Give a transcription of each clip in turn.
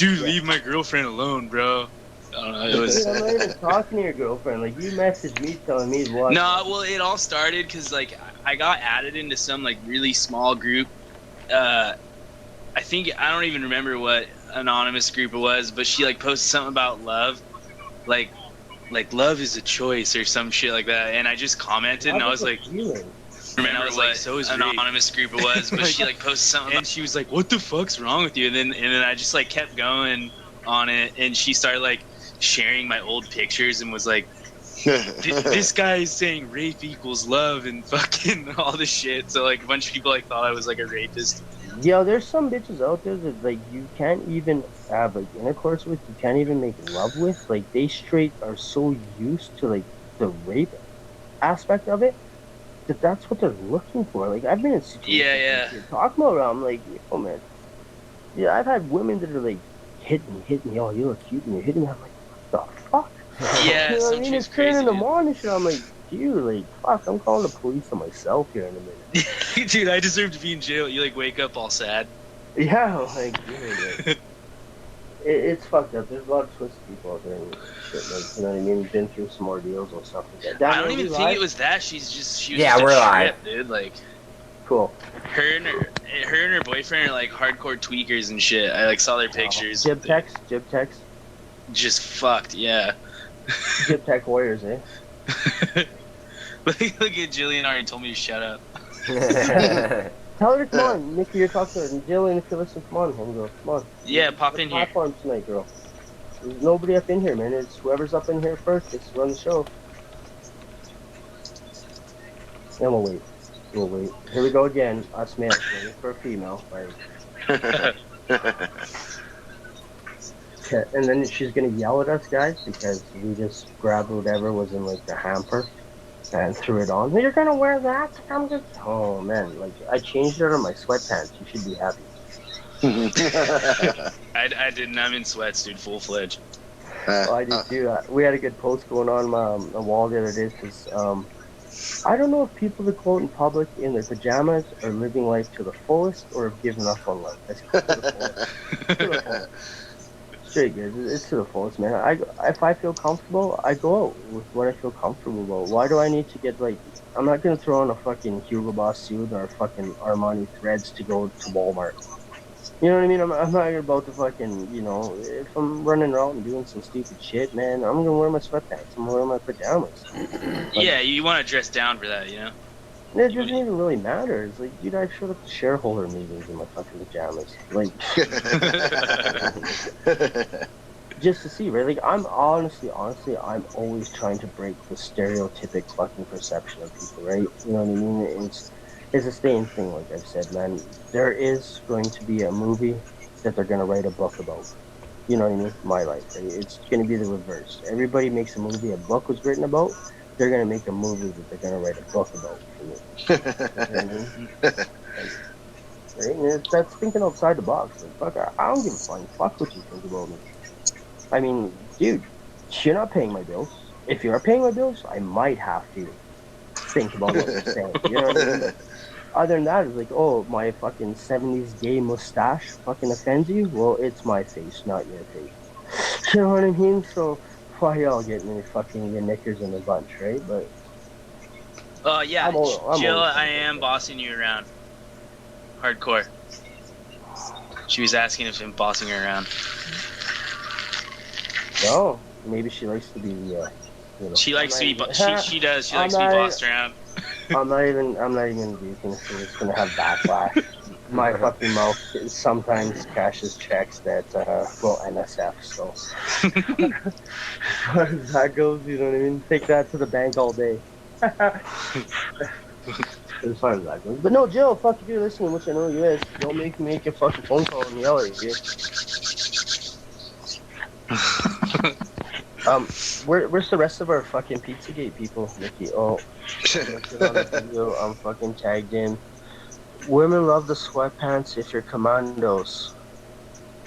dude, leave my girlfriend alone, bro. I don't know. It was. Dude, I'm not even talking to your girlfriend. Like, you messaged me telling me what. No, well, it all started because like I got added into some like really small group. I think I don't even remember what anonymous group it was, but she like posted something about love, like love is a choice or some shit like that, and I just commented and I was like, remember what so anonymous group it was, but she like posted something and she was like, what the fuck's wrong with you? And then I just like kept going on it, and she started like sharing my old pictures and was like, this guy is saying rape equals love and fucking all this shit. So like a bunch of people like thought I was like a rapist. Yo, there's some bitches out there that like you can't even have like intercourse with, you can't even make love with. Like they straight are so used to like the rape aspect of it that that's what they're looking for. Like I've been in situations Yeah. you're talking about where I'm like, oh man, yeah, I've had women that are like hit me, oh you look cute and you're hitting me. I'm like, what the fuck? Yeah, you know what I mean? It's turning them on and shit. I'm like, dude, like fuck, I'm calling the police on myself here in a minute. Dude, I deserve to be in jail. You like wake up all sad. Yeah, like, dude, like it's fucked up. There's a lot of twisted people out there and shit, like, you know what I mean? Been through some ordeals and stuff like that. Daniel, I don't even think it was that. She was just we're a live, trip, dude. Like, cool. Her and her boyfriend are like hardcore tweakers and shit. I like saw their pictures. Jib techs. Just fucked, yeah. Jib tech warriors, eh? Look at Jillian already told me to shut up. Tell her to come on, Nikki. You're talking to her. Jillian, if you listen, come on, homegirl, come on. Yeah, pop in here. Platform tonight, girl. There's nobody up in here, man. It's whoever's up in here first gets to run the show. And we'll wait. Here we go again. Us males waiting for a female. Right? And then she's gonna yell at us guys because we just grabbed whatever was in like the hamper and threw it on. You're gonna wear that? I'm just. Oh man, like I changed it on my sweatpants. You should be happy. I didn't. I'm in sweats, dude, full fledged. Well, I did too. We had a good post going on the wall the other day because I don't know if people that go out in public in their pajamas are living life to the fullest or have given up on life. That's to the fullest. Straight good. It's to the fullest, man. If I feel comfortable, I go out with what I feel comfortable about. Why do I need to get like? I'm not gonna throw on a fucking Hugo Boss suit or fucking Armani threads to go to Walmart. You know what I mean? I'm not about to fucking, you know, if I'm running around and doing some stupid shit, man, I'm gonna wear my sweatpants. I'm gonna wear my pajamas. Like, yeah, you want to dress down for that, you know? It doesn't even really matter. It's like, dude, I showed up to shareholder meetings in my fucking pajamas. Like, just to see, right? Like, I'm honestly, I'm always trying to break the stereotypic fucking perception of people, right? You know what I mean? It's the same thing, like I've said, man. There is going to be a movie that they're going to write a book about. You know what I mean? My life, right? It's going to be the reverse. Everybody makes a movie a book was written about. They're going to make a movie that they're going to write a book about. You know what I mean? Right? That's thinking outside the box. Like, fuck, I don't give a flying fuck what you think about me. I mean, dude, you're not paying my bills. If you're paying my bills, I might have to think about what you're saying. You know what I mean? Other than that, it's like, oh, my fucking 70s gay mustache fucking offends you? Well, it's my face, not your face. You know what I mean? So, why y'all getting your fucking your knickers in a bunch, right? But yeah, Jill, I am bossing you around. Hardcore. She was asking if I'm bossing her around. No, maybe she likes to be, you know. She likes to be, she does, she likes to be bossed around. I'm not even gonna do things because it's gonna have backlash. My fucking mouth sometimes cashes checks that NSF. So that goes, you know what I mean. Take that to the bank all day. As far as that goes, but no, Jill, fuck if you're listening, which I know you is. Don't make me make a fucking phone call and yell at you. Where's the rest of our fucking Pizzagate people, Nikki? Oh, I'm fucking tagged in. Women love the sweatpants if you're commandos.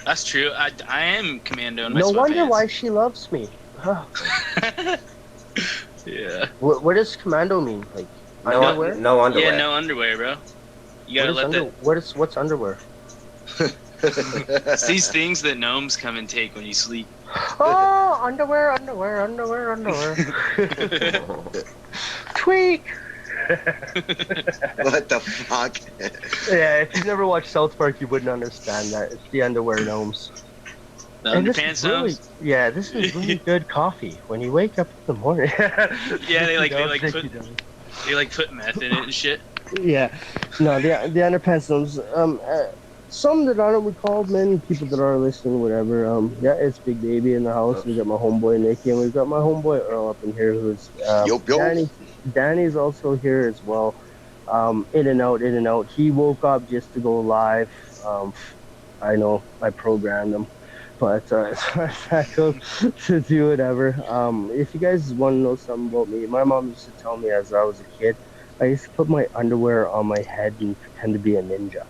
That's true. I am commando in my No sweatpants. wonder why she loves me. Huh. Yeah. What does commando mean? Like underwear? No underwear. Yeah, no underwear, bro. You gotta let that. What's underwear? It's these things that gnomes come and take when you sleep. Oh, underwear. Tweak. What the fuck? Yeah, if you've never watched South Park, you wouldn't understand that. It's the underwear gnomes. The And this underpants is really, gnomes. yeah, this is really good coffee when you wake up in the morning. Yeah, they like Sticky does. put meth in it and shit. Yeah, no, the underpants gnomes. Some that I don't recall, many people that are listening, whatever. Yeah, it's Big Baby in the house. We got my homeboy Nikky, and we've got my homeboy Earl up in here, who's Yo. Danny's also here as well. In and out. He woke up just to go live. I know I programmed him, but as far as that goes, to do whatever. If you guys want to know something about me, my mom used to tell me as I was a kid, I used to put my underwear on my head and pretend to be a ninja.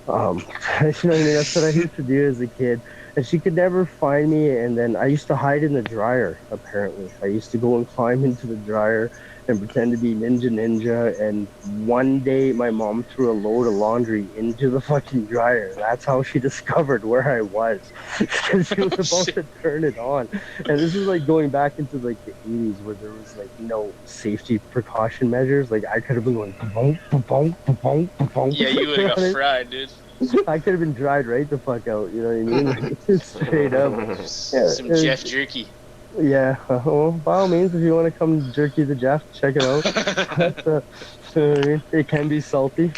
You know what I mean? That's what I used to do as a kid. And she could never find me, and then I used to hide in the dryer, apparently. I used to go and climb into the dryer and pretend to be Ninja, and one day my mom threw a load of laundry into the fucking dryer. That's how she discovered where I was, because she was about to turn it on. And this is like going back into like the 80s, where there was like no safety precaution measures. Like I could have been going boom, boom, boom, boom. Yeah, you would have got fried, dude. I could have been dried right the fuck out, you know what I mean? Straight up. Some Jeff jerky. Yeah, well, by all means, if you want to come jerky the Jeff, check it out. It can be salty.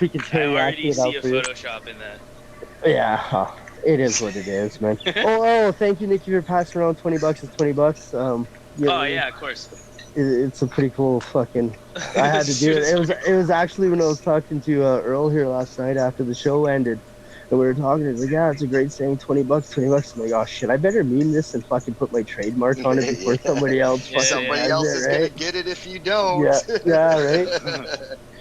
We can I already it out see a for you. Photoshop in that. Yeah, it is what it is, man. Oh, thank you, Nikky, for passing around $20. It's $20. Yeah, of course. It's a pretty cool fucking. I had to do it. It was actually when I was talking to Earl here last night after the show ended, and we were talking. He's like, "Yeah, it's a great saying, $20, $20." I'm like, "Oh shit, I better mean this and fucking put my trademark on it before somebody else." Somebody else is gonna get it if you don't. Yeah, right.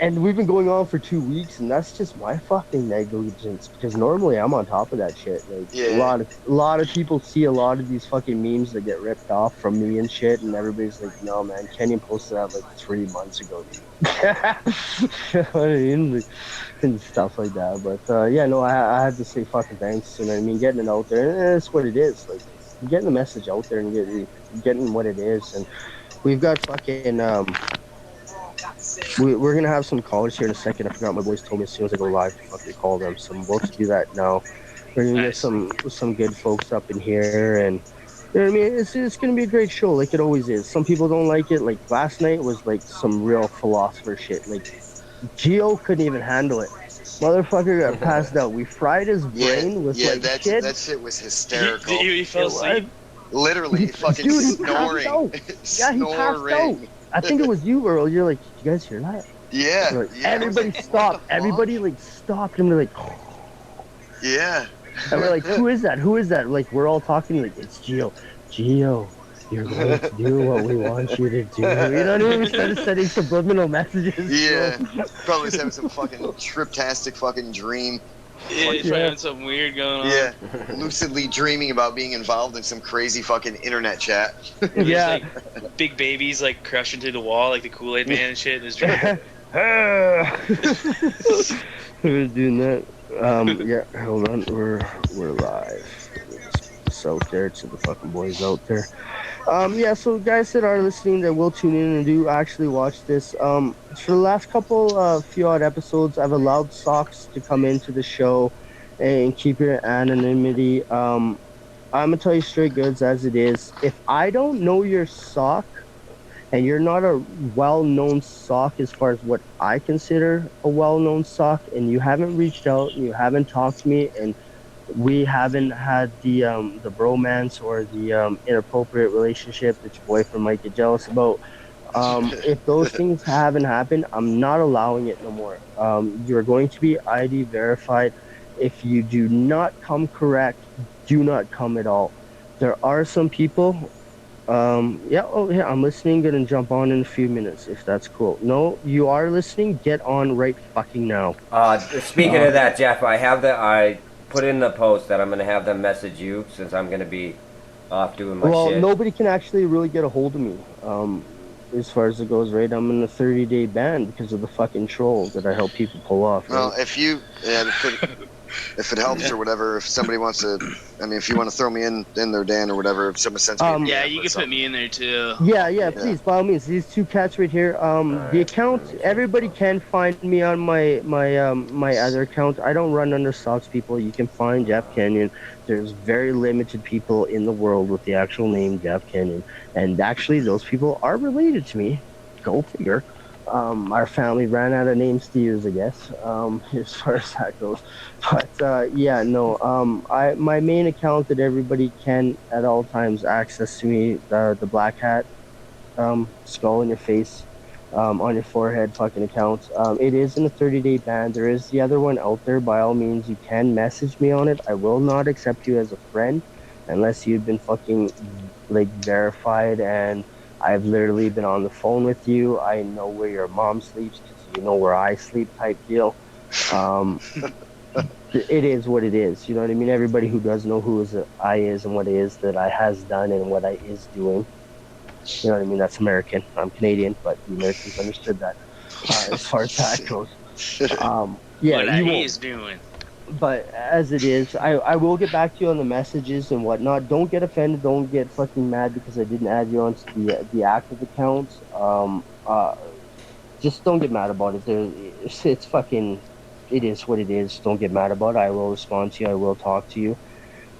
And we've been going on for 2 weeks, and that's just my fucking negligence. Because normally I'm on top of that shit. Like a lot of people see a lot of these fucking memes that get ripped off from me and shit, and everybody's like, "No, man, Kenyon posted that like 3 months ago." You know what I mean? Like, and stuff like that. But yeah, no, I had to say fucking thanks. You know what I mean? Getting it out there, and that's what it is. Like getting the message out there and getting what it is. And we've got fucking we're gonna have some callers here in a second. I forgot my boys told me as soon as I go live to fucking call them, so I'm about to do that now. We're gonna get some good folks up in here, and you know what I mean. It's gonna be a great show, like it always is. Some people don't like it. Like last night was like some real philosopher shit. Like Gio couldn't even handle it. Motherfucker got passed out. We fried his brain with like shit. That shit was hysterical. He fell asleep. Literally fucking Dude, snoring. Yeah, he passed out. I think it was you, Earl. You're like, "Did you guys hear that?" Yeah. Like, everybody stopped. Everybody like stopped, and we're like, yeah. And we're like, "Who is that? Who is that?" Like we're all talking. Like it's Gio. Gio, you're going to do what we want you to do. You know what I mean? We started sending subliminal messages. Yeah. Probably having some fucking triptastic fucking dream. Yeah, he's probably having something weird going on. Yeah, lucidly dreaming about being involved in some crazy fucking internet chat. Yeah. Like, big babies like crushing through the wall like the Kool-Aid Man and shit in his dream. We're doing that. Yeah, hold on. We're live. It's out there to the fucking boys out there. Yeah, so guys that are listening that will tune in and do actually watch this. For the last couple few odd episodes, I've allowed socks to come into the show and keep your anonymity. I'm gonna tell you straight goods as it is. If I don't know your sock and you're not a well-known sock as far as what I consider a well-known sock, and you haven't reached out and you haven't talked to me, and we haven't had the bromance or the inappropriate relationship that your boyfriend might get jealous about. If those things haven't happened, I'm not allowing it no more. You're going to be ID verified. If you do not come correct, do not come at all. There are some people. I'm listening. Gonna jump on in a few minutes if that's cool. No, you are listening. Get on right fucking now. Speaking of that, Jeff, I put in the post that I'm going to have them message you since I'm going to be off doing my shit. Well, nobody can actually really get a hold of me as far as it goes, right? I'm in a 30-day ban because of the fucking trolls that I help people pull off. Right? Well, if you if it helps or whatever, if somebody wants to, I mean, if you want to throw me in there, Dan, or whatever, if someone sends me a Yeah, DM you or can put something. me in there too. Yeah, please, by all means. These two cats right here. The account. Everybody can find me on my other account. I don't run under socks, people. You can find Jeff Kenyon. There's very limited people in the world with the actual name Jeff Kenyon, and actually, those people are related to me. Go figure. Our family ran out of names to use, I guess. As far as that goes, but yeah, no. My main account that everybody can at all times access to me, the black hat, skull in your face, on your forehead, fucking account. It is in a 30-day ban. There is the other one out there. By all means, you can message me on it. I will not accept you as a friend unless you've been fucking like verified and I've literally been on the phone with you. I know where your mom sleeps because you know where I sleep, type deal. It is what it is. You know what I mean? Everybody who does know who I is and what it is that I has done and what I is doing. You know what I mean? That's American. I'm Canadian, but the Americans understood that. As far as that goes, yeah, What you he's won't. doing. But as it is, I will get back to you on the messages and whatnot. Don't get offended. Don't get fucking mad because I didn't add you onto the active account. Just don't get mad about it. It's fucking. It is what it is. Don't get mad about it. I will respond to you. I will talk to you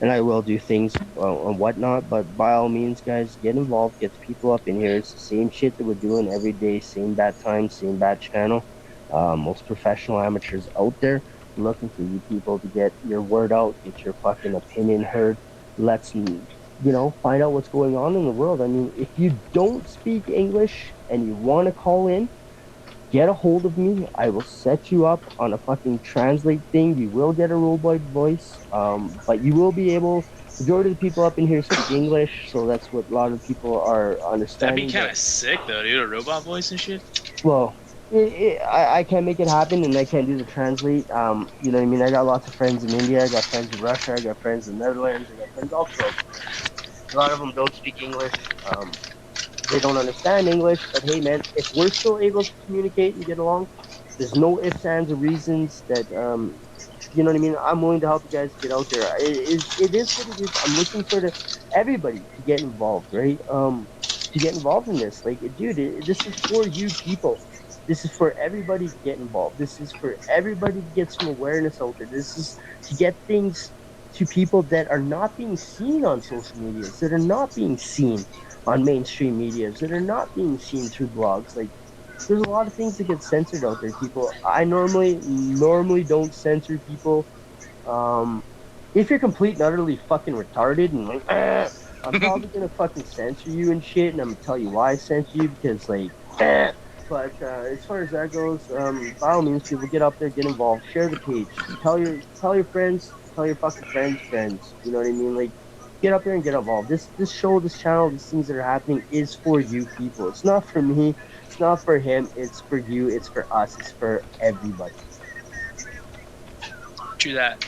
and I will do things and whatnot. But by all means, guys, get involved, get the people up in here. It's the same shit that we're doing every day, same bad time, same bad channel. Most professional amateurs out there looking for you people to get your word out, get your fucking opinion heard. Let's find out what's going on in the world. I mean, if you don't speak English and you want to call in, get a hold of me. I will set you up on a fucking translate thing. You will get a robot voice, but you will be able. Majority of the people up in here speak English, so that's what a lot of people are That'd understanding. be kind of sick though, dude. A robot voice and shit. Well, I can't make it happen, and I can't do the translate. You know what I mean? I got lots of friends in India. I got friends in Russia. I got friends in the Netherlands. I got friends all throughout. A lot of them don't speak English. They don't understand English, but hey, man, if we're still able to communicate and get along, there's no ifs, ands, or reasons that, you know what I mean? I'm willing to help you guys get out there. It is what it is. I'm looking for everybody to get involved, right? To get involved in this. Like, dude, this is for you people. This is for everybody to get involved. This is for everybody to get some awareness out there. This is to get things to people that are not being seen on social medias, that are not being seen on mainstream medias, that are not being seen through blogs. Like, there's a lot of things that get censored out there, people. I normally don't censor people. If you're complete and utterly fucking retarded and like, I'm probably gonna fucking censor you and shit, and I'm gonna tell you why I censor you because like, But as far as that goes, by all means, people get up there, get involved, share the page, tell your friends, tell your fucking friends. You know what I mean? Like, get up there and get involved. This show, this channel, these things that are happening is for you people. It's not for me. It's not for him. It's for you. It's for us. It's for everybody. True that.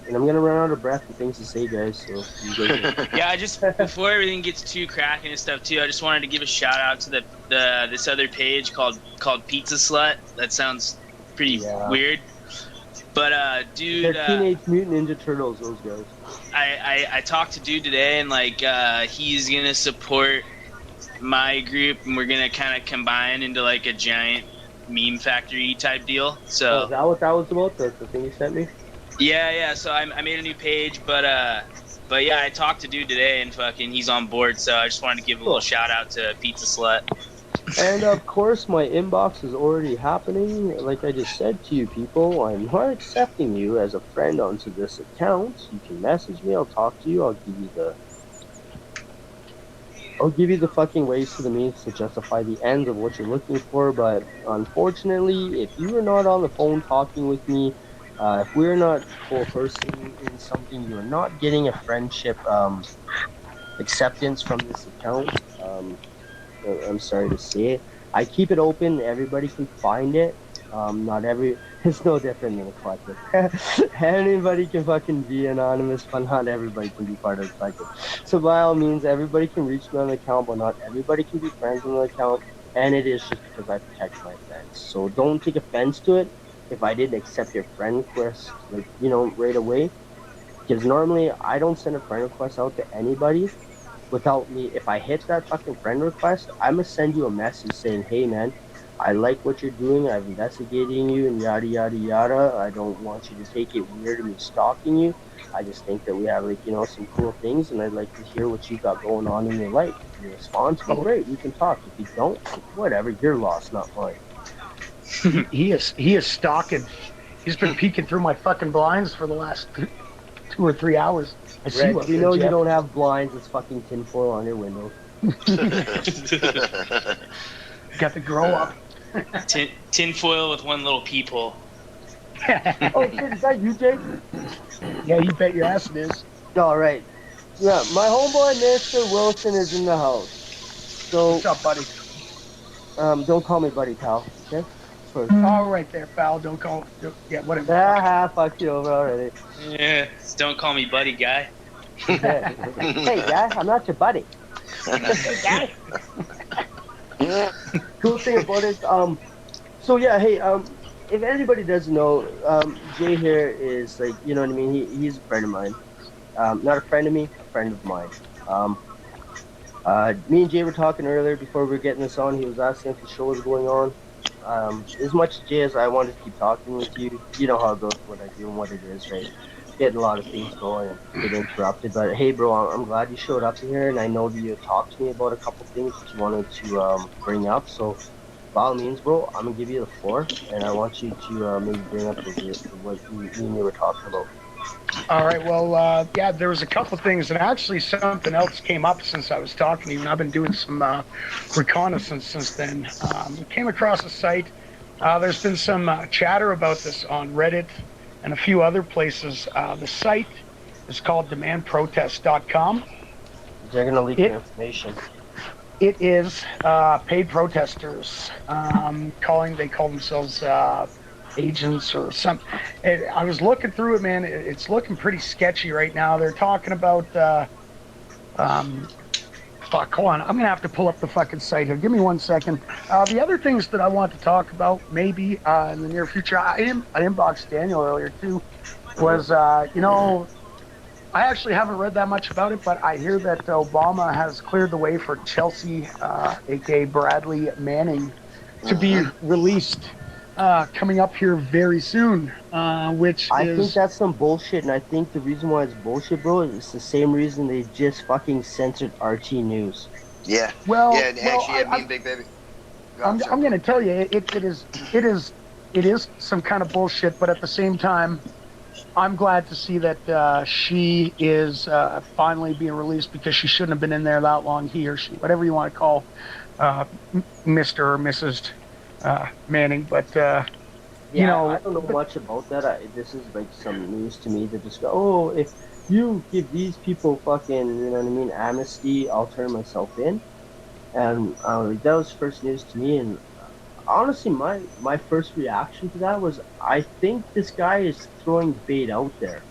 And I'm gonna run out of breath and things to say, guys. So you guys. Yeah, I just before everything gets too cracking and stuff too, I just wanted to give a shout out to this other page called Pizza Slut. That sounds pretty weird, but dude, they're Teenage Mutant Ninja Turtles. Those guys. I talked to dude today, and like he's gonna support my group, and we're gonna kind of combine into like a giant meme factory type deal. So is that what that was about? The thing you sent me? Yeah. So I made a new page, but yeah, I talked to dude today, and fucking he's on board. So I just wanted to give a little shout out to Pizza Slut. And of course, my inbox is already happening. Like I just said to you people, I'm not accepting you as a friend onto this account. You can message me. I'll talk to you. I'll give you the fucking ways to the means to justify the ends of what you're looking for. But unfortunately, if you are not on the phone talking with me, if we're not coercing in something, you're not getting a friendship acceptance from this account. I'm sorry to say it. I keep it open. Everybody can find it. It's no different than a collective. Anybody can fucking be anonymous, but not everybody can be part of the collective. So by all means, everybody can reach me on the account, but not everybody can be friends on the account. And it is just because I protect my friends. So don't take offense to it. if I didn't accept your friend request, like, right away. Because normally I don't send a friend request out to anybody without me. If I hit that fucking friend request, I'm gonna send you a message saying, "Hey, man, I like what you're doing. I'm investigating you and yada yada yada. I don't want you to take it weird of me stalking you. I just think that we have like some cool things, and I'd like to hear what you got going on in your life. If you respond to me, great, we can talk. If you don't, whatever, your loss, not mine." He is stalking. He's been peeking through my fucking blinds for the last 2 or 3 hours. I see Red, what you know you don't have blinds. It's fucking tinfoil on your window. Got to grow up. Tinfoil with one little peephole. Oh shit, is that you, Jake? Yeah, you bet your ass it is. All right. Yeah, my homeboy Mr. Wilson is in the house. So What's up, buddy? don't call me buddy, pal. Okay. All right there, pal. Don't call. Yeah, whatever. Fuck you over already. Yeah, just don't call me buddy, guy. Hey, guy, I'm not your buddy. Hey, guy. Cool thing about it, so yeah, hey, if anybody doesn't know, Jay here is like, you know what I mean? He's a friend of mine. Not a friend of me, a friend of mine. Me and Jay were talking earlier before we were getting this on. He was asking if the show was going on. As much, Jay, as I wanted to keep talking with you, you know how it goes, what I do and what it is, right? Getting a lot of things going and get interrupted. But hey, bro, I'm glad you showed up here, and I know that you talked to me about a couple things that you wanted to bring up. So, by all means, bro, I'm gonna give you the floor, and I want you to maybe bring up what me and you were talking about. All right. Well, yeah, there was a couple things, and actually something else came up since I was talking to you, and I've been doing some reconnaissance since then. Came across a site. There's been some chatter about this on Reddit and a few other places. The site is called demandprotest.com. They're going to leak your information. It is paid protesters they call themselves agents or something. I was looking through it, man. It's looking pretty sketchy right now. They're talking about fuck, hold on. I'm gonna have to pull up the fucking site here. Give me 1 second. The other things that I want to talk about, maybe in the near future, I inboxed Daniel earlier too, was I actually haven't read that much about it, but I hear that Obama has cleared the way for Chelsea, aka Bradley Manning, to be released coming up here very soon, I think that's some bullshit, and I think the reason why it's bullshit, bro, is it's the same reason they just fucking censored RT News. Yeah. Well, yeah, and actually, I mean, Big Baby. I'm going to tell you, it is some kind of bullshit, but at the same time, I'm glad to see that she is finally being released, because she shouldn't have been in there that long. He or she, whatever you want to call Mr. or Mrs. Manning, but I don't know much about that. This is like some news to me. That just go, oh, if you give these people fucking, you know what I mean, amnesty, I'll turn myself in. And that was first news to me. And honestly, my first reaction to that was, I think this guy is throwing bait out there.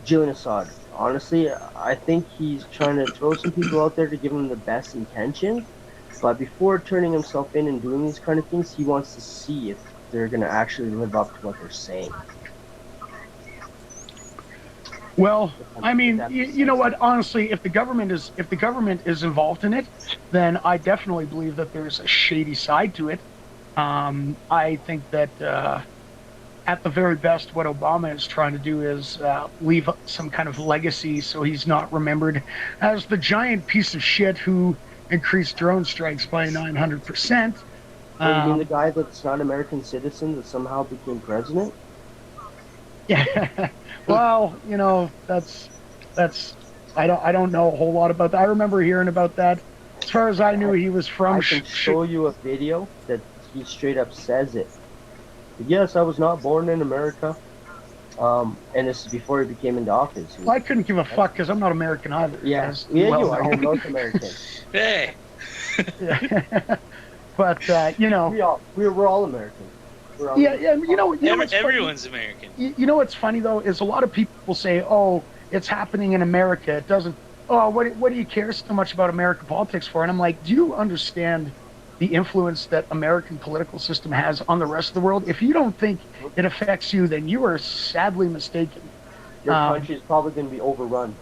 Julian Assad. Honestly, I think he's trying to throw some people out there to give him the best intentions. But before turning himself in and doing these kind of things, he wants to see if they're going to actually live up to what they're saying. Well, I mean, you know what? Honestly, if the government is involved in it, then I definitely believe that there's a shady side to it. I think that at the very best, what Obama is trying to do is leave some kind of legacy, so he's not remembered as the giant piece of shit who increased drone strikes by 900%. You mean the guy that's not an American citizen that somehow became president? Yeah. Well, that's I don't know a whole lot about that. I remember hearing about that. As far as I knew, he was from. I can show you a video that he straight up says it. But yes, I was not born in America. And this is before he became into office. Well, I couldn't give a fuck because I'm not American either. Yeah, you are. You're North American. Hey. But we're all American. Everyone's American. You know what's funny though is a lot of people say, "Oh, it's happening in America. It doesn't." Oh, what do you care so much about American politics for? And I'm like, do you understand the influence that American political system has on the rest of the world. If you don't think it affects you, then you are sadly mistaken. Your country is probably going to be overrun.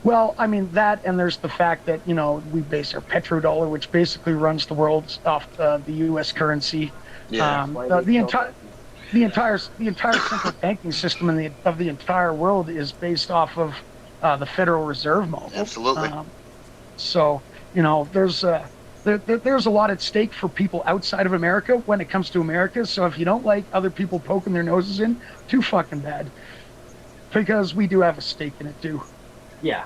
Well, I mean that, and there's the fact that we base our petrodollar, which basically runs the world off the U.S. currency. Yeah. The entire central banking system of the entire world is based off of the Federal Reserve model. Absolutely. So there's a lot at stake for people outside of America when it comes to America. So if you don't like other people poking their noses in, too fucking bad, because we do have a stake in it too. Yeah.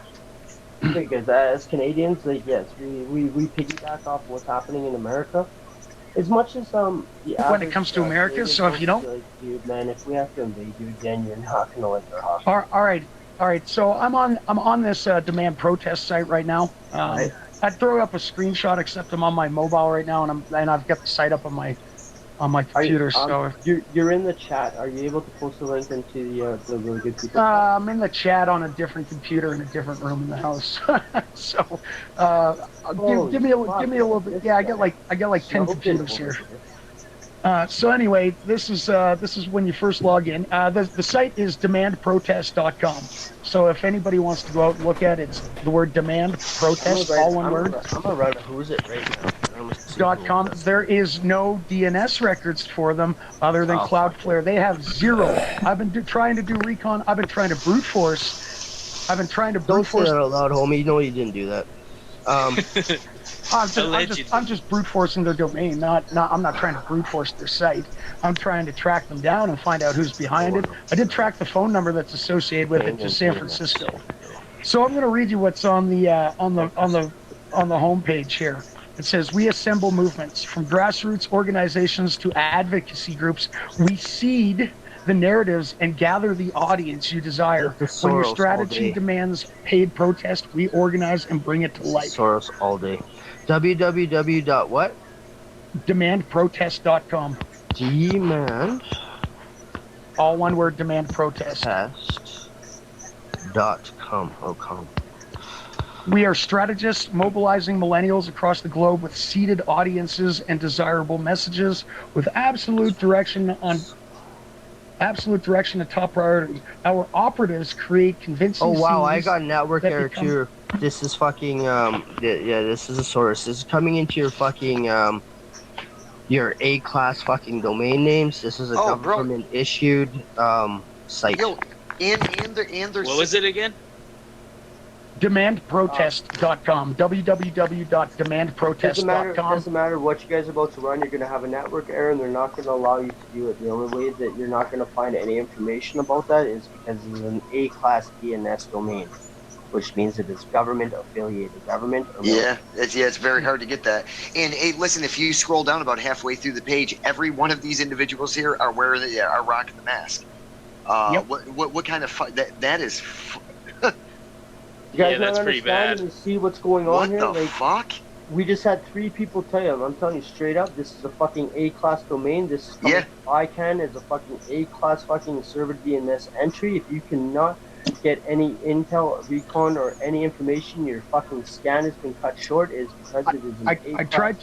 Because as Canadians, like, yes, we piggyback off what's happening in America. As much as when it comes to America, so if you don't, like, dude, man, if we have to invade you again, you're not gonna like our hospital. All right. So I'm on this demand protest site right now. I'd throw up a screenshot, except I'm on my mobile right now, and I've got the site up on my computer. You're in the chat. Are you able to post a link into the really good people? I'm in the chat on a different computer in a different room in the house. So give me a little bit. Yeah, I got like 10 computers here. So anyway, this is when you first log in. The site is demandprotest.com. So if anybody wants to go out and look at it, it's the word demand protest, all one word. I'm gonna run a who's it right now. .com. There is no DNS records for them other than Cloudflare. They have zero. I've been trying to do recon. I've been trying to brute force. Don't say that out loud, homie. You know you didn't do that. I'm just brute forcing their domain. I'm not trying to brute force their site. I'm trying to track them down and find out who's behind it. I did track the phone number that's associated with it to San Francisco. So I'm going to read you what's on the homepage here. It says, "We assemble movements from grassroots organizations to advocacy groups. We seed the narratives and gather the audience you desire. When your strategy demands paid protest, we organize and bring it to life." Soros all day. www.what? Demandprotest.com. Demand. All one word, demand protest. .com. Oh, com. We are strategists mobilizing millennials across the globe with seeded audiences and desirable messages with absolute direction a top priority. Our operatives create convincing Oh wow, I scenes got network error too. This is fucking this is a source. This is coming into your fucking your A-class fucking domain names. This is a government issued site. Yo, and there's what was it again? Demandprotest.com. www.demandprotest.com. Doesn't matter what you guys are about to run. You're going to have a network error, and they're not going to allow you to do it. The only way that you're not going to find any information about that is because it's an A-class DNS domain, which means it is government affiliated. It's very hard to get that. And hey, listen, if you scroll down about halfway through the page, every one of these individuals here are rocking the mask. Yep. What kind of that is? You guys that's not pretty bad. And see what's going on here? What the fuck? We just had 3 people tell you. I'm telling you straight up, this is a fucking A-class domain. This is ICANN is a fucking A-class fucking server DNS entry. If you cannot get any intel, recon, or any information, your fucking scan has been cut short. Is because it is an I tried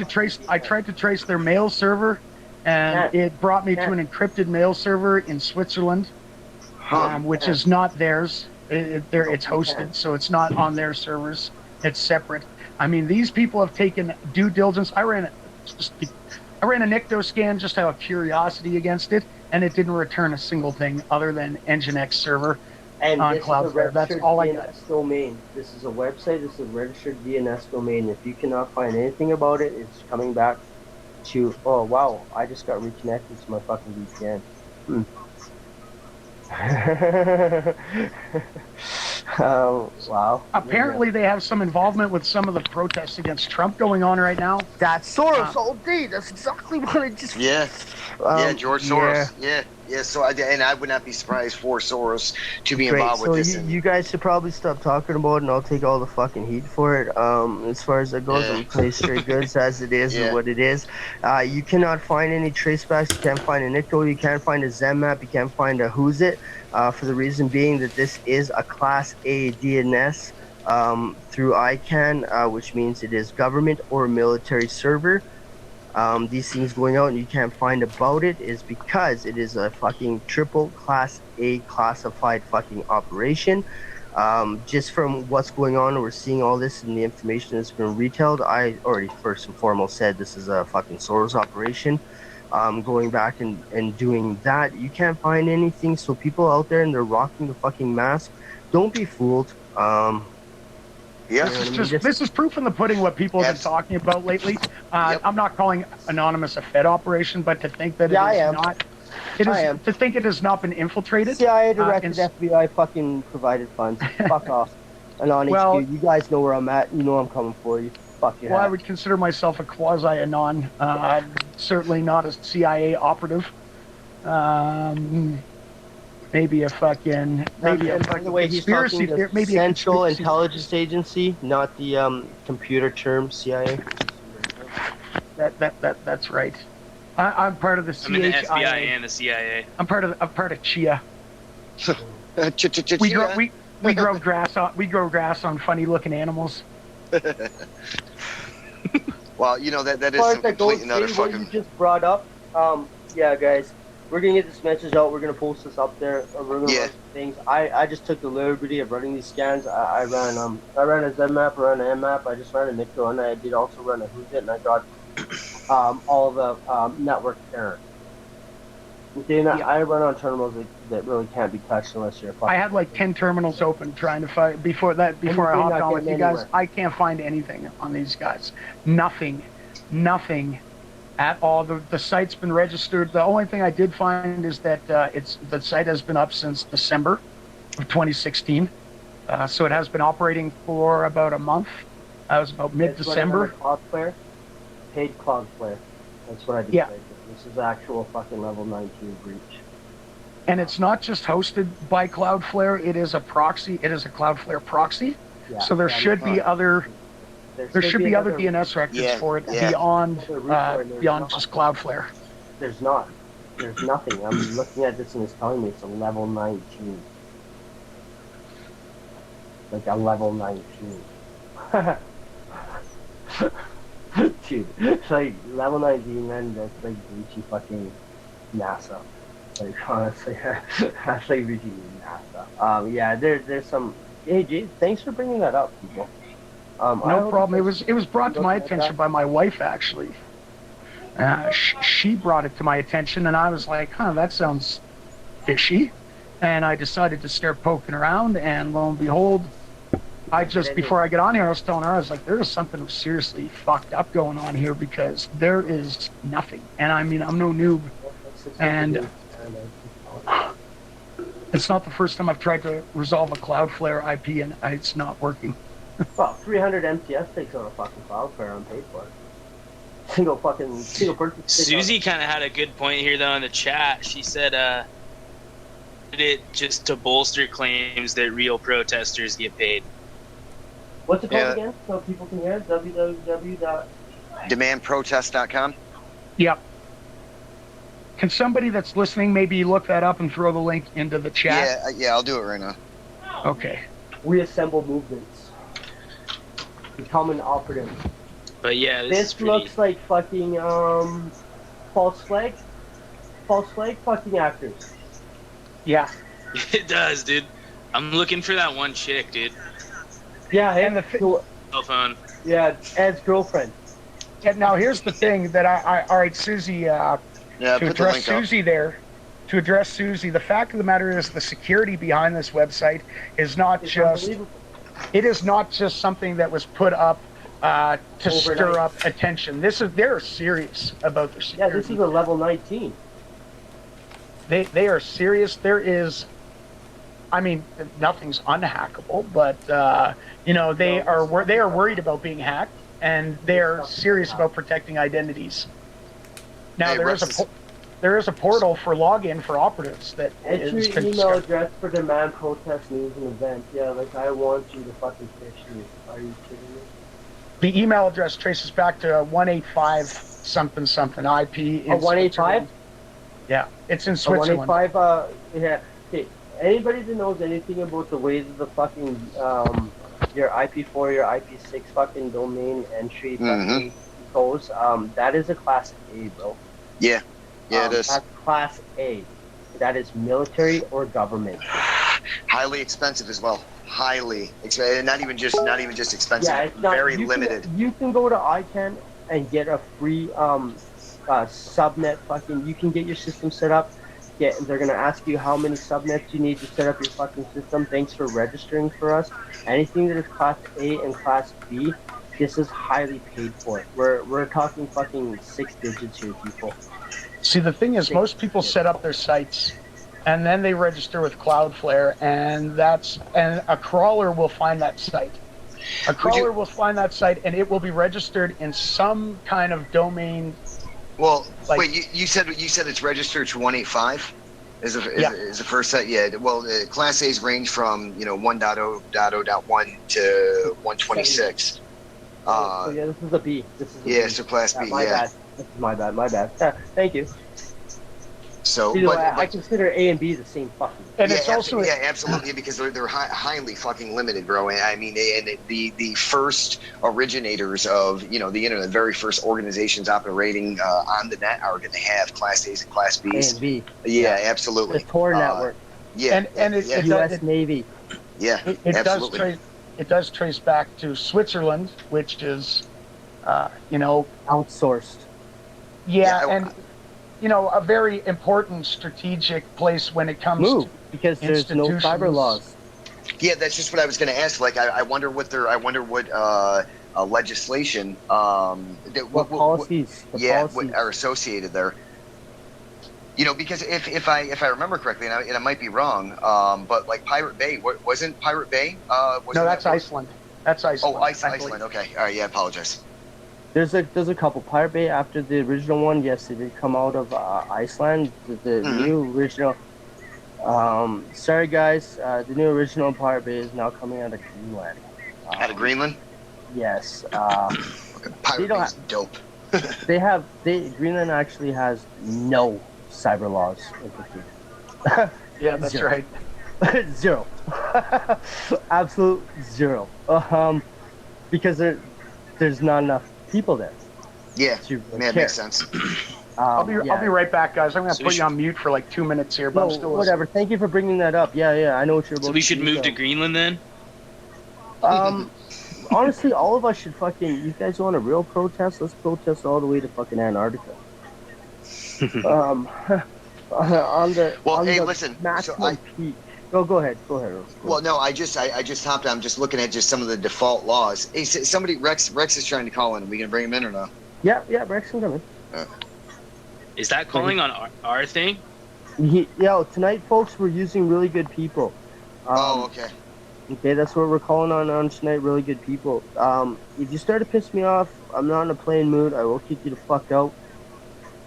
to trace their mail server, and it brought me to an encrypted mail server in Switzerland, which is not theirs. It's hosted, so it's not on their servers. It's separate. I mean, these people have taken due diligence. I ran a Nikto scan just out of curiosity against it, and it didn't return a single thing other than Nginx server on Cloudflare. That's all I got. Domain. This is a website. This is a registered DNS domain. If you cannot find anything about it, it's coming back to. Oh wow! I just got reconnected to my fucking VPN. Wow. Apparently they have some involvement with some of the protests against Trump going on right now. That's Soros all day. That's exactly what I just... George Soros. Yeah. So I would not be surprised for Soros to be involved with this. You guys should probably stop talking about it, and I'll take all the fucking heat for it. As far as that goes, I'm play straight goods as it is and what it is. You cannot find any tracebacks. You can't find a Nikto. You can't find a ZenMap. You can't find a Who's It. For the reason being that this is a Class A DNS through ICANN, which means it is government or military server. These things going out and you can't find about it is because it is a fucking triple class A classified fucking operation. Just from what's going on, we're seeing all this and the information that's been retailed. I already first and foremost said this is a fucking Soros operation. Going back and doing that, you can't find anything. So people out there and they're rocking the fucking mask, don't be fooled. Yeah. This is proof in the pudding what people have been talking about lately. I'm not calling Anonymous a Fed operation, but to think that to think it has not been infiltrated. CIA directed, FBI fucking provided funds. Fuck off. Anon HQ, you guys know where I'm at. You know I'm coming for you. Fuck you. Well, I would consider myself a quasi-Anon. Certainly not a CIA operative. Maybe a fucking by the way, he's talking the maybe Central Intelligence Agency, not the computer term CIA. That's right. I'm part of the CIA. I'm in the FBI and the CIA. I'm part of CIA. We grow grass on funny looking animals. Well, you know that is some complete another fucking. You just brought up. Yeah, guys. We're gonna get this message out. We're gonna post this up there. We're gonna run things. I just took the liberty of running these scans. I ran a ZMAP, I ran an MMAP. I just ran a NICO, and I did also run a Who's It, and I got all the network error. Okay, I run on terminals that really can't be touched unless you're. I had like 10 terminals open trying to find before I hopped on with you guys. I can't find anything on these guys. Nothing. At all. The site's been registered. The only thing I did find is that the site has been up since December of 2016. So it has been operating for about a month. That was about mid-December. Paid Cloudflare. That's what I did. Yeah. This is actual fucking level 19 breach. And it's not just hosted by Cloudflare. It is a proxy. It is a Cloudflare proxy. Yeah, so there should be other. There should be other DNS records for it beyond just Cloudflare. There's not. There's nothing. I'm looking at this and it's telling me it's a level 19. Like a level 19. Dude, it's like level 19, man. That's like reaching fucking NASA. Like honestly, that's like reaching NASA. Yeah, there's some. Hey, Jay, thanks for bringing that up, people. No problem. It was brought to my attention by my wife, actually. She brought it to my attention, and I was like, that sounds fishy. And I decided to start poking around, and lo and behold, before I get on here, I was telling her, I was like, there is something seriously fucked up going on here because there is nothing. And I mean, I'm no noob. And it's not the first time I've tried to resolve a Cloudflare IP, and it's not working. Well, 300 MTS takes on a fucking Cloudflare unpaid for it. Single person. Susie kind of had a good point here, though, in the chat. She said, did it just to bolster claims that real protesters get paid. What's it called again? So people can hear it? www.demandprotest.com? Yep. Can somebody that's listening maybe look that up and throw the link into the chat? Yeah, I'll do it right now. Okay. We assemble movements. Become an operative. But yeah, this looks like fucking false flag fucking actors. Yeah. It does, dude. I'm looking for that one chick, dude. Yeah, and the cell phone. Yeah, Ed's girlfriend. And now here's the thing that all right, Susie, to address Susie there, the fact of the matter is the security behind this website is not it is not just something that was put up to stir up attention. They're serious about their security. Yeah, this is a level 19. They are serious. There is, I mean, nothing's unhackable, but they are worried about being hacked, and they are serious about protecting identities. Now there is a portal for login for operatives that is your email address for demand protest news and events. Yeah, like I want you to fucking fish me. Are you kidding me? The email address traces back to 185 something IP. 185? Yeah, it's in Switzerland. 185. Yeah. Okay. Anybody that knows anything about the ways of the fucking your IP4, your IP6 fucking domain entry fucking codes, that is a Class A, bro. Yeah, it is. That's Class A. That is military or government. Highly expensive as well. Highly expensive. Not even just expensive. Yeah, it's not, very limited. You can go to ICANN and get a free subnet fucking. You can get your system set up. They're gonna ask you how many subnets you need to set up your fucking system. Thanks for registering for us. Anything that is Class A and Class B, this is highly paid for. We're talking fucking 6 digits here, people. See, the thing is, most people set up their sites, and then they register with Cloudflare, and a crawler will find that site. A crawler will find that site, and it will be registered in some kind of domain. Well, wait, you said it's registered to 185? Is the first site? Yeah. Well, Class A's range from 1.0.0.1 to 126. So yeah, this is a B. So Class B. My bad. This is my bad. Thank you. So, I consider A and B the same fucking. And it's also absolutely, because they're highly fucking limited, bro. I mean, and the first originators of the internet, the very first organizations operating on the net are going to have Class A's and Class B's. A and B. Yeah, absolutely. The Tor network. Yeah, and U.S. Navy. Yeah, absolutely. It does trace back to Switzerland, which is, outsourced. Yeah, and a very important strategic place when it comes to because there's no cyber laws. Yeah, that's just what I was going to ask. Like, I wonder what legislation what policies what are associated there. Because if I remember correctly, and I might be wrong, but like Pirate Bay, wasn't Pirate Bay? No, that's Iceland. That's Iceland. Oh, Iceland. Okay, all right. Yeah, I apologize. There's a couple. Pirate Bay, after the original one, yes, it did come out of Iceland. The new original. Sorry guys, the new original Pirate Bay is now coming out of Greenland. Out of Greenland? Yes. Pirate Bay's dope. Greenland actually has no cyber laws in Yeah, that's zero. right. Zero. Absolute zero. Because there's not enough people there. Yeah, that makes sense. I'll be right back, guys. I'm going to put you on mute for like 2 minutes here, but I'm still whatever. listening. Thank you for bringing that up. Yeah, I know what you're about. So we should move to Greenland then? Honestly, all of us should fucking. You guys want a real protest? Let's protest all the way to fucking Antarctica. Listen. Maximum peak. Go ahead. Well, no, I just hopped. I'm just looking at just some of the default laws. Hey, somebody, Rex is trying to call in. Are we gonna bring him in or no? Yeah, Rex can come in. Is that calling on our thing? Tonight, folks, we're using really good people. Okay. Okay, that's what we're calling on tonight. Really good people. If you start to piss me off, I'm not in a playing mood. I will kick you the fuck out.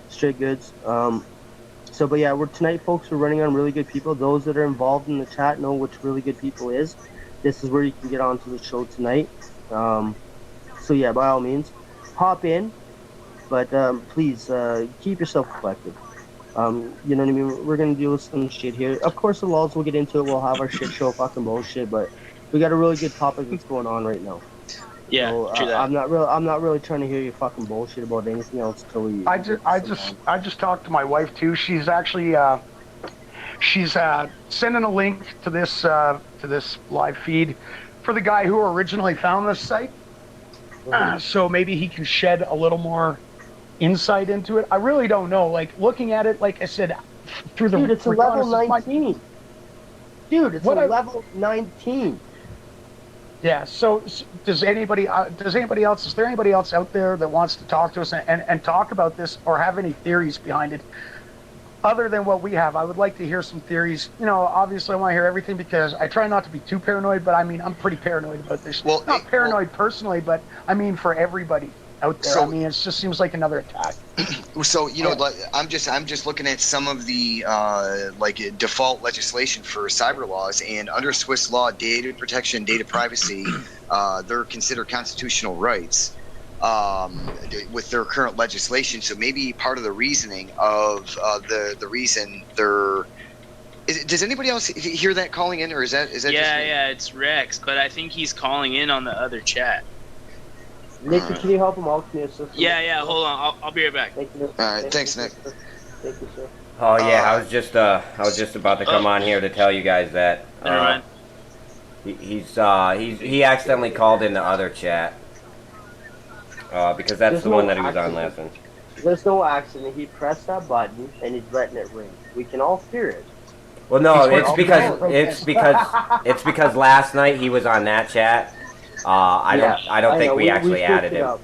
Straight goods. But yeah, tonight, folks, we're running on really good people. Those that are involved in the chat know which really good people is. This is where you can get onto the show tonight. So yeah, by all means, hop in. But please keep yourself collected. You know what I mean? We're gonna deal with some shit here. Of course, the laws we'll get into it. We'll have our shit show fucking bullshit, but we got a really good topic that's going on right now. Yeah, so, true that. I'm not really trying to hear you fucking bullshit about anything else till we. I just talked to my wife too. She's actually sending a link to this live feed for the guy who originally found this site. So maybe he can shed a little more insight into it. I really don't know. Like, looking at it, like I said, through the it's a level 19. Dude, it's level 19. Yeah. So is there anybody else out there that wants to talk to us and talk about this or have any theories behind it other than what we have? I would like to hear some theories. Obviously I want to hear everything because I try not to be too paranoid, but I mean, I'm pretty paranoid about this. Well, not paranoid personally, but I mean for everybody out there. I mean, it just seems like another attack. So I'm just looking at some of the default legislation for cyber laws, and under Swiss law, data protection, data privacy, they're considered constitutional rights with their current legislation. So maybe part of the reasoning of the reason they're Does anybody else hear that calling in, or is that just me? Yeah, it's Rex, but I think he's calling in on the other chat. Nikki, can you help him out? Can you assist him? Yeah, hold on. I'll be right back. Thank you. All right, thanks, Nick. Thank you, sir. Oh yeah, I was just about to come on here to tell you guys that he accidentally called in the other chat because that's the one that he was on last one. There's no accident. He pressed that button and he's letting it ring. We can all hear it. Well, no, it's because last night he was on that chat. I don't think we actually added him.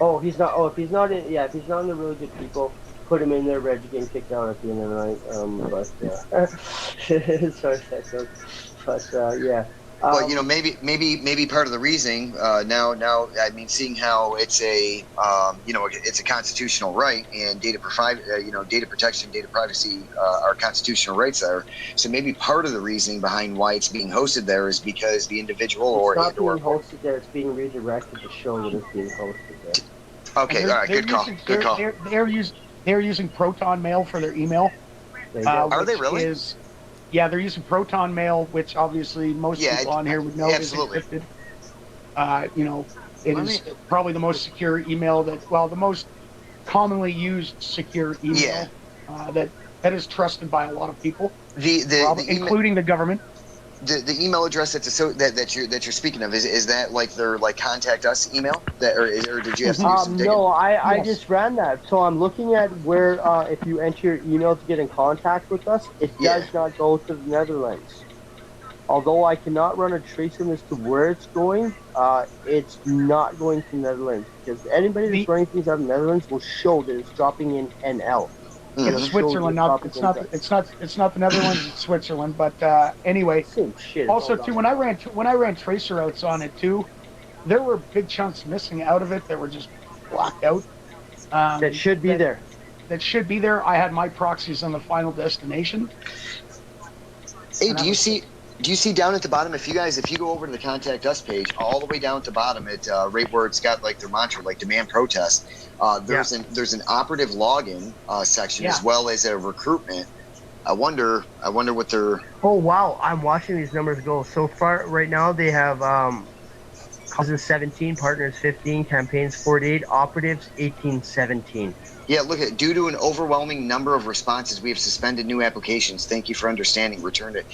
Oh, he's not. Oh, if he's not in, if he's not in the really good people, put him in there. Red, you getting kicked out at the end of the night. Sorry, but yeah. Well, maybe part of the reasoning now, I mean, seeing how it's a, it's a constitutional right, and data protection, data privacy are constitutional rights there. So maybe part of the reasoning behind why it's being hosted there is because the individual it's not being hosted there; it's being redirected to show that it's being hosted there. Okay, all right, good call. They're using Proton Mail for their email. Are they really? Yeah, they're using Proton Mail, which obviously most people on here would know is encrypted. It is probably the most secure email the most commonly used secure email that is trusted by a lot of people, including the government. The email address that you're speaking of is that like their contact us email or did you have to do some digging? No, I just ran that. So I'm looking at where if you enter your email to get in contact with us, it does not go to the Netherlands. Although I cannot run a tracing as to where it's going, it's not going to the Netherlands because anybody that's running things out of the Netherlands will show that it's dropping in NL. It's Switzerland, it's not the Netherlands, it's Switzerland. But anyway, same shit. Also, too, when I ran tracer routes on it too, there were big chunks missing out of it that were just blocked out. That should be there. That should be there. I had my proxies on the final destination. Hey, do you see down at the bottom, if you go over to the contact us page, all the way down at the bottom, right where it's got like their mantra, like demand protest, there's an operative login section as well as a recruitment. I wonder what they're. Oh wow! I'm watching these numbers go so far. Right now they have causes 17, partners 15, campaigns 48, operatives 1817. Yeah, look at due to an overwhelming number of responses, we have suspended new applications. Thank you for understanding. Returned it.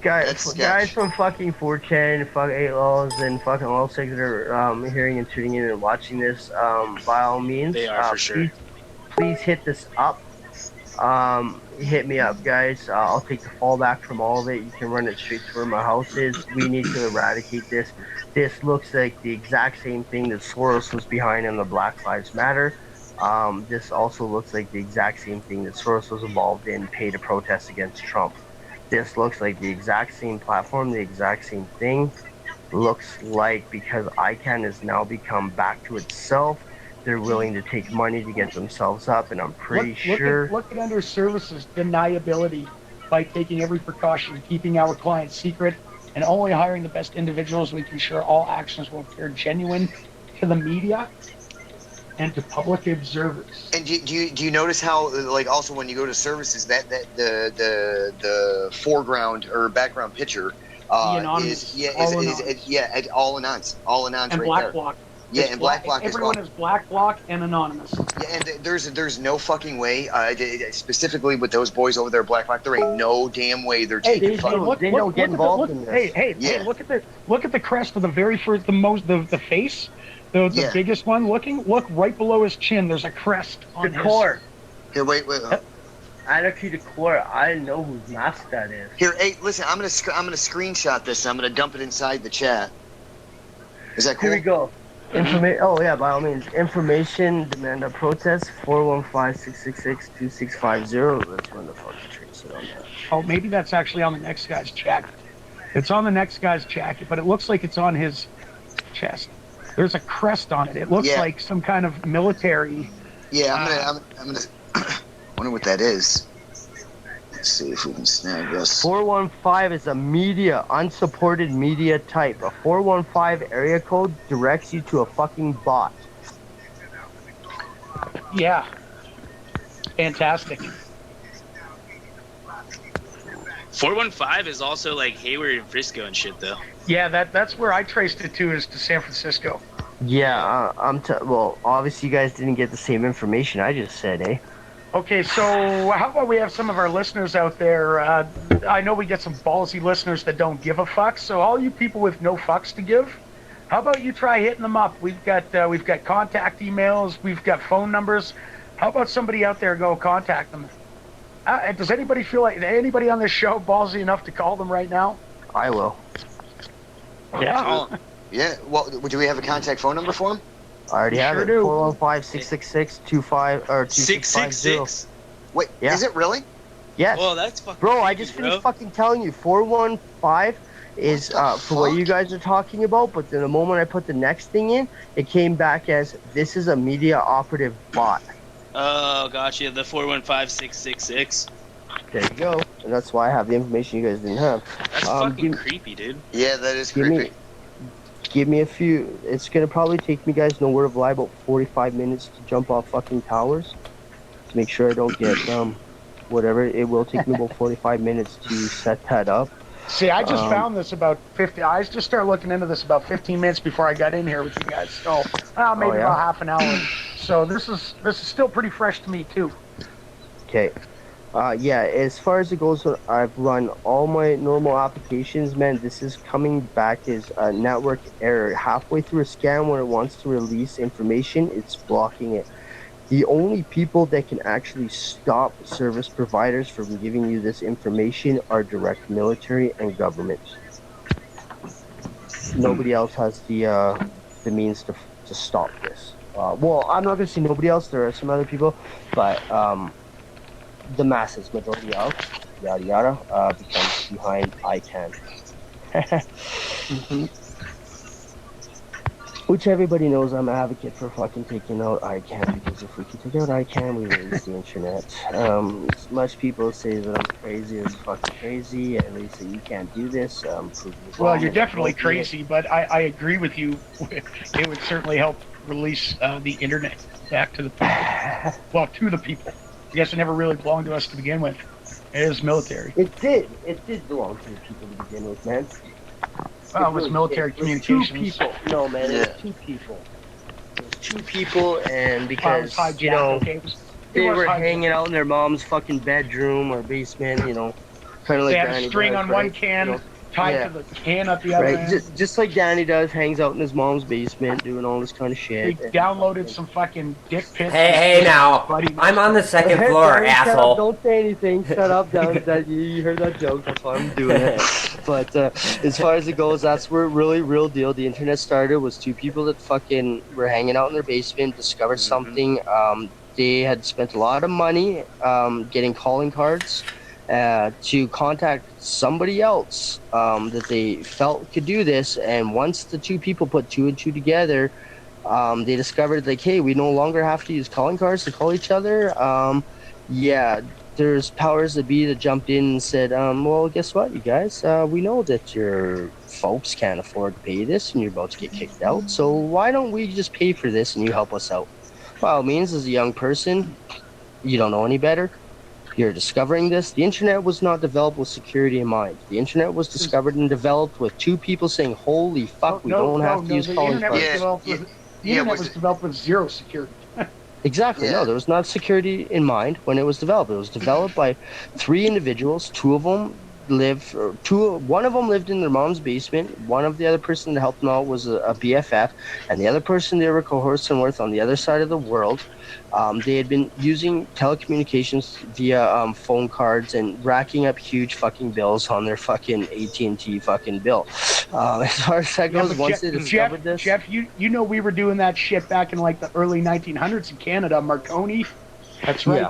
Guys from fucking 4chan, fuck 8 laws, and fucking all six that are hearing and tuning in and watching this, by all means, they are for sure. Please hit this up. Hit me up, guys. I'll take the fallback from all of it. You can run it straight to where my house is. We need to eradicate this. This looks like the exact same thing that Soros was behind in the Black Lives Matter. This also looks like the exact same thing that Soros was involved in, pay to protest against Trump. This looks like the exact same platform, the exact same thing. Looks like because ICANN has now become back to itself, they're willing to take money to get themselves up, and I'm pretty sure. Look at under services deniability by taking every precaution, keeping our clients secret, and only hiring the best individuals. We can ensure all actions will appear genuine to the media and to public observers. And do you notice how, like, also when you go to services, that the foreground or background picture all anons, and right black there. block. Yeah, and black block as well. Everyone is black block and anonymous. Yeah, and there's no fucking way, specifically with those boys over there, black block. There ain't no damn way they're taking. They don't get involved in this. Hey, look at the crest of the very first, the face, the biggest one. Look right below his chin. There's a crest on his core. Here, wait. Anarchy the core. I know whose mask that is. Here, hey, listen. I'm gonna screenshot this. I'm gonna dump it inside the chat. Is that cool? Here we go. Oh yeah, by all means. Information demand a protest 415-666-2650. Let's run the fucking trace it on that. Oh, maybe that's actually on the next guy's chat. It's on the next guy's jacket, but it looks like it's on his chest. There's a crest on it. It looks like some kind of military. Yeah, I'm gonna wonder what that is. Let's see if we can snag this. 415 is a unsupported media type. A 415 area code directs you to a fucking bot. Yeah. Fantastic. 415 is also like Hayward and Frisco and shit, though. Yeah, that's where I traced it to, is to San Francisco. Yeah, well, obviously you guys didn't get the same information I just said, eh? Okay, so how about we have some of our listeners out there? I know we get some ballsy listeners that don't give a fuck. So all you people with no fucks to give, how about you try hitting them up? We've got contact emails, we've got phone numbers. How about somebody out there go contact them? Does anybody feel like anybody on this show ballsy enough to call them right now? I will. Yeah. Yeah. Well, do we have a contact phone number for him? I already have sure it. do. 415-666-2650. Wait, Yeah. is it really? Yes. Well, that's fucking Bro, I creepy, just finished bro. fucking telling you. 415 is for what you guys are talking about, but then the moment I put the next thing in, it came back as, this is a media operative bot. Oh, gotcha. The 415666. There you go. And that's why I have the information you guys didn't have. That's fucking creepy, dude. Yeah, that is Give creepy. Give me a few. It's gonna probably take me, guys, no word of lie, about 45 minutes to jump off fucking towers to make sure I don't get whatever. It will take me about 45 minutes to set that up. See, I just found this about 50. I just started looking into this about 15 minutes before I got in here with you guys. So maybe about half an hour. So this is still pretty fresh to me too. Okay. Yeah, as far as it goes, I've run all my normal applications, man. This is coming back as a network error. Halfway through a scan, when it wants to release information, it's blocking it. The only people that can actually stop service providers from giving you this information are direct military and government. Nobody else has the means to stop this. Well, I'm not going to say nobody else. There are some other people, but the masses, majority of, yada yada, becomes behind ICANN. Which everybody knows I'm an advocate for fucking taking out ICANN, because if we can take out ICANN, we release the internet. As much people say that I'm crazy as fucking crazy, and they say you can't do this. Well, you're definitely crazy, but I agree with you. It would certainly help release the internet back to the people. Well, to the people. I guess it never really belonged to us to begin with. It is military. It did belong to the people to begin with, man. Well, it was military communications. 2 people. No, man, it was 2 people. It was 2 people, and because, you know, they were hanging out in their mom's fucking bedroom or basement, you know, kind of like They had Danny a string does, on right? one can, You know? tied to the can at the other end. Just like Danny does, hangs out in his mom's basement doing all this kind of shit. They downloaded some fucking dick pics. Hey now, I'm on the second floor, Danny, shut asshole. up, don't say anything. Shut up, that you heard that joke. That's why I'm doing it. But as far as it goes, that's where really real deal the internet started. Was 2 people that fucking were hanging out in their basement, discovered something. They had spent a lot of money getting calling cards to contact somebody else that they felt could do this. And once the 2 people put 2 and 2 together, they discovered, like, hey, we no longer have to use calling cards to call each other. Yeah, there's powers that be that jumped in and said, well, guess what, you guys? We know that your folks can't afford to pay this and you're about to get kicked out. So why don't we just pay for this and you help us out? Well, it means as a young person, you don't know any better. You're discovering this. The internet was not developed with security in mind. The internet was discovered and developed with 2 people saying, holy fuck, we don't have to use calling cards. The internet was developed with 0 security. Exactly. Yeah. No, there was not security in mind when it was developed. It was developed by 3 individuals. 2 of them one of them lived in their mom's basement. One of the other person that helped them out was a BFF, and the other person they were cohorting with on the other side of the world. They had been using telecommunications via phone cards and racking up huge fucking bills on their fucking AT&T fucking bill. As far as that goes, once they discovered this... Jeff, you know we were doing that shit back in like the early 1900s in Canada, Marconi. That's right.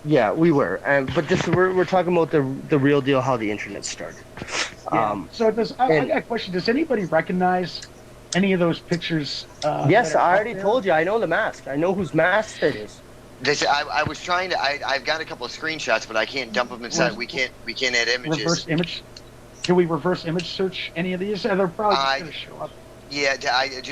Yeah, we were. But we're talking about the real deal, how the internet started. Yeah. So I got a question. Does anybody recognize any of those pictures? Yes, I already told you. I know the mask. I know whose mask it is. I was trying to. I've got a couple of screenshots, but I can't dump them inside. We can't add images. Reverse image. Can we reverse image search any of these? They're probably just going to show up. Yeah,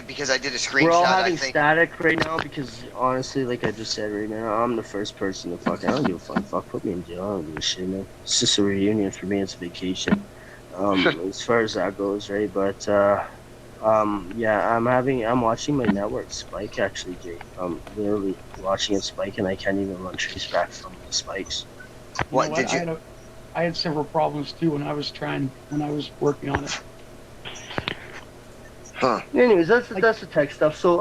because I did a screenshot. We're all I having think. static right now because honestly, like I just said right now, I'm the first person to fuck. I don't give a fuck. Put me in jail. I don't give a shit, man. It's just a reunion for me. It's a vacation. As far as that goes, right? But yeah, I'm watching my network spike actually, Jay. I'm literally watching it spike, and I can't even run trace back from the spikes. What did you? I had several problems too when I was working on it. Huh. Anyways, that's the tech stuff. So,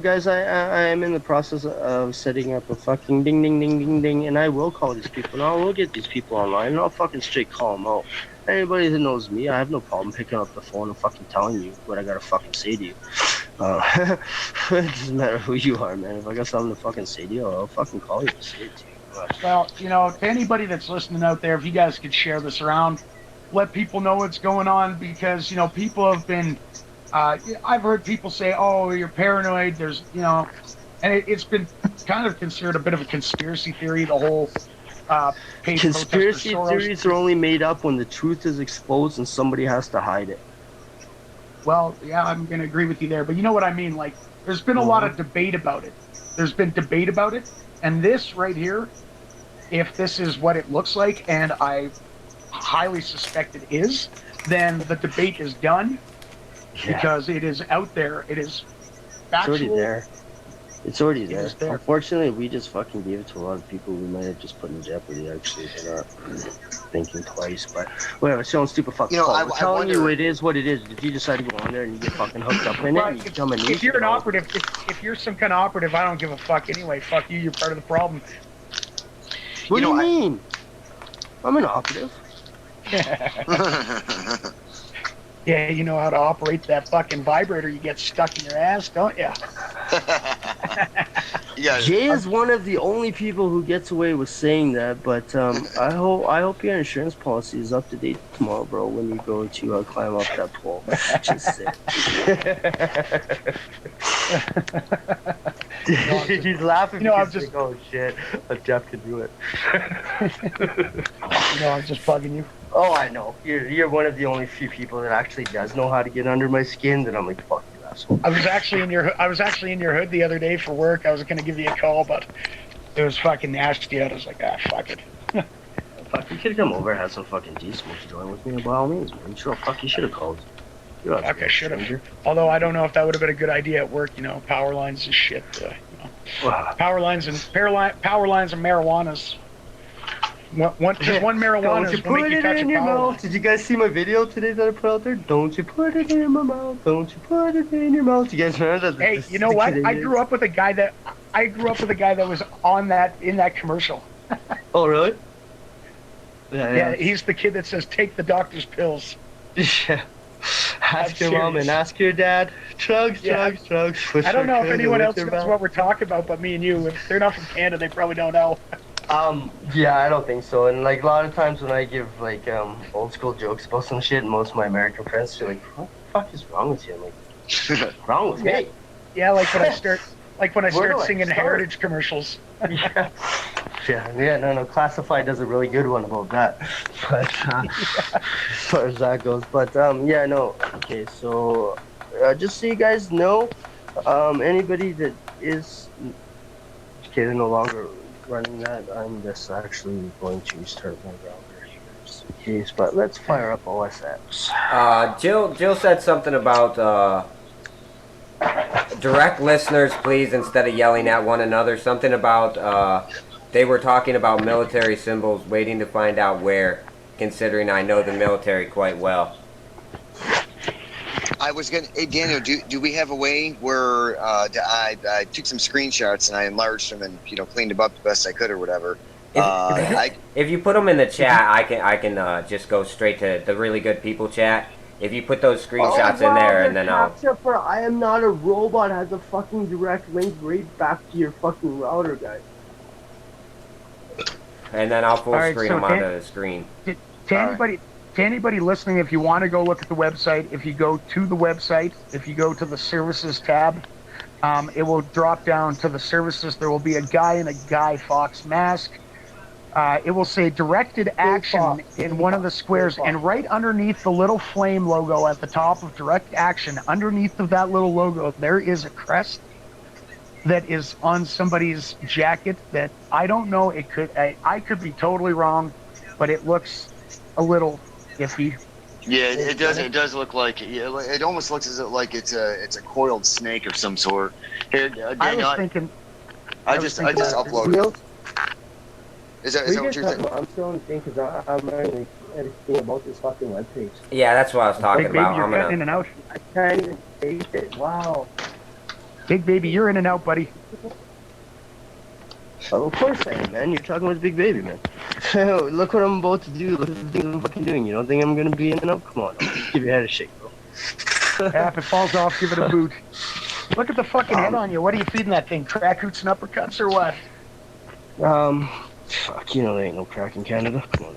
guys, I am in the process of setting up a fucking ding ding ding ding ding, and I will call these people. And I will get these people online, and I'll fucking straight call them out. Anybody that knows me, I have no problem picking up the phone and fucking telling you what I gotta fucking say to you. It doesn't matter who you are, man. If I got something to fucking say to you, I'll fucking call you and say it to you. But, Well, to anybody that's listening out there, if you guys could share this around, let people know what's going on, because people have been. I've heard people say, "Oh, you're paranoid." There's, and it's been kind of considered a bit of a conspiracy theory. The whole conspiracy theories are only made up when the truth is exposed and somebody has to hide it. Well, yeah, I'm going to agree with you there, but you know what I mean. Like, there's been a lot of debate about it. And this right here, if this is what it looks like, and I highly suspect it is, then the debate is done. Yeah. Because it is out there. It is factual. It's already there. Unfortunately, we just fucking gave it to a lot of people we might have just put in jeopardy, actually. They're not thinking twice, but whatever. It's showing stupid fucking I'm telling you, it is what it is. If you decide to go on there and you get fucking hooked up in it, and you become an if you're an operative, if you're some kind of operative, I don't give a fuck anyway. Fuck you, you're part of the problem. What do you mean? I'm an operative. Yeah, you know how to operate that fucking vibrator you get stuck in your ass, don't you? Yeah. Jay is one of the only people who gets away with saying that, but I hope your insurance policy is up to date tomorrow, bro, when you go to climb up that pole. Just say. He's laughing because he's like, oh shit, Jeff can do it. I'm just bugging you. Oh, I know. You're one of the only few people that actually does know how to get under my skin. That I'm like, fuck you, asshole. I was actually in your hood the other day for work. I was gonna give you a call, but it was fucking nasty out. I was like, fuck it. Fuck, you could come over and have some fucking smoke joint with me by all means, man. Sure, fuck, you should have called. Okay, should have. Although I don't know if that would have been a good idea at work. Power lines and shit. Power lines and marijuanas. One marijuana. Don't you put it in your mouth? Did you guys see my video today that I put out there? Don't you put it in my mouth? Don't you put it in your mouth? You guys remember that? Hey, you know what? I grew up with a guy that was in that commercial. Oh, really? Yeah, he's the kid that says, "Take the doctor's pills." Yeah. Ask your mom and ask your dad. Drugs. I don't know if anyone else knows what we're talking about, but me and you. If they're not from Canada, they probably don't know. Yeah, I don't think so. And like a lot of times when I give like old school jokes about some shit, most of my American friends are like, "What the fuck is wrong with you?" I'm like, "What's wrong with me?" Yeah, like when I start singing heritage commercials. Yeah. No. Classified does a really good one about that. But as far as that goes, but yeah, no. Okay, so just so you guys know, anybody that is they're no longer running that. I'm just actually going to start my router here just in case. But let's fire up OSX. Jill said something about direct listeners, please, instead of yelling at one another. Something about they were talking about military symbols, waiting to find out where, considering I know the military quite well. I was gonna. Hey, Daniel, do we have a way where I took some screenshots and I enlarged them and cleaned them up the best I could or whatever. If you put them in the chat, I can just go straight to the really good people chat. If you put those screenshots in there, and then I'll. For I am not a robot has a fucking direct link right back to your fucking router, guys. And then I'll full screen them onto the screen. To anybody listening, if you want to go look at the website, if you go to the website, if you go to the services tab, it will drop down to the services. There will be a guy in a Guy Fawkes mask. It will say directed action in one of the squares, and right underneath the little flame logo at the top of direct action, underneath of that little logo, there is a crest that is on somebody's jacket that I don't know. It could, I could be totally wrong, but it looks a little iffy. Yeah, it does. It does look like it almost looks as if like it's a coiled snake of some sort. Here, Daniel, I was thinking. I just uploaded. Is that what you're thinking? I'm still on the thing because I'm learning everything about this fucking webpage. Yeah, that's what I was talking Big baby, about. you're cutting in and out. I can't even face it. Wow. Big baby, you're in and out, buddy. Oh, of course I am, man. You're talking with Big Baby, man. Look what I'm about to do. Look at the things I'm fucking doing. You don't think I'm gonna be in and out? Come on, give your head a shake, bro. Yeah, if it falls off, give it a boot. Look at the fucking head on you. What are you feeding that thing? Crack hoots and uppercuts or what? Fuck, you know there ain't no crack in Canada. Come on,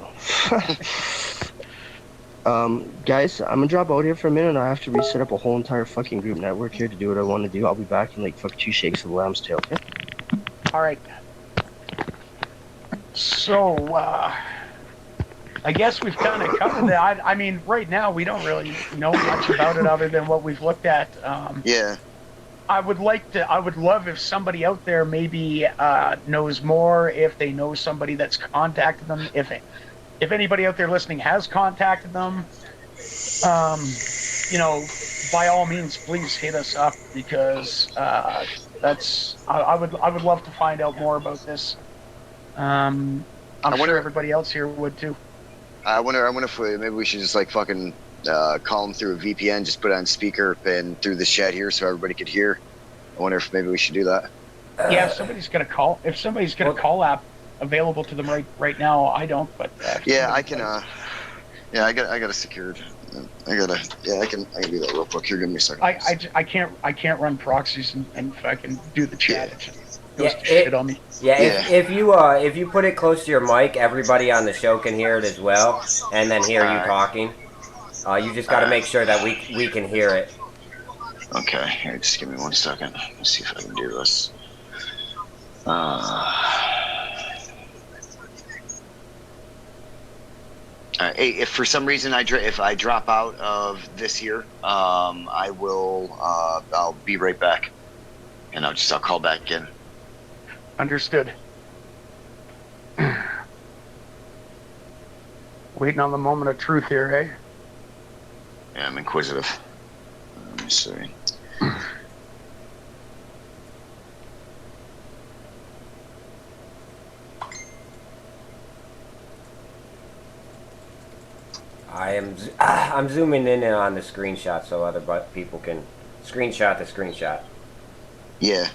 no. Guys, I'm gonna drop out here for a minute. I have to reset up a whole entire fucking group network here to do what I want to do. I'll be back in like fuck 2 shakes of lamb's tail, okay? All right. So, I guess we've kind of covered that. I mean, right now we don't really know much about it other than what we've looked at. Yeah. I would love if somebody out there maybe knows more, if they know somebody that's contacted them, if anybody out there listening has contacted them, you know, by all means, please hit us up because I would love to find out more about this. I'm sure everybody else here would too. I wonder if maybe we should just like fucking call them through a VPN, just put it on speaker and through this chat here so everybody could hear. I wonder if maybe we should do that. Yeah, if somebody's got a call app available to them right now, I don't. But yeah, I can. Yeah, I got it secured. I can do that real quick. Here, give me a second. I can't run proxies and fucking do the chat. It just goes to shit on me. Yeah, if you put it close to your mic, everybody on the show can hear it as well, and then hear you talking. You just got to make sure that we can hear it. Okay, here, just give me 1 second. Let's see if I can do this. Hey, if for some reason if I drop out of this here, I will. I'll be right back, and I'll call back in. Understood. Waiting on the moment of truth here, eh? Yeah, I'm inquisitive. Let me see. I'm zooming in on the screenshot so other people can screenshot the screenshot. Yeah,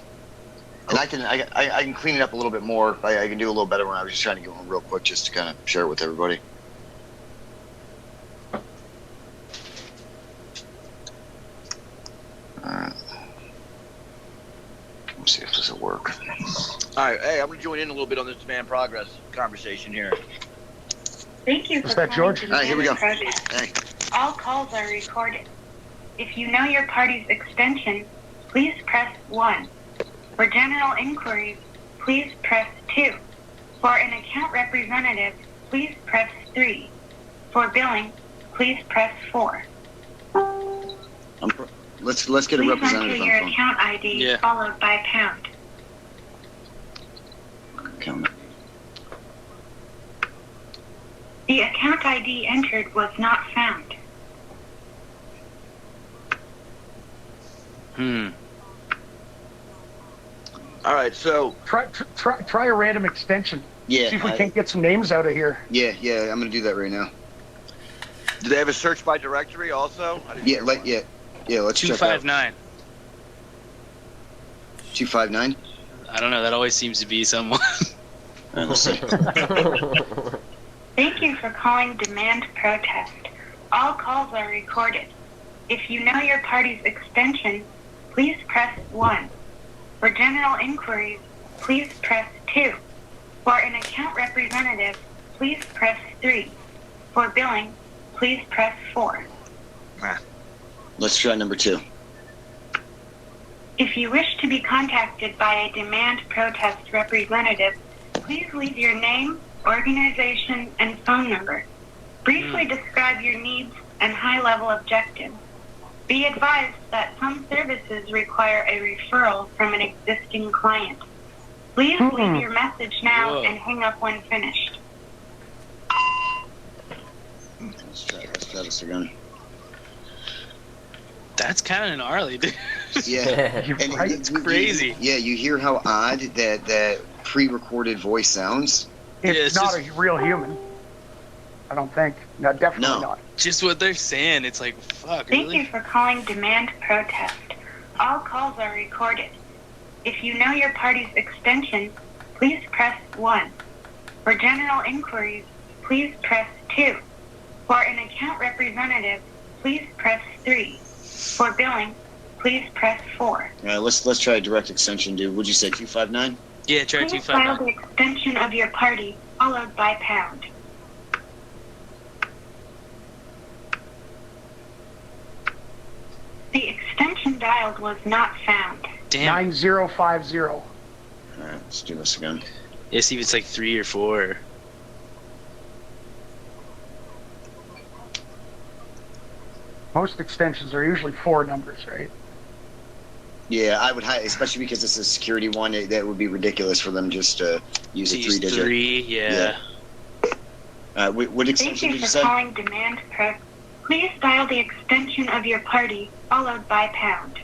and I can clean it up a little bit more. I can do a little better when I was just trying to get one real quick, just to kind of share it with everybody. Let's see if this will work. All right, hey, I'm gonna join in a little bit on this demand progress conversation here. Thank you for Is that George? calling All right, here we go. Project. Hey. All calls are recorded. If you know your party's extension, please press 1. For general inquiries, please press 2. For an account representative, please press 3. For billing, please press 4. Let's get a Please representative enter on your the phone. account ID followed by pound. Account. The account ID entered was not found. All right, so Try a random extension. Yeah. See if we can't get some names out of here. Yeah, I'm gonna do that right now. do they have a search by directory also? Yeah, let's check out. 259. 259. I don't know. That always seems to be someone. Let's see. Thank you for calling Demand Protest. All calls are recorded. If you know your party's extension, please press 1. For general inquiries, please press 2. For an account representative, please press 3. For billing, please press 4. Let's try number 2. If you wish to be contacted by a Demand Protest representative, please leave your name organization, and phone number. Briefly describe your needs and high-level objectives. Be advised that some services require a referral from an existing client. Please leave your message now and hang up when finished. Let's try this again. That's kind of gnarly, dude. Yeah, and right? It's crazy. You hear how odd that pre-recorded voice sounds. It's not a real human. I don't think. No, definitely not. Just what they're saying, it's like, fuck, Thank really? you for calling Demand Protest. All calls are recorded. If you know your party's extension, please press 1. For general inquiries, please press 2. For an account representative, please press 3. For billing, please press 4. Let's try a direct extension, dude. Would you say 259? Yeah, try Please dial 259. the extension of your party, followed by pound. The extension dialed was not found. Damn. 9050. All right, let's do this again. Yeah, see if it's like 3 or 4. Most extensions are usually 4 numbers, right? Yeah, I would, especially because this is a security one. That would be ridiculous for them just to use a 3-digit. 3, yeah. What Thank extension you did you for say? calling Demand Pro. Please dial the extension of your party, followed by pound.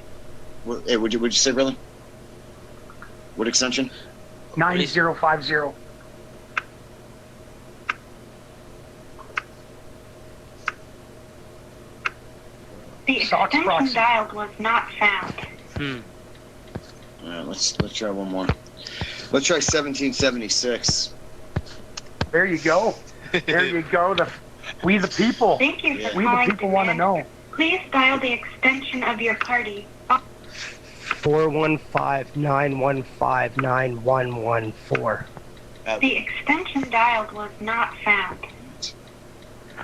Would you say, really? What extension? 9050. The Sox extension proxy. dialed was not found. All right, let's try one more. Let's try 1776. There you go. There you go. We the people. Thank you for We the calling people want to Demand. know. Please dial the extension of your party. 415-915-9114. The extension dialed was not found.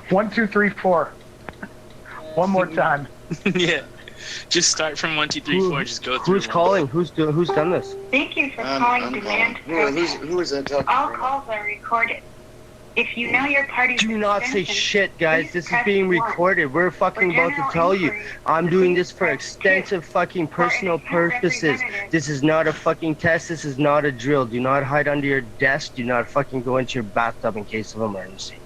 1234. One more time. Yeah. Just start from 1, 2, 3, 4. Just go through. Who's calling? Who's done this? Thank you for calling I'm Demand calling. Protest. Who is that talking? All right now? calls are recorded. If you know your party's Do not say extension, shit, guys. please This is press being 1. recorded. We're fucking For about to general tell you. inquiries, I'm doing please this for press extensive 2. fucking For an personal account purposes. representative, This is not a fucking test. This is not a drill. Do not hide under your desk. Do not fucking go into your bathtub in case of emergency.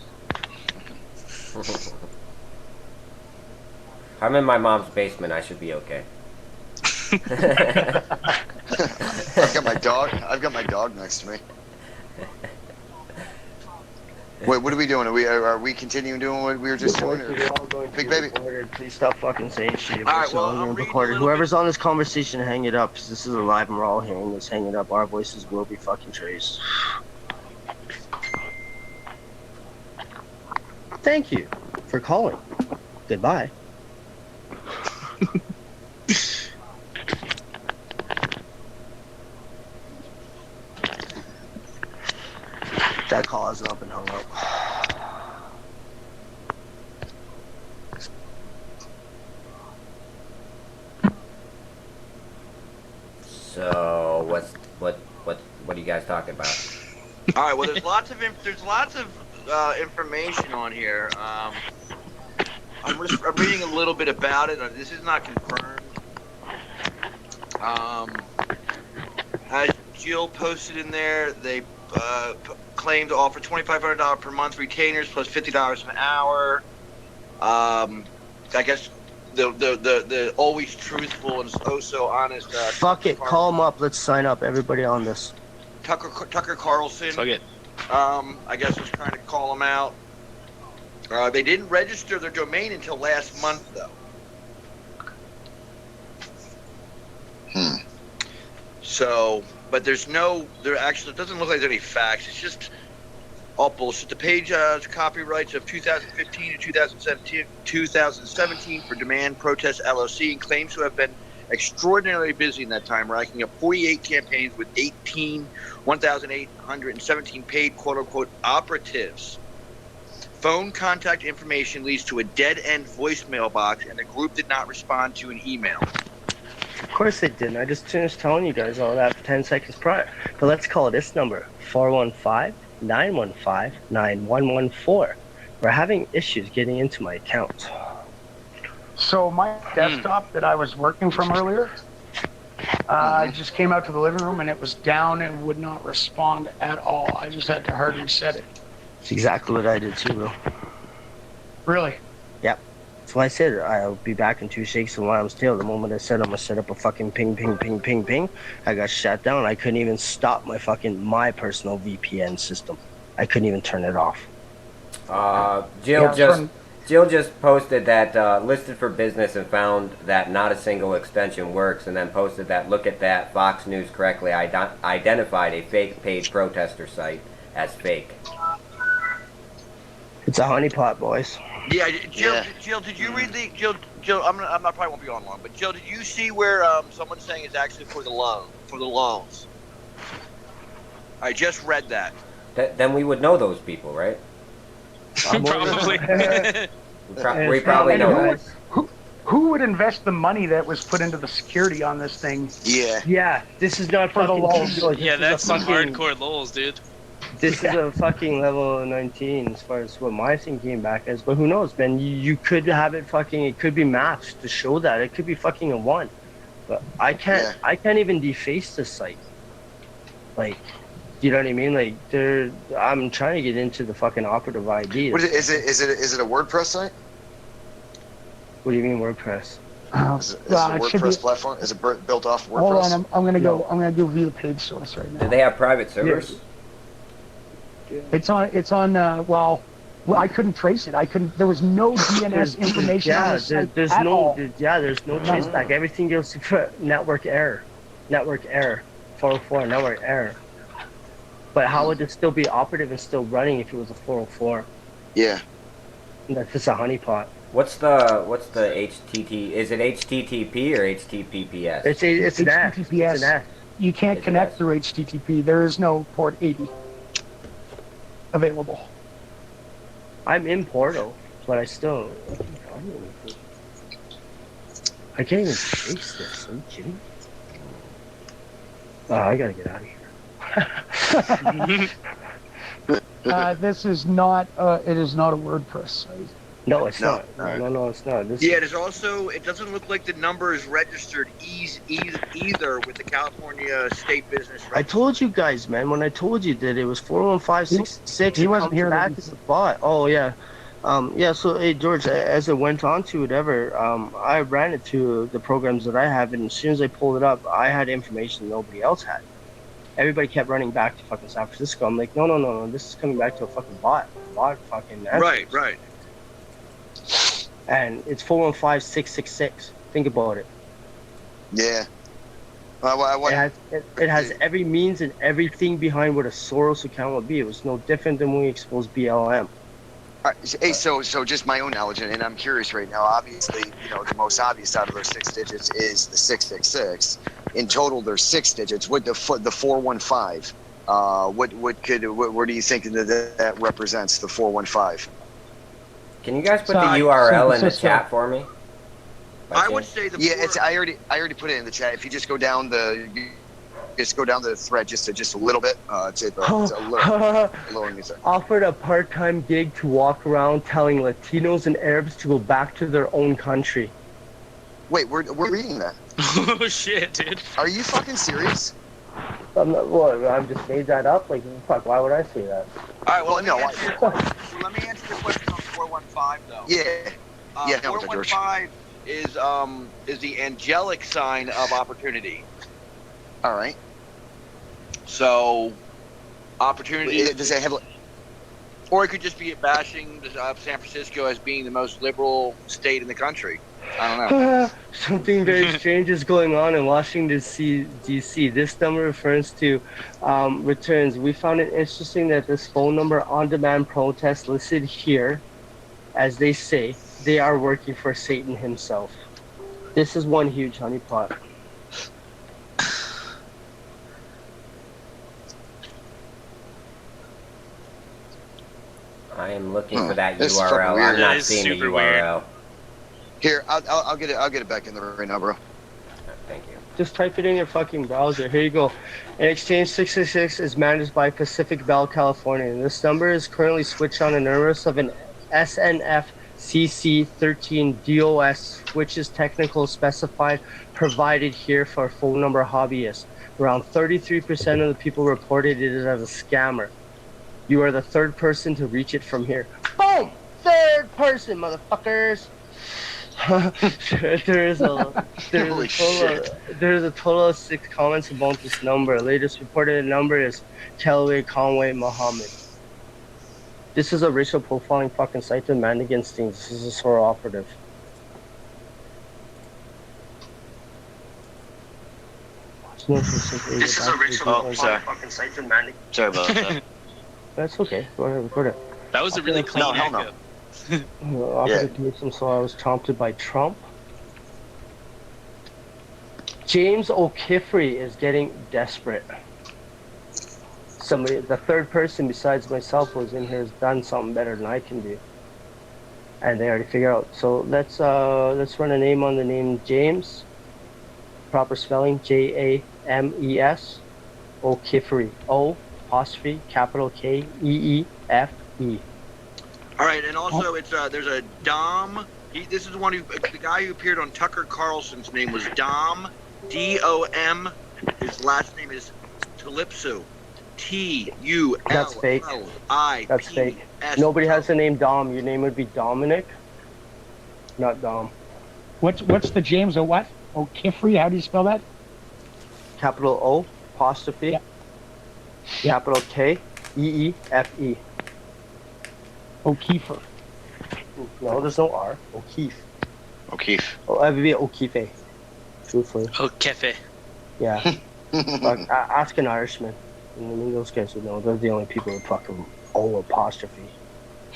I'm in my mom's basement. I should be okay. I've got my dog next to me. Wait, what are we doing? Are we continuing doing what we were just doing? We're all going to Big be baby. recorded. Please stop fucking saying shit. All right, well, We're I'm reading a recorded. little Whoever's on this conversation, hang it up. 'Cause this is live and we're all hearing this. Hang it up. Our voices will be fucking traced. Thank you for calling. Goodbye. That call hasn't up and hung up. So what are you guys talking about? All right. Well, there's lots of information on here. I'm reading a little bit about it. This is not confirmed. As Jill posted in there, they claim to offer $2,500 per month retainers plus $50 an hour. I guess the always truthful and oh so honest. Fuck it. Call them up. Let's sign up. Everybody on this. Tucker Carlson. Fuck it. I guess was trying to call them out. They didn't register their domain until last month, though. So, but there actually, it doesn't look like there's any facts. It's just all bullshit. The page has copyrights of 2015 to 2017 for Demand Protest LLC and claims to have been extraordinarily busy in that time, racking up 48 campaigns with 1,817 paid quote-unquote operatives. Phone contact information leads to a dead-end voicemail box, and the group did not respond to an email. Of course they didn't. I just finished telling you guys all that 10 seconds prior. But let's call this number 415 915-9114. We're having issues getting into my account. So my desktop that I was working from earlier, I just came out to the living room and it was down and would not respond at all. I just had to hard reset it. It's exactly what I did too, bro. Really? Yep. That's why I said I'll be back in 2 shakes and lambs tail. The moment I said I'm gonna set up a fucking ping, I got shut down. I couldn't even stop my personal VPN system. I couldn't even turn it off. Jill just posted that listed for business and found that not a single extension works, and then posted that look at that, Fox News correctly identified a fake paid protester site as fake. It's a honeypot, boys. Yeah, Jill, did you read the Jill? I'm not probably won't be on long, but Jill, did you see where someone's saying it's actually for the loans? I just read that. Then we would know those people, right? Probably. we probably know. Who would invest the money that was put into the security on this thing? Yeah, this is not for the lols. Yeah, that's some hardcore lols, dude. This is a fucking level 19 as far as what my thing came back as. But who knows, man? You could have it fucking. It could be matched to show that. It could be fucking a 1. But I can't. Yeah. I can't even deface this site. Like, you know what I mean? Like, I'm trying to get into the fucking operative ID. What is it? Is it a WordPress site? What do you mean WordPress? Is it a WordPress platform? Is it built off WordPress? Hold on, I'm gonna go. I'm gonna do view the page source right now. Do they have private servers? Yes. It's on. Well, I couldn't trace it. There was no DNS information on the site there's at no. all. There's no traceback. Everything goes to network error. 404 network error. But how would it still be operative and still running if it was a 404? Yeah. That's just a honeypot. What's the HTTP? Is it HTTP or HTTPS? It's HTTPS. It's an S. You can't connect through HTTP. There is no port 80 available. I'm in Portal, but I can't even trace this. Are you kidding? Oh, I gotta get out of here. This is not. It is not a WordPress site. No, it's not. No, it's not. There's also. It doesn't look like the number is registered either with the California State Business Register. I told you guys, man. When I told you that it was 41566, he wasn't here. Back as a bot. Oh yeah. So hey George, as it went on to whatever, I ran it to the programs that I have, and as soon as I pulled it up, I had information nobody else had. Everybody kept running back to fucking San Francisco. I'm like, no, this is coming back to a fucking bot fucking answers. Right. And it's 415666. Think about it. Yeah. It has every means and everything behind what a Soros account would be. It was no different than when we exposed BLM. Hey, so just my own knowledge, and I'm curious right now. Obviously, the most obvious out of those 6 digits is the 666. In total, there's 6 digits. What the 415? Where do you think that represents the 415? Can you guys put the URL in the chat for me? I would say I already put it in the chat. If you just go down the thread just a little bit, it's a little offered a part-time gig to walk around telling Latinos and Arabs to go back to their own country. Wait, we're reading that. Oh shit, dude. Are you fucking serious? I'm just made that up. Like, fuck, why would I say that? All right, well, let me answer the question on 415, though. Yeah. 415 is the angelic sign of opportunity. All right. So, opportunity. Does it have? Or it could just be bashing San Francisco as being the most liberal state in the country. I don't know. Something very strange is going on in Washington, D.C. This number refers to returns. We found it interesting that this phone number on-demand protest listed here, as they say, they are working for Satan himself. This is one huge honeypot. I am looking for that URL. I'm not seeing the URL. Here, I'll get it back in there right now, bro. Thank you. Just type it in your fucking browser. Here you go. And Exchange 666 is managed by Pacific Bell, California. And this number is currently switched on an service of an SNF CC13 DOS, which is technical specified provided here for phone number hobbyists. Around 33% of the people reported it as a scammer. You are the third person to reach it from here. Boom! Third person, motherfuckers! There's a total of 6 comments about this number. Latest reported number is Kelly Conway Muhammad. This is a racial profiling fucking site to man against things. This is a SOAR operative. This is a racial profiling fucking site to man. Sorry about that. That's okay. Go ahead, record it. That was a really clean echo. So I was prompted by Trump. James O'Keefe is getting desperate. Somebody, the third person besides myself who's in here has done something better than I can do, and they already figure out. So let's run a name on the name James. Proper spelling James O'Keefe. O apostrophe capital Keefe. All right, and also it's there's a Dom. This is the one the guy who appeared on Tucker Carlson's name was Dom, D-O-M. His last name is Tulipsu, T-U-L-L-I-P-S. That's fake. That's fake. Nobody has the name Dom. Your name would be Dominic, not Dom. What's the James O what? O'Keefe? How do you spell that? Capital O apostrophe. Yeah. Capital Keefe. O'Keefe. No, there's no R. O'Keefe. O'Keefe. Oh, it would be O'Keefe. Truthfully. O'Keefe. Yeah. Ask an Irishman. I mean, those guys would know. They're the only people that fucking O apostrophe.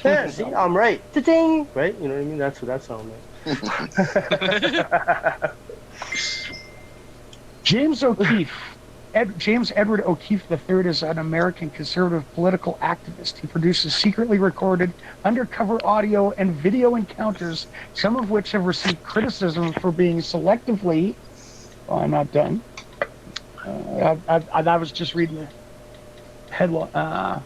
Yeah, see, I'm right. Ta-ding! Right? You know what I mean? That's what that sounds like. James O'Keefe. James Edward O'Keefe III is an American conservative political activist. He produces secretly recorded undercover audio and video encounters, some of which have received criticism for being selectively... Oh, I'm not done. I was just reading the headline.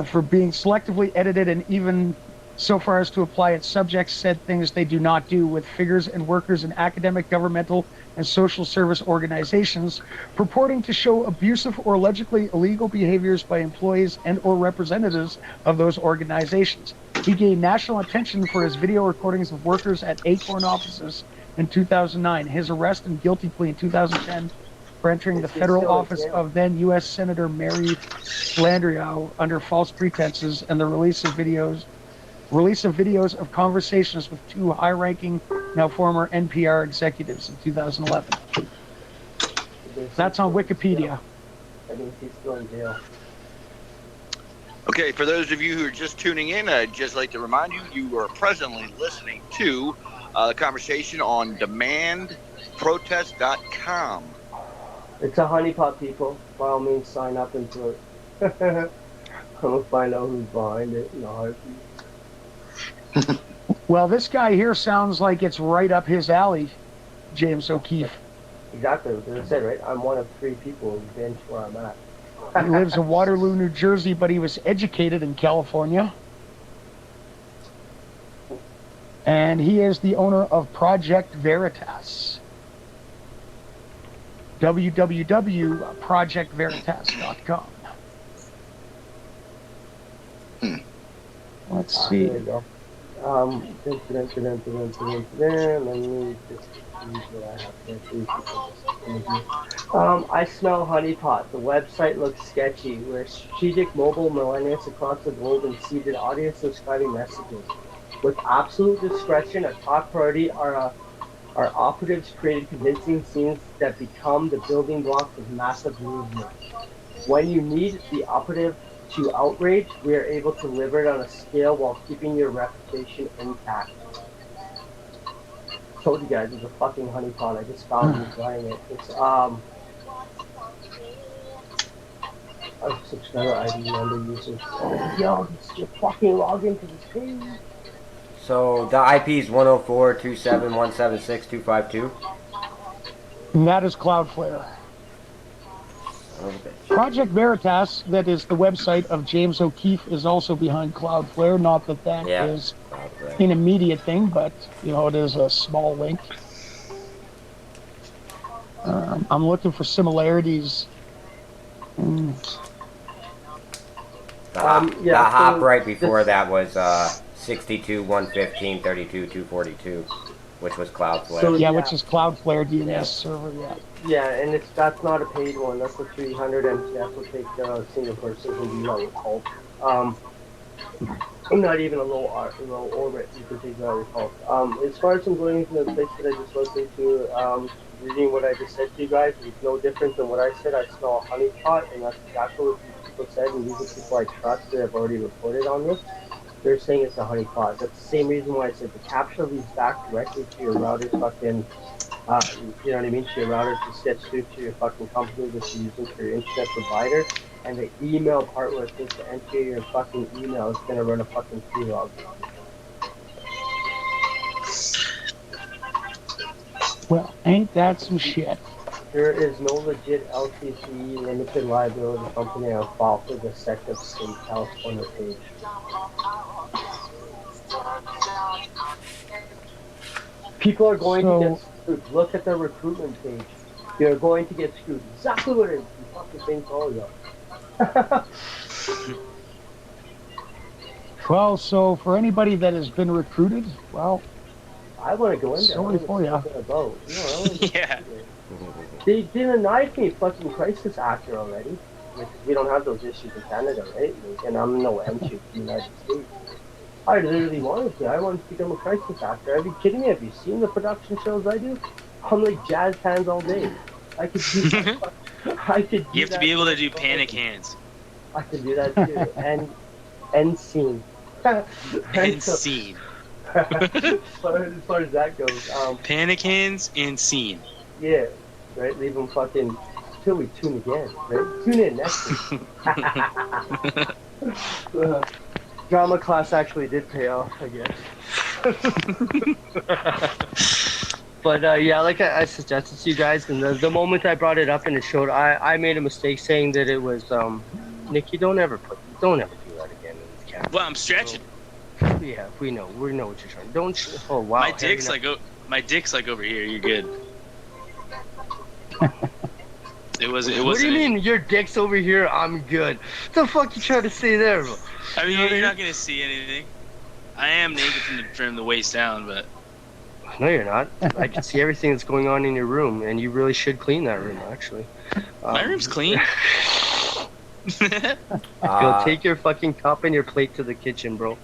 For being selectively edited and even so far as to apply its subjects said things they do not do with figures and workers in academic, governmental, and social service organizations purporting to show abusive or allegedly illegal behaviors by employees and or representatives of those organizations. He gained national attention for his video recordings of workers at Acorn offices in 2009, his arrest and guilty plea in 2010 for entering the federal office of then U.S. Senator Mary Landrieu under false pretenses, and the release of videos of conversations with 2 high-ranking, now former NPR executives in 2011. That's on Wikipedia. I think he's still in jail. Okay, for those of you who are just tuning in, I'd just like to remind you, you are presently listening to the conversation on demandprotest.com. It's a honeypot, people. By all means, sign up into it. I'm gonna find out who's behind it in a heartbeat. Well, this guy here sounds like it's right up his alley, James O'Keefe. Exactly, as I said, right? I'm one of 3 people who've been to where I'm at. He lives in Waterloo, New Jersey, but he was educated in California. And he is the owner of Project Veritas. www.projectveritas.com. Let's see. There you go. Let me just use what I have. I smell honeypot. The website looks sketchy. We're strategic mobile millennials across the globe and seeded audience subscribing messages. With absolute discretion, a top priority are our operatives created convincing scenes that become the building blocks of massive movement. When you need the operative to outrage, we are able to deliver it on a scale while keeping your reputation intact. I told you guys it's a fucking honeypot. I just found you buying it. It's a subscriber ID number users. Yo, just fucking log into this page. So the IP is 104.27176.252. And that is Cloudflare. Okay. Project Veritas, that is the website of James O'Keefe, is also behind Cloudflare. Not that that is an immediate thing, but you know, it is a small link. I'm looking for similarities. The hop right before that was 62, 115, 32, 242, which was Cloudflare. So, yeah, which is Cloudflare DNS server, yeah. Yeah, and that's not a paid one. That's a 300 MTF will take single person and do that with Hulk. Not even a low orbit, you can take that with Hulk. As far as I'm going into the place that I just looked into, reading what I just said to you guys, it's no different than what I said. I smell a honey pot, and that's exactly what these people said, and these are people I trust that have already reported on this. They're saying it's a honey pot. That's the same reason why I said the capture leads back directly to your router's fucking, you know what I mean, to your router to get through to your fucking company that you're using for your internet provider. And the email part where it says to enter your fucking email is going to run a fucking pre-log. Well, ain't that some shit? There is no legit LTC limited liability company on file for the Sect of State California page. People are going to get screwed. Look at the recruitment page. You're going to get screwed. Exactly what it is. You fucking think all you. Well, so for anybody that has been recruited, well, I want to go in there. Sorry for you. Yeah. They denied me fucking crisis actor already. Like, we don't have those issues in Canada, right? And I'm no entry to the United States. I literally wanted to. I wanted to become a crisis actor. Are you kidding me? Have you seen the production shows I do? I'm like jazz hands all day. I could do that. You have to be able to do panic hands. I could do that too. And scene. And scene. As far as that goes. Panic hands and scene. Yeah. Right? Leave them fucking till we tune again. Right? Tune in next week. Drama class actually did pay off, I guess. But yeah, like I suggested to you guys, and the moment I brought it up and it showed, I made a mistake saying that it was Nikki. Don't ever do that again in the camera. Well, I'm stretching. So, yeah, we know what you're trying. Oh wow. My dick's like over here. You're good. It was. What do you mean your dick's over here? I'm good. What the fuck you trying to say there, bro? I mean, you're not gonna see anything. I am naked from the waist down, but. No, you're not. I can see everything that's going on in your room, and you really should clean that room, actually. My room's clean. Go take your fucking cup and your plate to the kitchen, bro.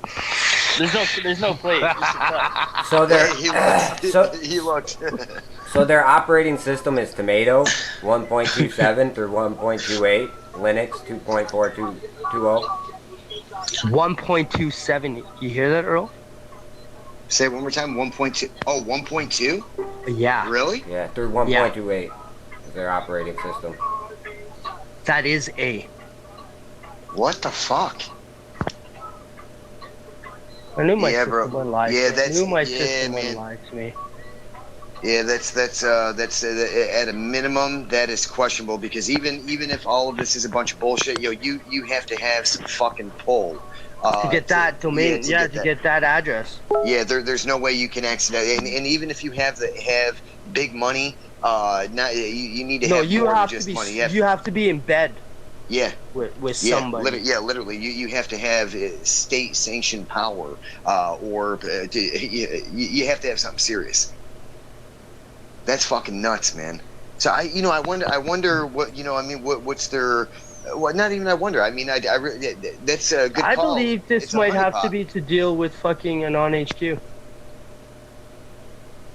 There's no plate. So He looked. So their operating system is Tomato 1.27 through 1.28, Linux 2.4220. 1.27. You hear that, Earl? Say it one more time. 1.2. Oh, 1.2? Yeah. Really? Yeah, through 1.28 is their operating system. That is A. What the fuck? I knew my system wouldn't lie. Yeah, I knew my system wouldn't lie to me. Yeah, that's at a minimum that is questionable, because even if all of this is a bunch of bullshit, you have to have some fucking pull. To get that domain, to get that address. Yeah, there's no way you can accidentally, and even if you have big money, you need to have more than just money. You have to be in bed. Yeah. With somebody. Literally, you have to have state sanctioned power, or you have to have something serious. That's fucking nuts, man. So I wonder what what's their. Well, not even I wonder. I mean, that's a good call. I believe this might have to be to deal with fucking a non-HQ.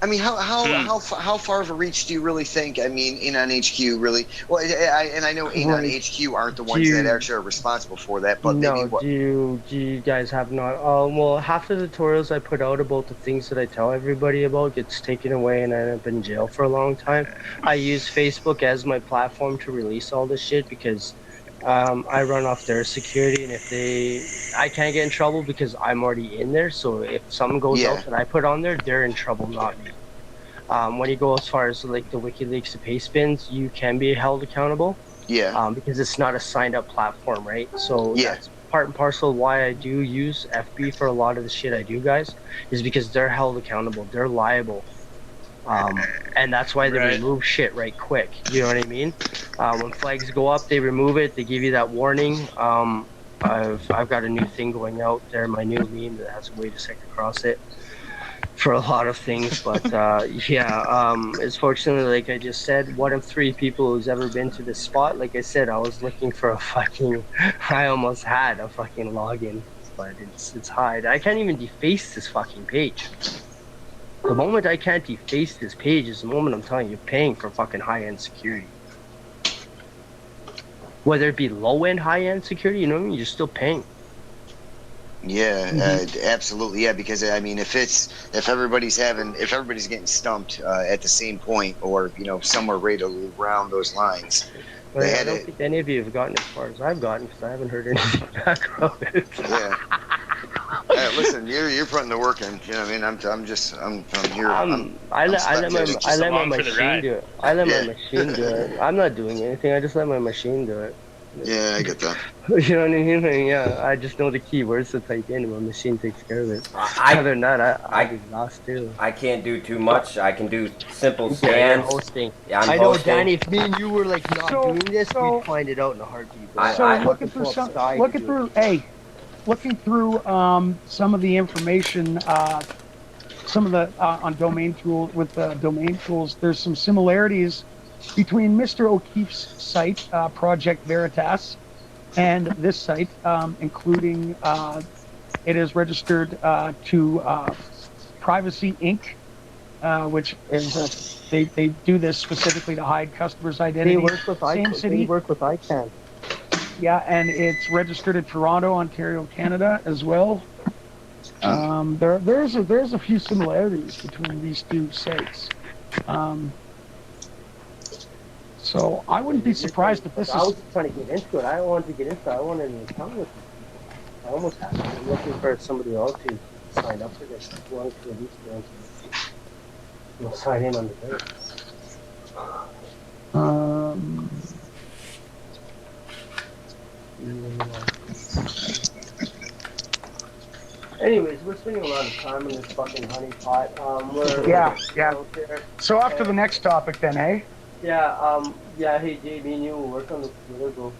I mean, how far of a reach do you really think? I mean, Anon HQ really. Well, I know Anon HQ aren't the ones that actually are responsible for that, but no. Do you guys have not? Well, half the tutorials I put out about the things that I tell everybody about gets taken away, and I end up in jail for a long time. I use Facebook as my platform to release all this shit because. I run off their security, and I can't get in trouble because I'm already in there. So if something goes out that I put on there, they're in trouble, not me. when you go as far as like the WikiLeaks to pay spins, you can be held accountable. Yeah. Because it's not a signed up platform, right? So Yeah. that's part and parcel of why I do use FB for a lot of the shit I do, guys, is because they're held accountable. They're liable. And that's why they remove shit right quick. You know what I mean? When flags go up, they remove it. They give you that warning. I've got a new thing going out there, my new meme that has a way to stick across it for a lot of things. But it's fortunately, like I just said, one of 3 people who's ever been to this spot. Like I said, I was looking for I almost had a fucking login, but it's hide. I can't even deface this fucking page. The moment I can't deface this page is the moment I'm telling you, paying for fucking high-end security. Whether it be low-end, high-end security, you know what I mean? You're still paying. Yeah, absolutely. Yeah, because I mean, if everybody's getting stumped at the same point, or somewhere right around those lines, But I don't think any of you have gotten as far as I've gotten, because I haven't heard anything back from it. Yeah. Listen, you're putting the work in. You know what I mean? I'm here. I let my machine do it. I let my machine do it. I'm not doing anything. I just let my machine do it. Yeah, I get that. You know what I mean? Yeah, I just know the keywords to type in, and my machine takes care of it. Other than that, I get lost too. I can't do too much. I can do simple Yeah, scans. hosting. Yeah, I'm I know, hosting. Danny. If me and you were like not doing this, we'd find it out in a heartbeat. Looking through some of the information, some of the on domain tool with domain tools, there's some similarities between Mr. O'Keefe's site, Project Veritas, and this site, including it is registered to Privacy Inc., which is they do this specifically to hide customers' identity. They work with ICANN. Yeah, and it's registered in Toronto, Ontario, Canada as well. There's a few similarities between these 2 sites. So I wouldn't be surprised if this is. I was trying to get into it. I wanted to get into it. I wanted an account with people. I almost had to. I'm looking for somebody else who signed up for this. I wanted to at least sign in on the day. Anyways, we're spending a lot of time in this fucking honeypot. Yeah. So after the next topic, then, hey? Yeah. Hey, Jay, me and you will work on the political.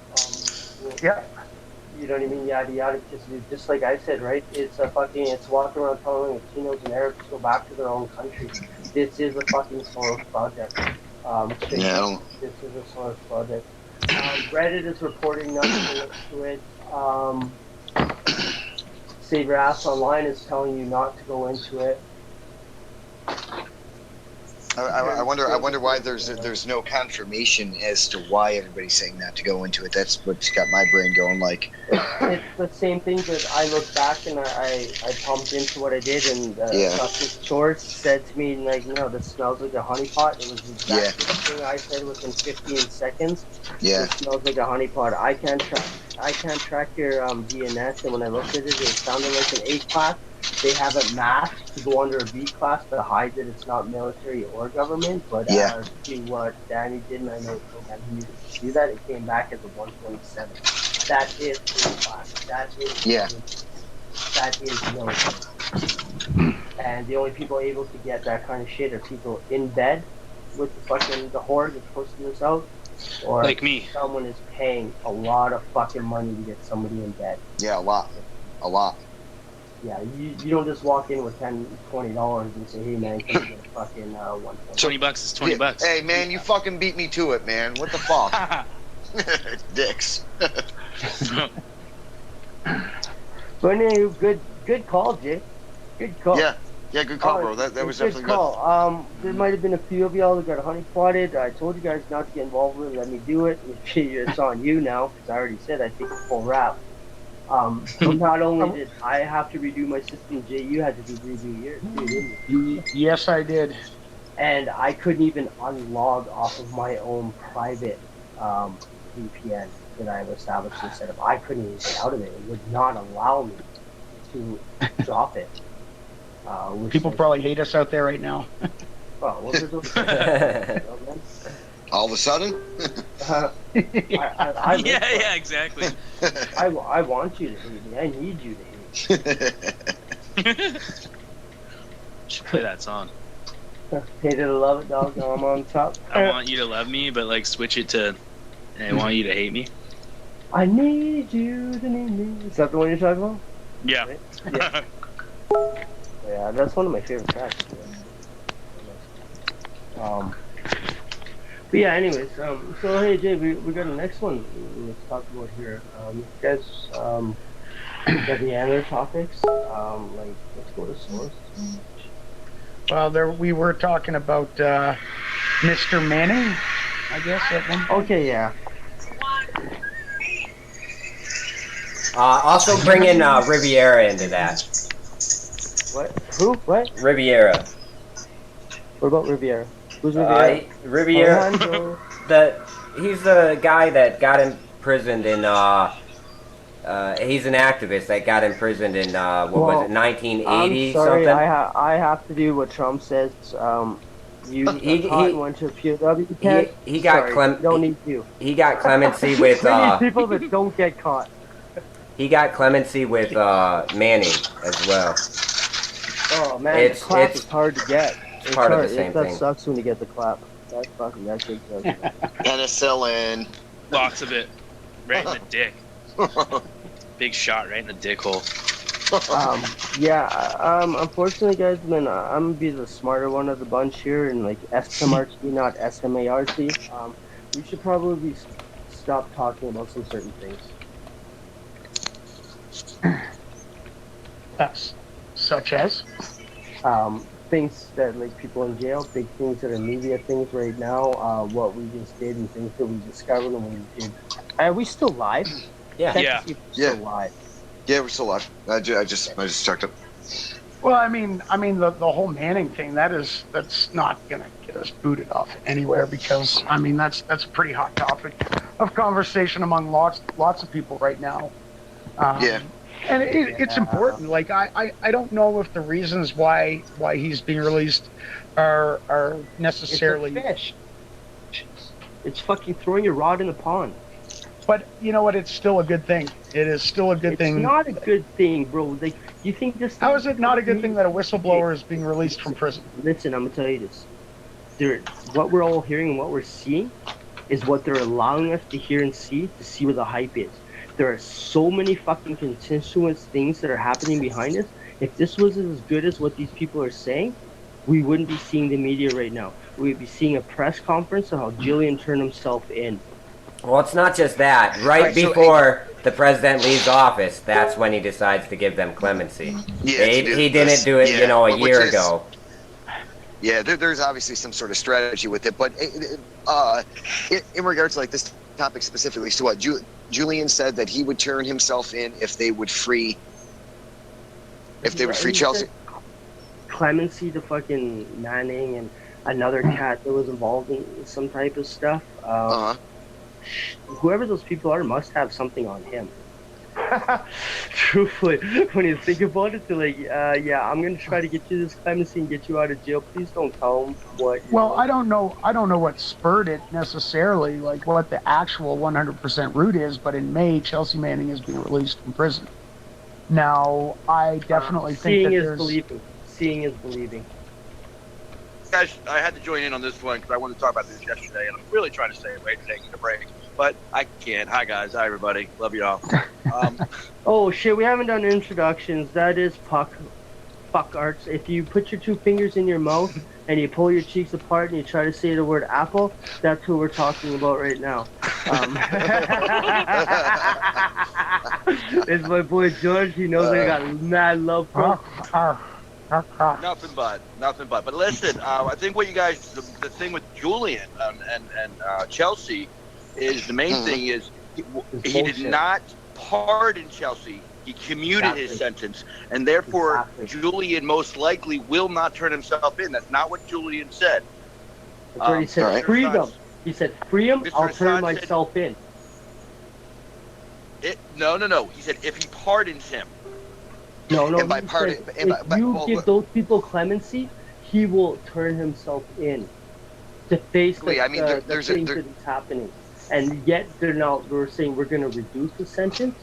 Yeah. You know what I mean? Yada yada. Just like I said, right? It's walking around telling Latinos and Arabs to go back to their own country. This is a fucking Soros project. This is a Soros project. Reddit is reporting nothing to it. Save Your Ass Online is telling you not to go into it. I wonder why there's no confirmation as to why everybody's saying not to go into it. That's what's got my brain going. Like, it's the same thing that I look back and I pumped into what I did, and George said to me, like, this smells like a honeypot. It was exactly the thing I said within 15 seconds. Yeah. It smells like a honeypot. I can't track your DNS, and when I looked at it, it sounded like an A class. They have it masked to go under a B class to hide that it's not military or government. But as to what Danny did, and I know he needed to do that, it came back as a 127. That is A class. That is military. And the only people able to get that kind of shit are people in bed with the horde that's posting this out. Or like me. Someone is paying a lot of fucking money to get somebody in bed. Yeah, a lot. Yeah, you don't just walk in with $10, $20 and say, hey man, can you get a fucking $120? $20 is $20. Hey man, you fucking beat me to it, man. What the fuck? Dicks. But anyway, good call, Jay. Good call. Yeah, good call, bro. That was definitely good. Call. There might have been a few of y'all that got honeypotted. I told you guys not to get involved with it. Let me do it. It's on you now, because I already said I take a full rap. Not only did I have to redo my system, Jay, you had to redo yours too, didn't you? Yes, I did. And I couldn't even unlog off of my own private VPN that I've established and set up. I couldn't even get out of it. It would not allow me to drop it. People probably hate us out there right now. Oh, what is it? All of a sudden? Yeah, exactly. I want you to hate me. I need you to hate me. Should play that song. Hate it or love it, dog. Now I'm on top. I want you to love me, but like switch it to I want you to hate me. I need you to need me. Is that the one you're talking about? Yeah. Right? Yeah. Yeah, that's one of my favorite tracks. But yeah, anyways, so hey Jay, we got the next one. Let's talk about here. You guys, got any other topics? Like, let's go to source. Well, we were talking about Mr. Manning, I guess. That one. Okay, yeah. Also bring in Riviera into that. What? Who? What? Riviera. What about Riviera? Who's Riviera? Riviera. He's the guy that got imprisoned in. He's an activist that got imprisoned in was it 1980 I'm sorry, something? I have to do what Trump says. You went to POW. He got don't need you. He got clemency with. We need people that don't get caught. He got clemency with Manning as well. Oh man, the clap is hard to get. It's part of the same thing. That sucks when you get the clap. That shit sucks. Penicillin. Lots of it. Right in the dick. Big shot right in the dick hole. Unfortunately, guys, man, I'm gonna be the smarter one of the bunch here, and like SMRT, not SMART. We should probably stop talking about some certain things. Such as? Things that like people in jail, big things that are media things right now, what we just did and things that we discovered and we did. Are we still live? Yeah. Still live. Yeah, we're still live. I just checked it. Well, I mean, the whole Manning thing, that's not gonna get us booted off anywhere because I mean that's a pretty hot topic of conversation among lots of people right now. And it's important. Like I don't know if the reasons why he's being released are necessarily. It's a fish. It's fucking throwing your rod in the pond. But you know what? It's still a good thing. It is still a good thing. It's not a good thing, bro. Like, you think this? How is it not a good thing that a whistleblower is being released from prison? Listen, I'm gonna tell you this. What we're all hearing and what we're seeing is what they're allowing us to hear and see to see where the hype is. There are so many fucking continuous things that are happening behind us. If this was as good as what these people are saying, we wouldn't be seeing the media right now. We would be seeing a press conference on how Julian turned himself in. Well, it's not just that. Right before the president leaves office, that's when he decides to give them clemency. Yeah, he didn't do it, a year ago. Yeah, there's obviously some sort of strategy with it, but in regards to like this topic specifically, so what Julian said that he would turn himself in if they would free Chelsea. Clemency to fucking Manning and another cat that was involved in some type of stuff. Whoever those people are must have something on him. Truthfully, when you think about it, they're like, I'm gonna try to get you this clemency and get you out of jail. Please don't tell him what. Well, I don't know what spurred it necessarily, like what the actual 100% root is. But in May, Chelsea Manning is being released from prison. Now, I definitely think that there's seeing is believing. Guys, I had to join in on this one because I wanted to talk about this yesterday, and I'm really trying to stay away from taking a break, but I can't. Hi, guys. Hi, everybody. Love you all. Oh, shit. We haven't done introductions. That is fuck arts. If you put your two fingers in your mouth and you pull your cheeks apart and you try to say the word apple, that's who we're talking about right now. It's my boy George. He knows I got mad love for him. Nothing but. But listen, I think what you guys, the thing with Julian and Chelsea is the main thing is he did not pardon Chelsea. He commuted his sentence, and therefore Julian most likely will not turn himself in. That's not what Julian said. That's what he said. Free them. He said, free him, I'll turn myself in. No. He said if he pardons him. No. If you give those people clemency, he will turn himself in to face the, I mean, the things that is happening. And yet we're saying we're going to reduce the sentence.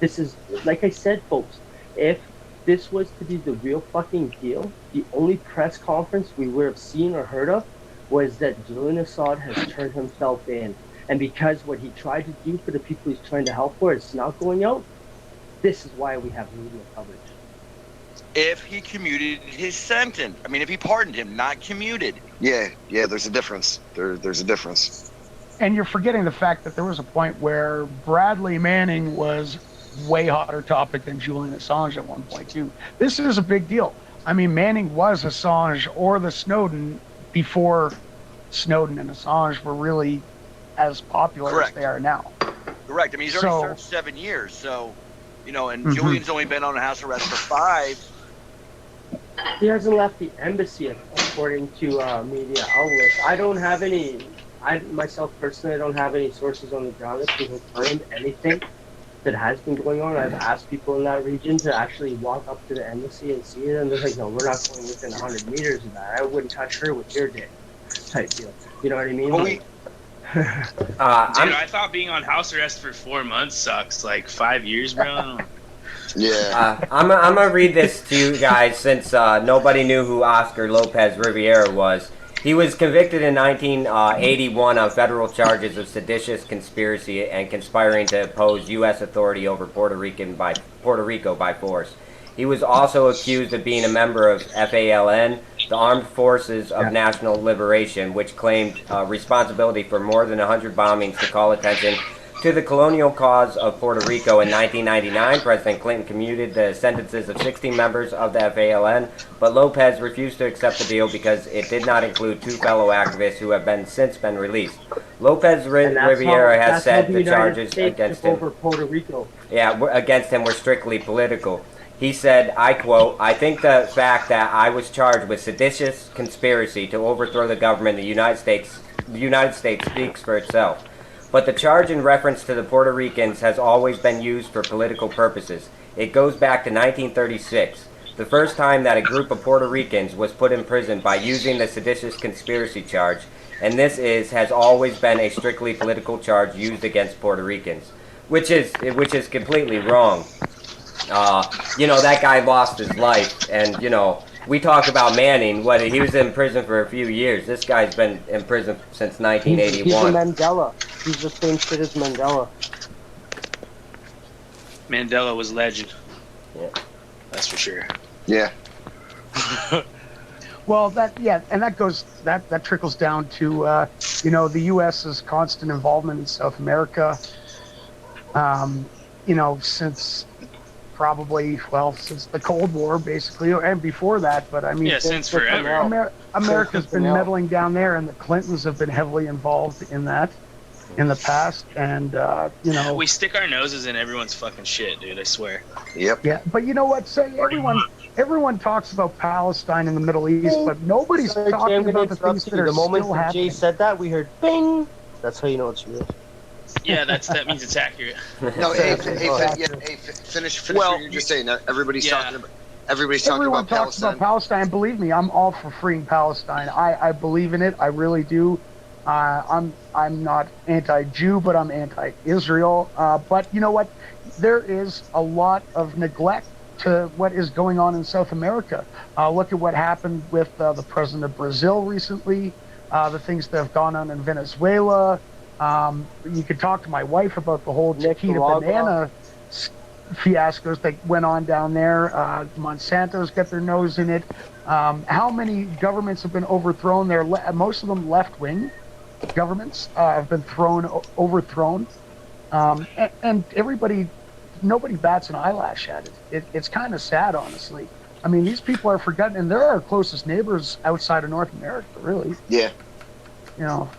This is, like I said, folks, if this was to be the real fucking deal, the only press conference we would have seen or heard of was that Julian Assad has turned himself in. And because what he tried to do for the people he's trying to help for is not going out, this is why we have media coverage. If he commuted his sentence. I mean, if he pardoned him, not commuted. Yeah, there's a difference. There's a difference. And you're forgetting the fact that there was a point where Bradley Manning was way hotter topic than Julian Assange at one point, too. This is a big deal. I mean, Manning was Assange or the Snowden before Snowden and Assange were really as popular as they are now. Correct. I mean, he's already served 7 years, so, you know, and Julian's only been on house arrest for 5. He hasn't left the embassy, according to media outlets. I don't have any, myself personally, I don't have any sources on the ground that can confirm anything that has been going on. I've asked people in that region to actually walk up to the embassy and see it, and they're like, no, we're not going within 100 meters of that. I wouldn't touch her with your dick type deal. You know what I mean? Dude, I thought being on house arrest for 4 months sucks. Like 5 years, bro. Yeah. I'm gonna read this to you guys since nobody knew who Oscar Lopez Riviera was. He was convicted in 1981 on federal charges of seditious conspiracy and conspiring to oppose U.S. authority over Puerto Rico by force. He was also accused of being a member of FALN, the Armed Forces of National Liberation, which claimed responsibility for more than 100 bombings to call attention to the colonial cause of Puerto Rico. In 1999, President Clinton commuted the sentences of 16 members of the FALN, but Lopez refused to accept the deal because it did not include 2 fellow activists who have since been released. Lopez Riviera has said the charges against him against him were strictly political. He said, I quote, I think the fact that I was charged with seditious conspiracy to overthrow the government of the United States speaks for itself. But the charge in reference to the Puerto Ricans has always been used for political purposes. It goes back to 1936, the first time that a group of Puerto Ricans was put in prison by using the seditious conspiracy charge, and this has always been a strictly political charge used against Puerto Ricans, which is completely wrong. You know, that guy lost his life, and, you know, we talk about Manning, he was in prison for a few years. This guy's been in prison since 1981. He's a Mandela. He's the same shit as Mandela. Mandela was legend. Yeah. That's for sure. Yeah. Well, that trickles down to you know, the U.S.'s constant involvement in South America. You know, since the Cold War, basically, and before that. But I mean, since forever. America's been meddling down there, and the Clintons have been heavily involved in that in the past. And you know, we stick our noses in everyone's fucking shit, dude. I swear. Yep. Yeah, but you know what? Everyone talks about Palestine in the Middle East, but nobody's talking about the things that are the moment still that happening. Jay said that, we heard bing. That's how you know it's real. Yeah, that means it's accurate. No, finish what you're just saying. Everybody's talking about Everyone talks Palestine. about Palestine. Believe me, I'm all for freeing Palestine. I believe in it. I really do. I'm not anti-Jew, but I'm anti-Israel. But you know what? There is a lot of neglect to what is going on in South America. Look at what happened with the president of Brazil recently. The things that have gone on in Venezuela. You could talk to my wife about the whole Chiquita banana fiascos that went on down there. Monsanto's got their nose in it. How many governments have been overthrown? Most of them left-wing governments have been overthrown. And nobody bats an eyelash at it. It's kind of sad, honestly. I mean, these people are forgotten, and they're our closest neighbors outside of North America, really. Yeah. You know,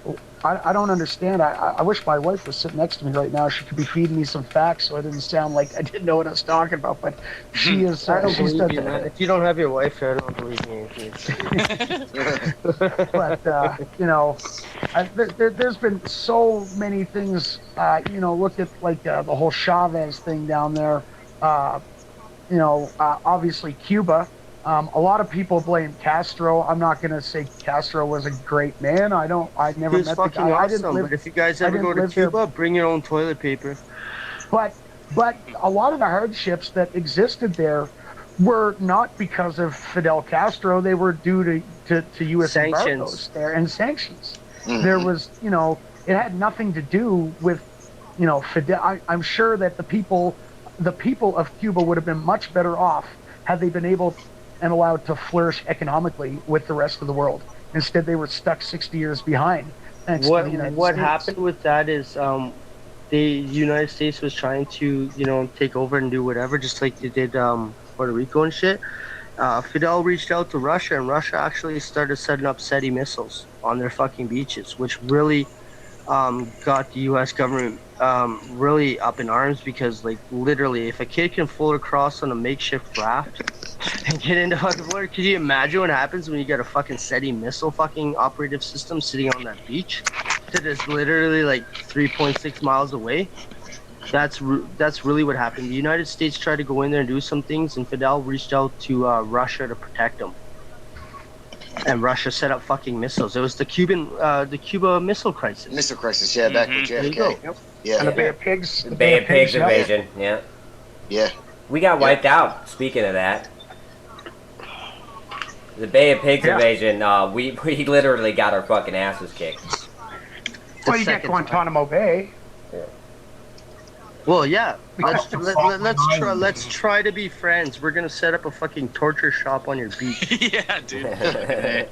I don't understand. I wish my wife was sitting next to me right now. She could be feeding me some facts so I didn't sound like I didn't know what I was talking about. But she is. I don't believe you, man. If you don't have your wife here, I don't believe me. But, you know, there's been so many things. You know, look at, like, the whole Chavez thing down there. You know, obviously Cuba. A lot of people blame Castro. I'm not going to say Castro was a great man. I never He was met the fucking guy. awesome. But if you guys ever go to Cuba, bring your own toilet paper. But a lot of the hardships that existed there were not because of Fidel Castro. They were due to U.S. embargoes there and sanctions. Mm-hmm. There was, it had nothing to do with, Fidel. I'm sure that the people of Cuba would have been much better off had they been able and allowed to flourish economically with the rest of the world. Instead, they were stuck 60 years behind. What happened with that is the United States was trying to, take over and do whatever, just like they did Puerto Rico and shit. Fidel reached out to Russia, and Russia actually started setting up SETI missiles on their fucking beaches, which really got the U.S. government really up in arms, because, like, literally, if a kid can float across on a makeshift raft and get into fucking water, could you imagine what happens when you get a fucking SETI missile fucking operative system sitting on that beach that is literally like 3.6 miles away? That's really what happened. The United States tried to go in there and do some things, and Fidel reached out to Russia to protect them. And Russia set up fucking missiles. It was the Cuba Missile Crisis. Missile Crisis, yeah, back with JFK. There you go. Yep. Yeah. And the Bay of Pigs. The Bay of Pigs invasion, yeah. Yeah. We got wiped out, speaking of that. The Bay of Pigs invasion, we literally got our fucking asses kicked. Well, you get Guantanamo Bay. Yeah. Well, yeah. Let's try to be friends. We're gonna set up a fucking torture shop on your beach. Yeah, dude.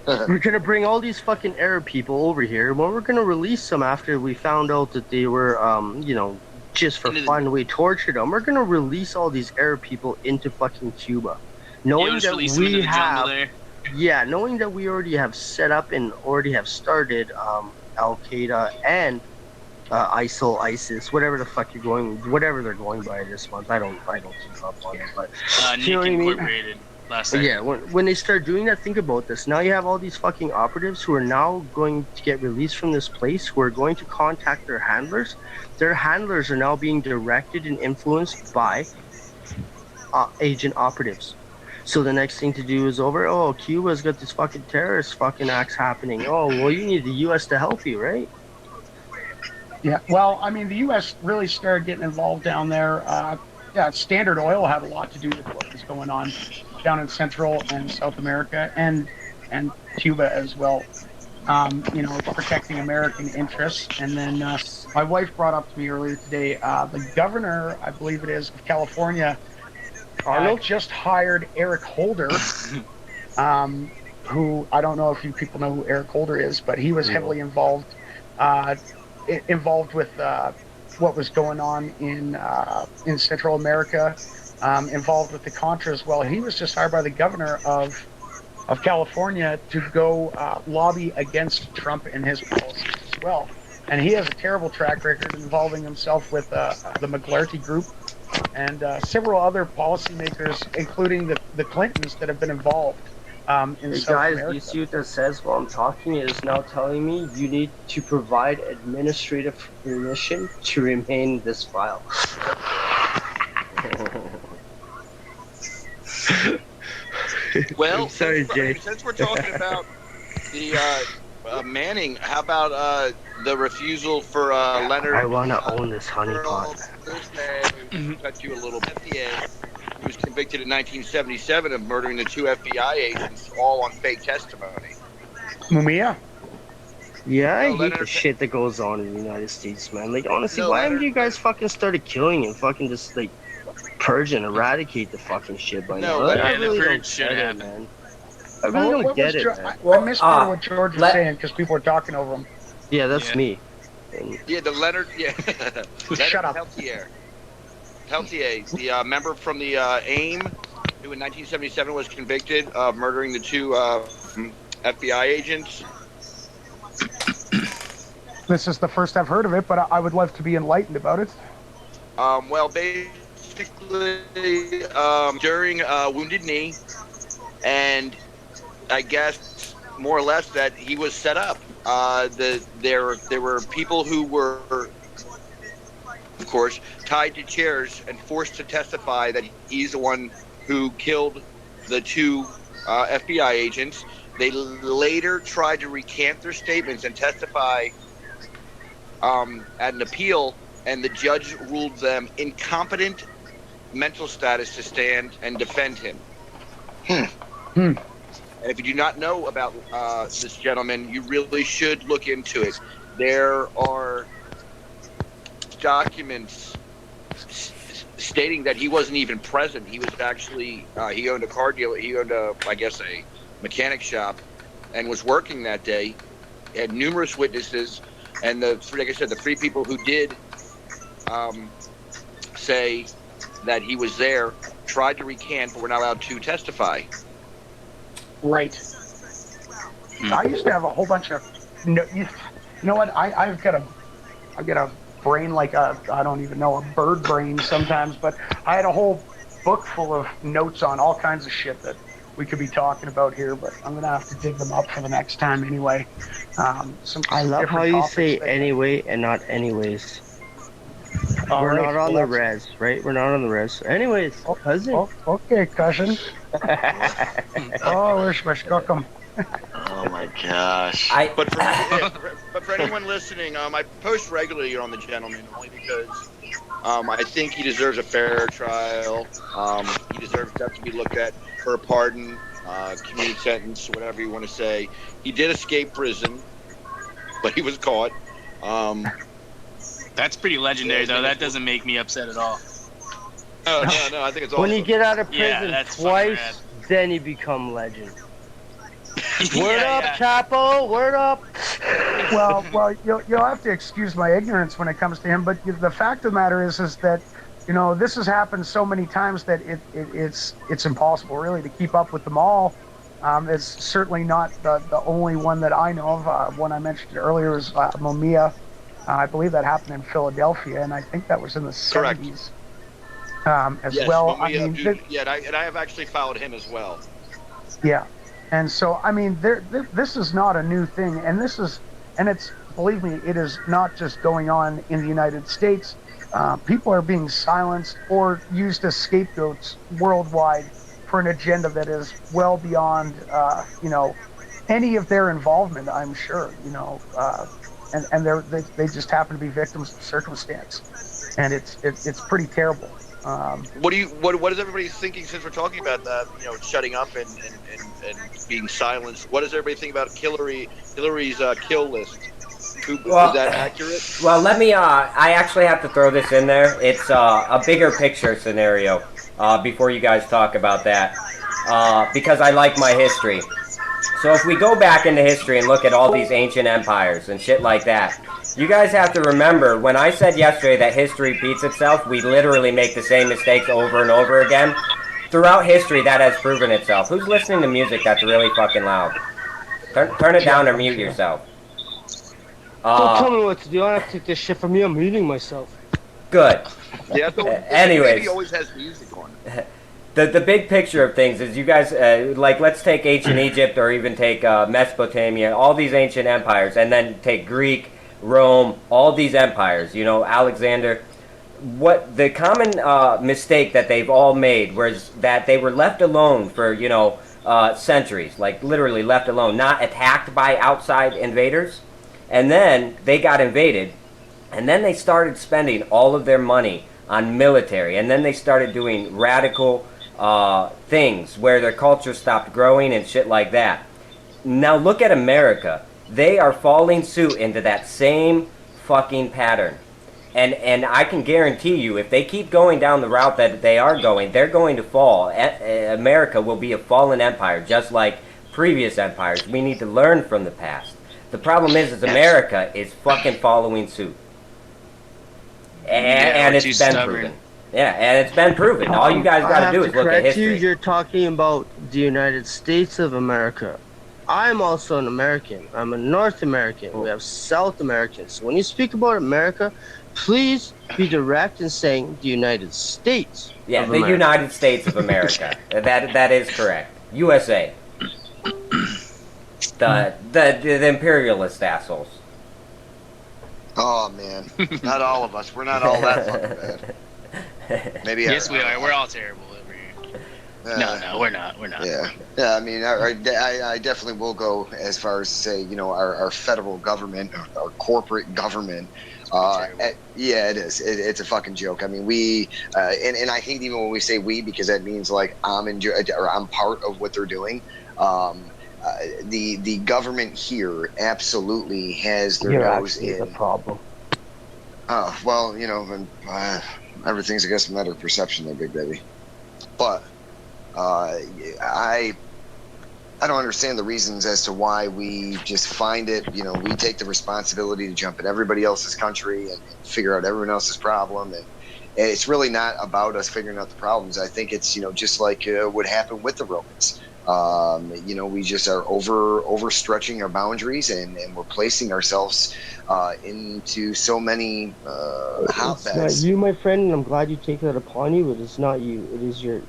We're gonna bring all these fucking Arab people over here. Well, we're gonna release them after we found out that they were, just for fun. We tortured them. We're gonna release all these Arab people into fucking Cuba, knowing that we have. Yeah, knowing that we already have set up and already have started Al Qaeda and ISIL, ISIS, whatever the fuck whatever they're going by this month. I don't keep up on it, but Nikky Incorporated last night. Yeah, when they start doing that, think about this. Now you have all these fucking operatives who are now going to get released from this place, who are going to contact their handlers. Their handlers are now being directed and influenced by agent operatives. So the next thing to do is Cuba's got this fucking terrorist fucking acts happening. Oh, well, you need the U.S. to help you, right? Yeah, well, I mean, the U.S. really started getting involved down there. Standard Oil had a lot to do with what was going on down in Central and South America and Cuba as well. Protecting American interests. And then my wife brought up to me earlier today, the governor, I believe it is, of California, just hired Eric Holder, who I don't know if you people know who Eric Holder is, but he was heavily involved with what was going on in Central America, involved with the Contras. Well, he was just hired by the governor of California to go lobby against Trump and his policies as well. And he has a terrible track record involving himself with the McGlarty Group and several other policymakers, including the Clintons, that have been involved in South America. You see what that says while I'm talking? It is now telling me you need to provide administrative permission to remain in this file. Well, sorry, Jay. Since we're talking about the Manning, how about the refusal for Leonard? I want to own this honeypot. Cut you a little bit. He was convicted in 1977 of murdering the 2 FBI agents, all on fake testimony. Mumia? Yeah, I hate the shit that goes on in the United States, man. Like, honestly, why haven't you guys fucking started killing and fucking just, like, purge and eradicate the fucking shit by now? I really don't get it, man. I really don't get it, man. I missed part of what George was saying because people were talking over him. Yeah, that's me. Yeah, the Leonard, Shut up. Peltier, the member from the AIM, who in 1977 was convicted of murdering the 2 FBI agents. This is the first I've heard of it, but I would love to be enlightened about it. Well, basically, during Wounded Knee, and I guess more or less that he was set up. There were people who were, of course, tied to chairs and forced to testify that he's the one who killed the two FBI agents. They later tried to recant their statements and testify at an appeal, and the judge ruled them incompetent mental status to stand and defend him. And if you do not know about this gentleman, you really should look into it. There are documents stating that he wasn't even present. He was actually he owned a car dealer. He owned I guess a mechanic shop, and was working that day. He had numerous witnesses, and like I said, the three people who did say that he was there tried to recant, but were not allowed to testify. Right. I used to have a whole bunch of. You know what? I've got a brain like I don't even know, a bird brain sometimes, but I had a whole book full of notes on all kinds of shit that we could be talking about here, but I'm gonna have to dig them up for the next time anyway. I love how you say anyway and not anyways. We're not on the res, right? We're not on the res. Anyways, cousin. Okay, cousin. Oh, where's my skookum? Oh my gosh! But for anyone listening, I post regularly on the gentleman only because I think he deserves a fair trial. He deserves to be looked at for a pardon, community sentence, whatever you want to say. He did escape prison, but he was caught. That's pretty legendary, though. That doesn't make me upset at all. No, I think it's awesome. When you get out of prison twice, then you become legend. Word up, Chapo. Word up. Well, you'll have to excuse my ignorance when it comes to him, but the fact of the matter is that, you know, this has happened so many times that it's impossible really to keep up with them all. It's certainly not the only one that I know of. One I mentioned earlier was Mamiya. I believe that happened in Philadelphia, and I think that was in the 70s. Yes, well. Mamiya, and I have actually followed him as well. Yeah. And so, I mean, this is not a new thing, and it's, believe me, it is not just going on in the United States. People are being silenced or used as scapegoats worldwide for an agenda that is well beyond, any of their involvement, I'm sure, and they just happen to be victims of circumstance, and it's pretty terrible. What is everybody thinking since we're talking about that? Shutting up and being silenced. What does everybody think about Hillary's kill list? Is that accurate? Well, let me. I actually have to throw this in there. It's a bigger picture scenario. Before you guys talk about that, because I like my history. So if we go back into history and look at all these ancient empires and shit like that, you guys have to remember, when I said yesterday that history repeats itself, we literally make the same mistakes over and over again. Throughout history, that has proven itself. Who's listening to music that's really fucking loud? Turn it down or mute yourself. Don't tell me what to do. I don't have to take this shit from you. I'm muting myself. Good. Yeah, anyways. He always has music on. The big picture of things is you guys, let's take ancient Egypt or even take Mesopotamia, all these ancient empires, and then take Greek, Rome, all these empires, Alexander. What the common mistake that they've all made was that they were left alone for, centuries, like literally left alone, not attacked by outside invaders. And then they got invaded, and then they started spending all of their money on military, and then they started doing radical things where their culture stopped growing and shit like that. Now look at America. They are falling suit into that same fucking pattern. And I can guarantee you, if they keep going down the route that they are going, they're going to fall. America will be a fallen empire, just like previous empires. We need to learn from the past. The problem is America is fucking following suit. And it's been proven. Yeah, and it's been proven. All you guys got to do is look at history. You're talking about the United States of America. I'm also an American. I'm a North American. We have South Americans. So when you speak about America, please be direct in saying the United States. Yeah, the United States of America. That is correct. USA. The imperialist assholes. Oh man, not all of us. We're not all that fucking bad. Maybe yes, we are. We're all terrible over here. No, we're not. Yeah. I mean, I definitely will go as far as to say, our federal government, our corporate government. Yeah, it is. It's a fucking joke. I mean, we and I hate even when we say we, because that means like I'm part of what they're doing. The government here absolutely has their nose in the problem. Oh well, everything's I guess a matter of perception, there, big baby. But I don't understand the reasons as to why we just find it. We take the responsibility to jump in everybody else's country and figure out everyone else's problem, and it's really not about us figuring out the problems. I think it's just like what happened with the Romans. We just are overstretching our boundaries, and we're placing ourselves into so many hotbeds. It's not you, my friend, and I'm glad you take that upon you, but it's not you. It is your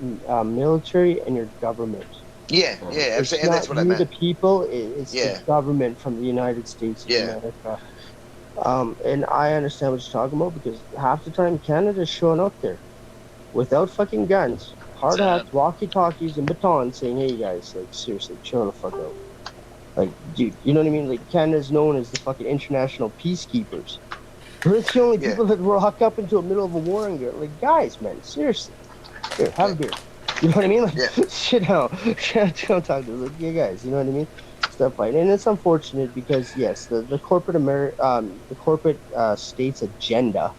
military and your government. Yeah, it's and not that's what I you, meant. The people, it's the government from the United States of America. And I understand what you're talking about, because half the time Canada's showing up there without fucking guns, hard hats, walkie-talkies, and batons, saying, "Hey guys, like seriously, chill the fuck out." Like, dude, you know what I mean? Like, Canada's known as the fucking international peacekeepers. We're the only people that rock up into the middle of a war and go, like, guys, man, seriously, here, have a beer. You know what I mean? Like, sit down. Don't talk to them. Like, yeah, guys, you know what I mean? Stuff like that. And it's unfortunate because, yes, the corporate state's agenda,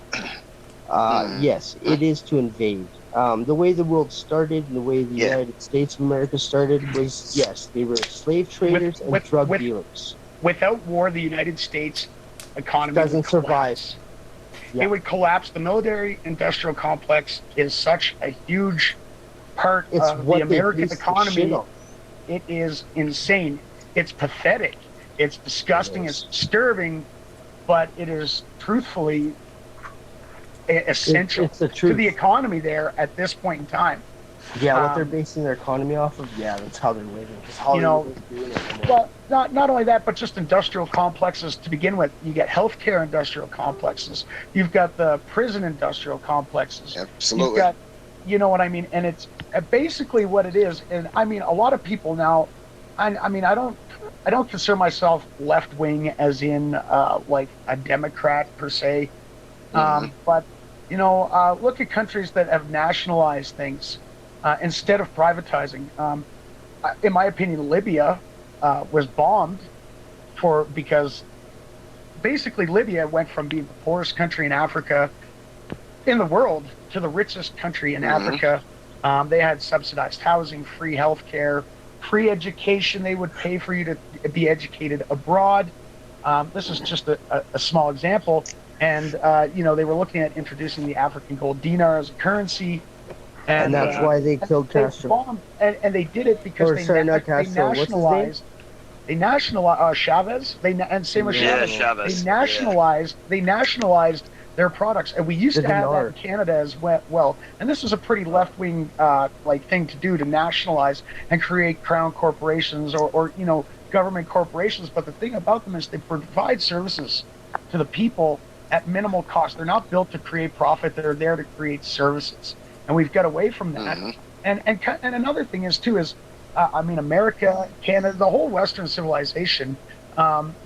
yes, it is to invade. The way the world started and the way the United States of America started was, yes, they were slave traders and drug dealers. Without war, the United States economy doesn't survive. It would collapse. The military-industrial complex is such a huge part of the American economy. It is insane. It's pathetic. It's disgusting. It's disturbing, but it is truthfully essential to the economy there at this point in time. Yeah, what they're basing their economy off of, that's how they're living. Well, not only that, but just industrial complexes to begin with. You get healthcare industrial complexes. You've got the prison industrial complexes. Absolutely. You've got, you know what I mean? And it's basically what it is. And I mean, a lot of people now, I mean, I don't consider myself left-wing as in like a Democrat per se. But, look at countries that have nationalized things instead of privatizing. In my opinion, Libya was bombed because basically Libya went from being the poorest country in Africa, in the world, to the richest country in Africa. They had subsidized housing, free healthcare, free education. They would pay for you to be educated abroad. This is just a small example. And, they were looking at introducing the African gold dinar as a currency. And that's why they killed Castro. And they did it because they nationalized. They nationalized Chavez. And same with Chavez. Chavez. They nationalized their products, and we used to have that in Canada as well. And this was a pretty left-wing thing to do, to nationalize and create crown corporations or government corporations. But the thing about them is they provide services to the people at minimal cost. They're not built to create profit. They're there to create services. And we've got away from that. And another thing is America, Canada, the whole Western civilization,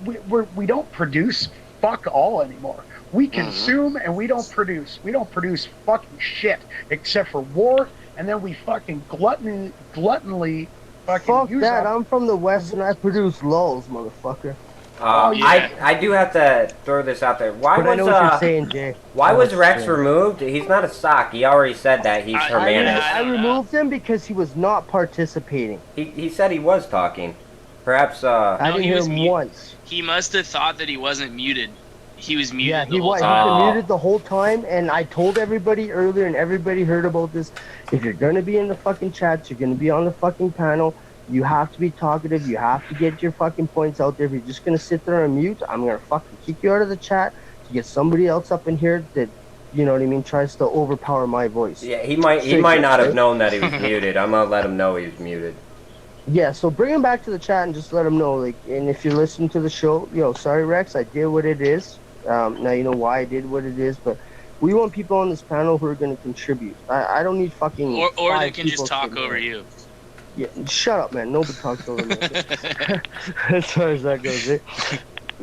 we don't produce fuck all anymore. We consume and we don't produce. We don't produce fucking shit except for war, and then we fucking gluttonly fucking fuck use that. up. I'm from the West and I produce lulls, motherfucker. I do have to throw this out there. Why I know what you're saying, Jay. Why was Rex removed? He's not a sock. He already said that he's Hermanus. I removed him because he was not participating. He said he was talking. Perhaps I didn't hear him once. He must have thought that he wasn't muted. He was muted. Yeah, the whole time. He's been muted the whole time, and I told everybody earlier, and everybody heard about this. If you're gonna be in the fucking chats, you're gonna be on the fucking panel. You have to be talkative. You have to get your fucking points out there. If you're just gonna sit there and mute, I'm gonna fucking kick you out of the chat to get somebody else up in here that, you know what I mean, tries to overpower my voice. Yeah, he might not have known that he was muted. I'm gonna let him know he's muted. Yeah, so bring him back to the chat and just let him know. Like, and if you're listening to the show, sorry Rex, I did what it is. Now you know why I did what it is, but We want people on this panel who are going to contribute. I don't need fucking. Or they 5 can just people talk sitting over there. you. Yeah, shut up, man. Nobody talks over me. As far as that goes, eh?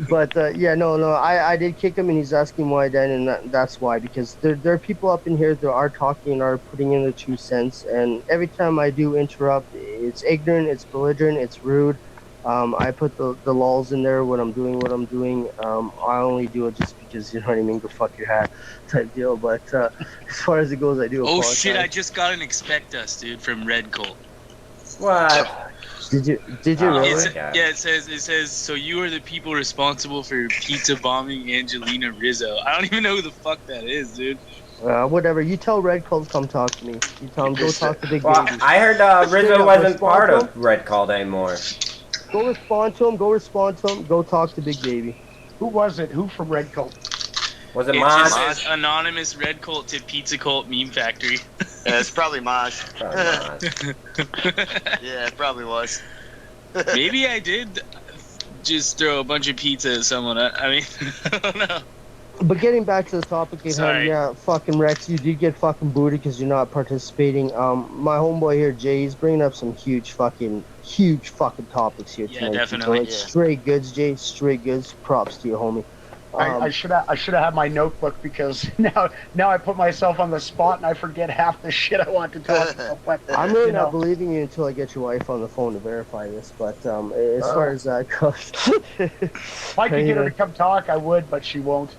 But yeah, no, I did kick him, and he's asking why then, and that's why, because there are people up in here that are talking and are putting in their 2 cents, and every time I do interrupt, it's ignorant, it's belligerent, it's rude. I put the lulls in there when I'm doing what I'm doing. I only do it just because, you know what I mean, go fuck your hat type deal. But as far as it goes, I do Oh apologize. shit! I just got an expect us, dude, from Red Colt. What? Did you Oh, really? my God. Yeah, it says. So you are the people responsible for pizza bombing Angelina Rizzo. I don't even know who the fuck that is, dude. Whatever. You tell Red Cold come talk to me. You tell him go talk to Big Well, Baby. I heard Straight Rizzo up, wasn't respond part to of Red Called anymore. Go respond to him. Go respond to him. Go talk to Big Baby. Who was it? Who from Red Coat? Was it It Mosh? just says anonymous Red Colt to Pizza Cult meme factory. Yeah, it's probably Mosh. Probably Mosh. Yeah, it probably was. Maybe I did just throw a bunch of pizza at someone. I mean, I don't know. But getting back to the topic at hand, Sorry. yeah, fucking Rex, you did get fucking booted because you're not participating. My homeboy here, Jay, he's bringing up some huge fucking topics here Yeah, tonight. definitely. So, like, straight goods, Jay, straight goods. Props to you, homie. I should have had my notebook, because now I put myself on the spot and I forget half the shit I want to talk about. But, I'm really you know, not believing you until I get your wife on the phone to verify this. But as far as that goes, if I could get her to come talk, I would, but she won't.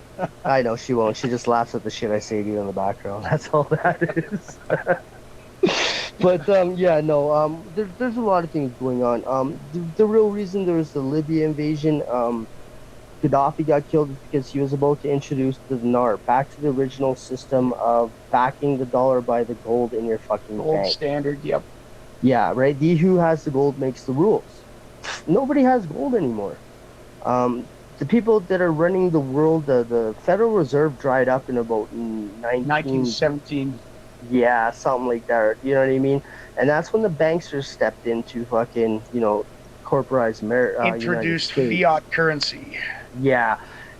I know she won't. She just laughs at the shit I say to you in the background. That's all that is. But yeah, no. There's a lot of things going on. The real reason there was the Libya invasion. Gaddafi got killed because he was about to introduce the dinar back to the original system of backing the dollar by the gold in your fucking Gold bank. standard, yep. Yeah, right. The who has the gold makes the rules. Nobody has gold anymore. The people that are running the world, the Federal Reserve dried up in about 1917. Yeah, something like that. You know what I mean? And that's when the banksters stepped in to fucking, corporatize Introduced United States. fiat currency. Yeah,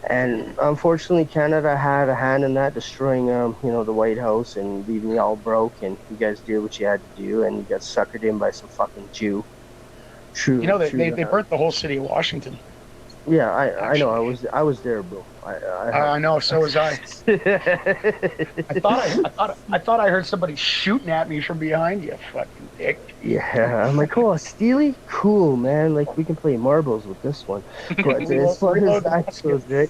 and unfortunately, Canada had a hand in that, destroying, the White House and leaving you all broke. And you guys did what you had to do, and you got suckered in by some fucking Jew. True. They burnt the whole city of Washington. Yeah, I know. I was there, bro. I know. So was I. I thought I heard somebody shooting at me from behind you, fucking dick. Yeah, I'm like, oh, Steely? Cool, man. Like, we can play marbles with this one. But as far as that goes, right,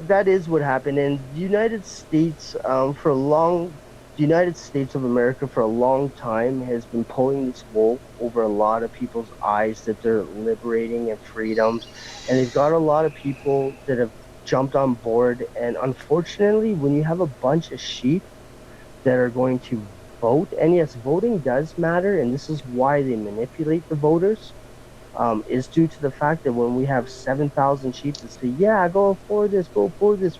that is what happened. And the United States, the United States of America for a long time has been pulling this wool over a lot of people's eyes that they're liberating and freedom. And they've got a lot of people that have jumped on board. And unfortunately, when you have a bunch of sheep that are going to vote, and yes, voting does matter, and this is why they manipulate the voters, is due to the fact that when we have 7,000 sheep that say, yeah, go for this, we're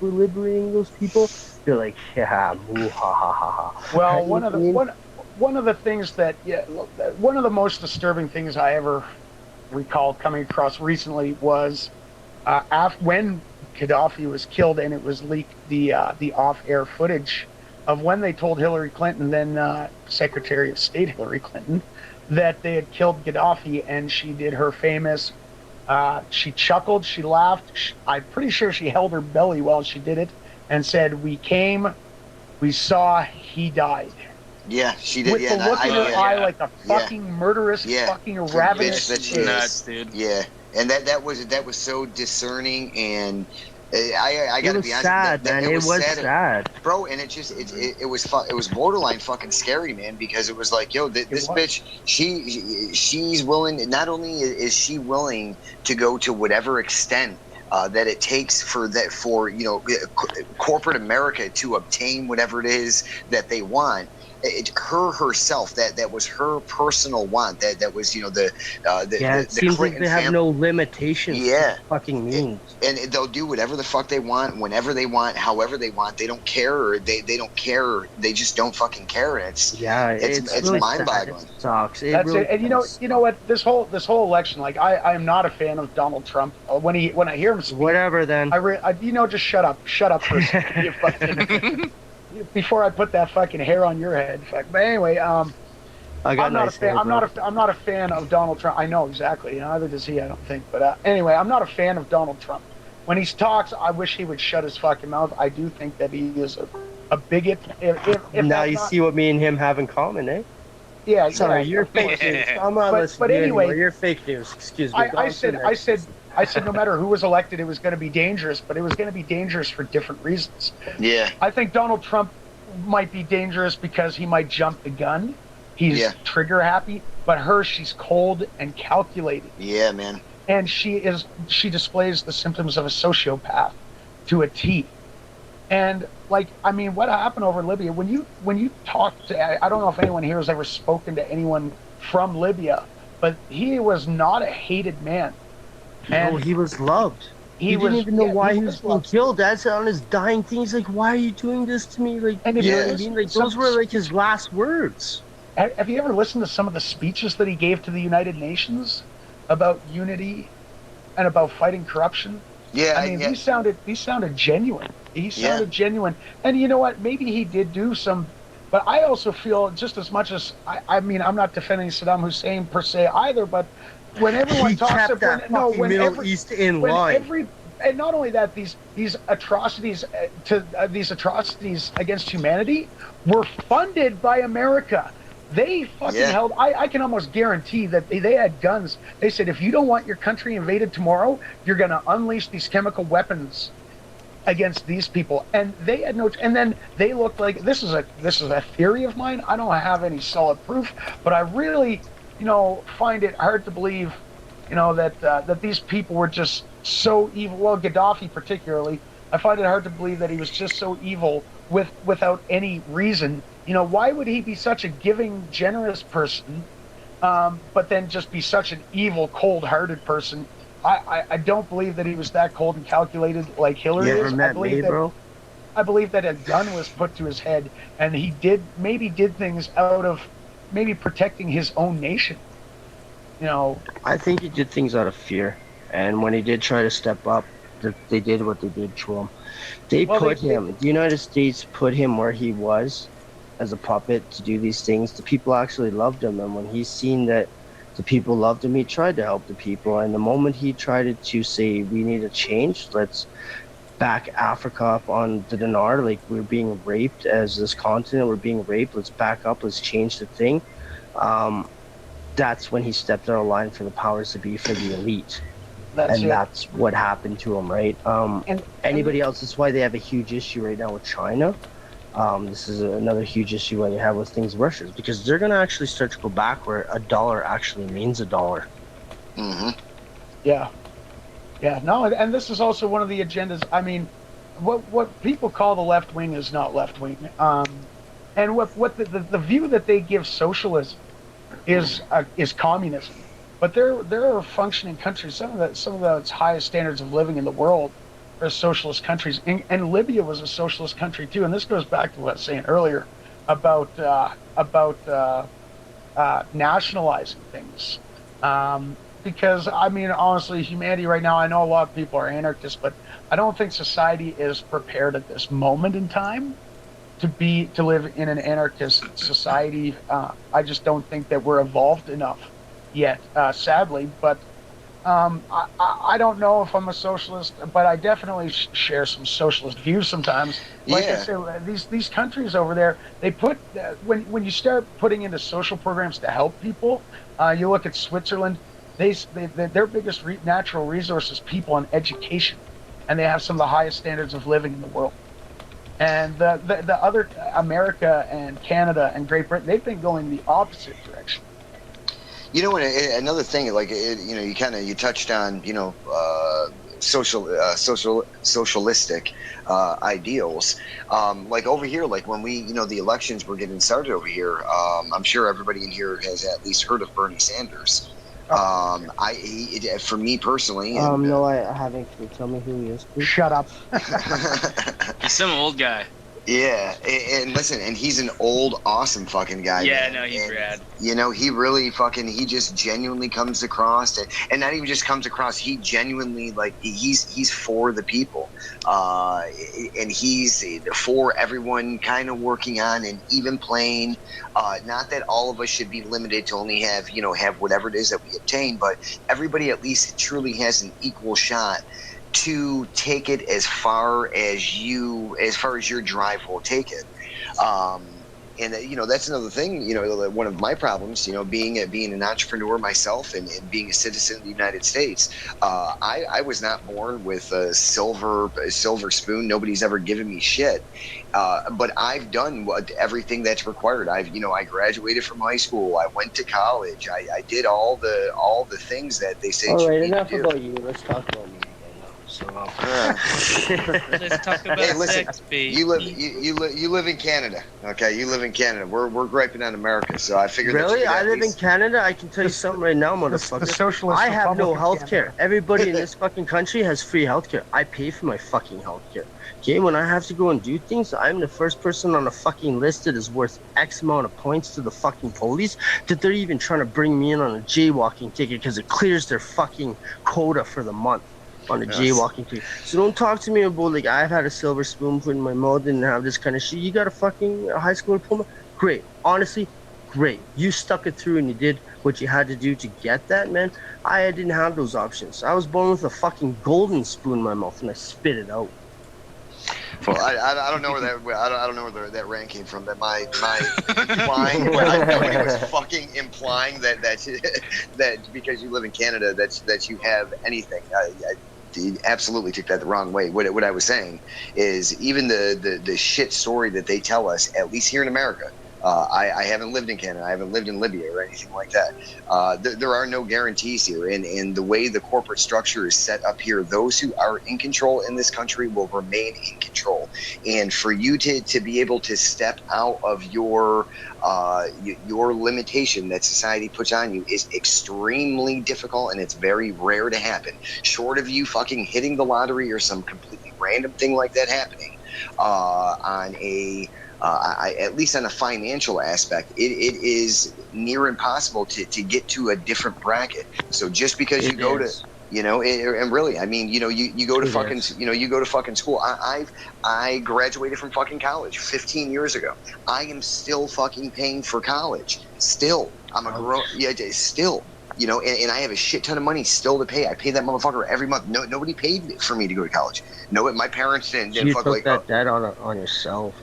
liberating those people, they're like, yeah, moo, ha, ha, ha, ha. Well, one of the things that, one of the most disturbing things I ever recall coming across recently was when Gaddafi was killed, and it was leaked, the off-air footage of when they told Hillary Clinton, then Secretary of State Hillary Clinton, that they had killed Gaddafi, and she did her famous, she chuckled, she laughed, I'm pretty sure she held her belly while she did it, and said, we came, we saw, he died. Yeah, she did. With yeah, the look in her eye like a fucking murderous, fucking ravenous. Nuts, dude. Yeah, and that was so discerning, and I gotta be honest. Sad, man. It was sad, bro. And it was borderline fucking scary, man, because it was like, yo, this bitch, she's willing. Not only is she willing to go to whatever extent that it takes for corporate America to obtain whatever it is that they want. Herself, that was her personal want. That was it seems like they have no limitations. Yeah, fucking means. And they'll do whatever the fuck they want, whenever they want, however they want. They don't care. They don't care. They just don't fucking care. It's really mind-boggling. It sucks. That's it. And you know what? This whole election, like I am not a fan of Donald Trump. When I hear him speak, whatever, then just shut up for a second. You fucking. before I put that fucking hair on your head. Fuck. But anyway, I got I'm not a fan. hair, bro. I'm not a fan of Donald Trump. I know exactly. Neither does he. I don't think. But anyway, I'm not a fan of Donald Trump. When he talks, I wish he would shut his fucking mouth. I do think that he is a bigot. If Now you see what me and him have in common, eh? Yeah. Sorry, yeah, you're of course. fake news. I'm not listening but to you anyway, anymore. You're fake news. Excuse me. I said no matter who was elected, it was going to be dangerous, but it was going to be dangerous for different reasons. Yeah. I think Donald Trump might be dangerous because he might jump the gun. He's trigger happy, but she's cold and calculated. Yeah, man. And she displays the symptoms of a sociopath to a T. And like, I mean, what happened over in Libya? When you talk to, I don't know if anyone here has ever spoken to anyone from Libya, but he was not a hated man. And he was loved. He didn't even know why he was being killed. That's on his dying thing. He's like, "Why are you doing this to me?" Like, you know what I mean? Like, those were like his last words. Have you ever listened to some of the speeches that he gave to the United Nations about unity and about fighting corruption? Yeah, I mean, he sounded genuine. He sounded genuine. And you know what? Maybe he did do some, but I also feel just as much as I mean, I'm not defending Saddam Hussein per se either, but when everyone talks about Middle East in line. And not only that, these atrocities these atrocities against humanity were funded by America. They fucking held. I can almost guarantee that they had guns. They said, if you don't want your country invaded tomorrow, you're going to unleash these chemical weapons against these people. And they had no. And then they looked like this is a theory of mine. I don't have any solid proof, but I really, find it hard to believe, that these people were just so evil. Well, Gaddafi particularly, I find it hard to believe that he was just so evil without any reason. Why would he be such a giving, generous person, but then just be such an evil, cold-hearted person? I don't believe that he was that cold and calculated like Hillary is. I believe that a gun was put to his head, and he did things out of maybe protecting his own nation. I think he did things out of fear, and when he did try to step up, they did what they did to him. The United States put him where he was as a puppet to do these things. The people actually loved him, and when he's seen that the people loved him, he tried to help the people. And the moment he tried to say, we need a change, let's back Africa up on the dinar, like we're being raped as this continent, we're being raped, let's back up, let's change the thing. That's when he stepped out of line for the powers to be, for the elite. That's what happened to him, right? Anybody else, that's why they have a huge issue right now with China. This is another huge issue why they have with things Russia's, because they're going to actually start to go back where a dollar actually means a dollar. Mm-hmm. Yeah. Yeah, no, and this is also one of the agendas. I mean, what people call the left wing is not left wing. And what the view that they give socialism is communism. But there are functioning countries, some of the highest standards of living in the world are socialist countries, and Libya was a socialist country too. And this goes back to what I was saying earlier about nationalizing things. Because I mean, honestly, humanity right now, I know a lot of people are anarchists, but I don't think society is prepared at this moment in time to live in an anarchist society. I just don't think that we're evolved enough yet, sadly. But I don't know if I'm a socialist, but I definitely share some socialist views sometimes. Like I said, these countries over there, they put when you start putting into social programs to help people, you look at Switzerland. Their biggest natural resource is people and education, and they have some of the highest standards of living in the world. And the other, America and Canada and Great Britain, they've been going the opposite direction. Another thing, like you touched on, socialistic ideals. Like over here, like when we, the elections were getting started over here, I'm sure everybody in here has at least heard of Bernie Sanders. For me personally. No, I haven't. Can you tell me who he is, please? Shut up. He's some old guy. Yeah, and listen, and he's an old, awesome fucking guy. Yeah, man. no, he's rad. You know, he really he just genuinely comes across, and not even just comes across. He genuinely he's for the people, and he's for everyone, kind of working on an even plane. Not that all of us should be limited to only have whatever it is that we obtain, but everybody at least truly has an equal shot to take it as far as your drive will take it. And that's another thing, one of my problems, being an entrepreneur myself and being a citizen of the United States. I was not born with a silver spoon. Nobody's ever given me shit. But I've done everything that's required. I graduated from high school. I went to college. I did all the things that they say. All right, enough about you. Let's talk about me. So, let's talk about sex, baby. You live in Canada, okay? You live in Canada. We're griping on America, so I figured. Really, I live in Canada. I can tell you something right now, motherfucker. The socialist I have no health care. Canada. Everybody in this fucking country has free health care. I pay for my fucking health care. Okay, when I have to go and do things, I'm the first person on a fucking list that is worth X amount of points to the fucking police that they're even trying to bring me in on a jaywalking ticket because it clears their fucking quota for the month. On a jaywalking ticket. So don't talk to me about I've had a silver spoon put in my mouth and have this kind of shit. You got a fucking high school diploma? Great. Honestly, great. You stuck it through and you did what you had to do to get that, man. I didn't have those options. I was born with a fucking golden spoon in my mouth and I spit it out. Well, I don't know where I don't know where that rant came from. That my implying, it was fucking implying that because you live in Canada that you have anything. I absolutely took that the wrong way. What I was saying is even the shit story that they tell us, at least here in America. I haven't lived in Canada. I haven't lived in Libya or anything like that. There are no guarantees here. And the way the corporate structure is set up here, those who are in control in this country will remain in control. And for you to be able to step out of your limitation that society puts on you is extremely difficult, and it's very rare to happen. Short of you fucking hitting the lottery or some completely random thing like that happening at least on a financial aspect, it is near impossible to get to a different bracket. So just because you go to, and really, I mean, you go to fucking, you go to fucking school. I graduated from fucking college 15 years ago. I am still fucking paying for college. Still, I'm still. And I have a shit ton of money still to pay. I pay that motherfucker every month. Nobody paid for me to go to college. No, my parents didn't. You took that debt on yourself.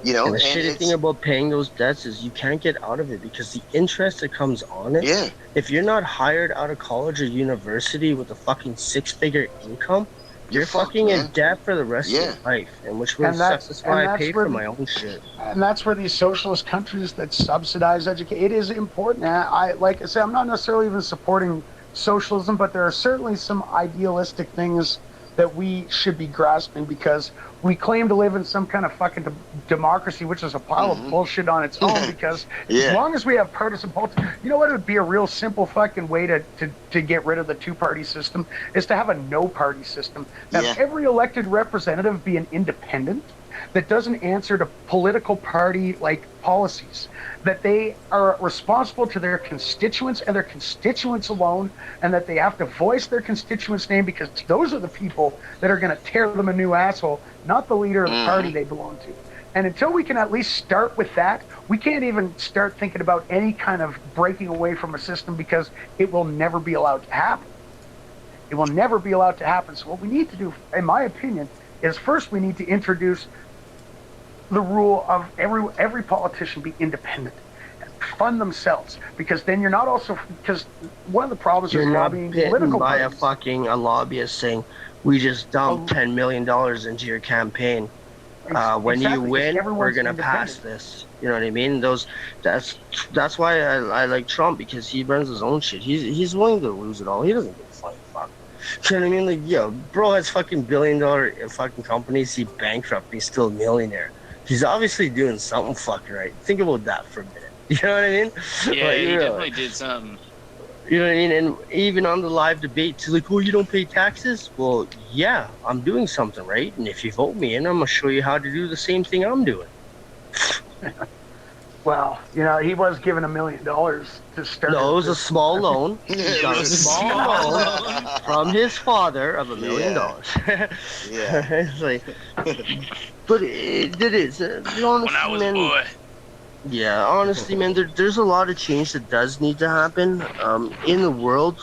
And the shitty thing about paying those debts is you can't get out of it because the interest that comes on it. Yeah. If you're not hired out of college or university with a fucking 6-figure income, you're fucking in debt for the rest of your life. And which really sucks. That's why I pay for my own shit. And that's where these socialist countries that subsidize education, it is important. Like I say, I'm not necessarily even supporting socialism, but there are certainly some idealistic things that we should be grasping because we claim to live in some kind of fucking democracy, which is a pile of bullshit on its own because as long as we have partisan politics, you know what would be a real simple fucking way to get rid of the two-party system is to have a no-party system. Have every elected representative be an independent that doesn't answer to political party policies, that they are responsible to their constituents and their constituents alone, and that they have to voice their constituents' name because those are the people that are going to tear them a new asshole, not the leader of the party they belong to. And until we can at least start with that, we can't even start thinking about any kind of breaking away from a system because it will never be allowed to happen. It will never be allowed to happen. So what we need to do, in my opinion, is first we need to introduce the rule of every politician be independent and fund themselves, because then you're not also, because one of the problems is lobbying political by parties. a lobbyist saying we just dumped $10 million into your campaign. When you win, we're gonna pass this. You know what I mean? That's why I like Trump, because he runs his own shit. He's willing to lose it all. He doesn't give a fucking fuck. You know what I mean? Bro has fucking $1 billion fucking companies. He bankrupt. He's still a millionaire. He's obviously doing something fucking right. Think about that for a minute. You know what I mean? Yeah, he definitely did something. You know what I mean? And even on the live debate, it's like, oh, you don't pay taxes? Well, yeah, I'm doing something right. And if you vote me in, I'm going to show you how to do the same thing I'm doing. Well, you know, he was given $1 million to start. No, it was a small loan. He got a small loan from his father of $1 million. Yeah. It's like, but it is. Honestly, When I was a man, boy. yeah, honestly, man, there's a lot of change that does need to happen in the world.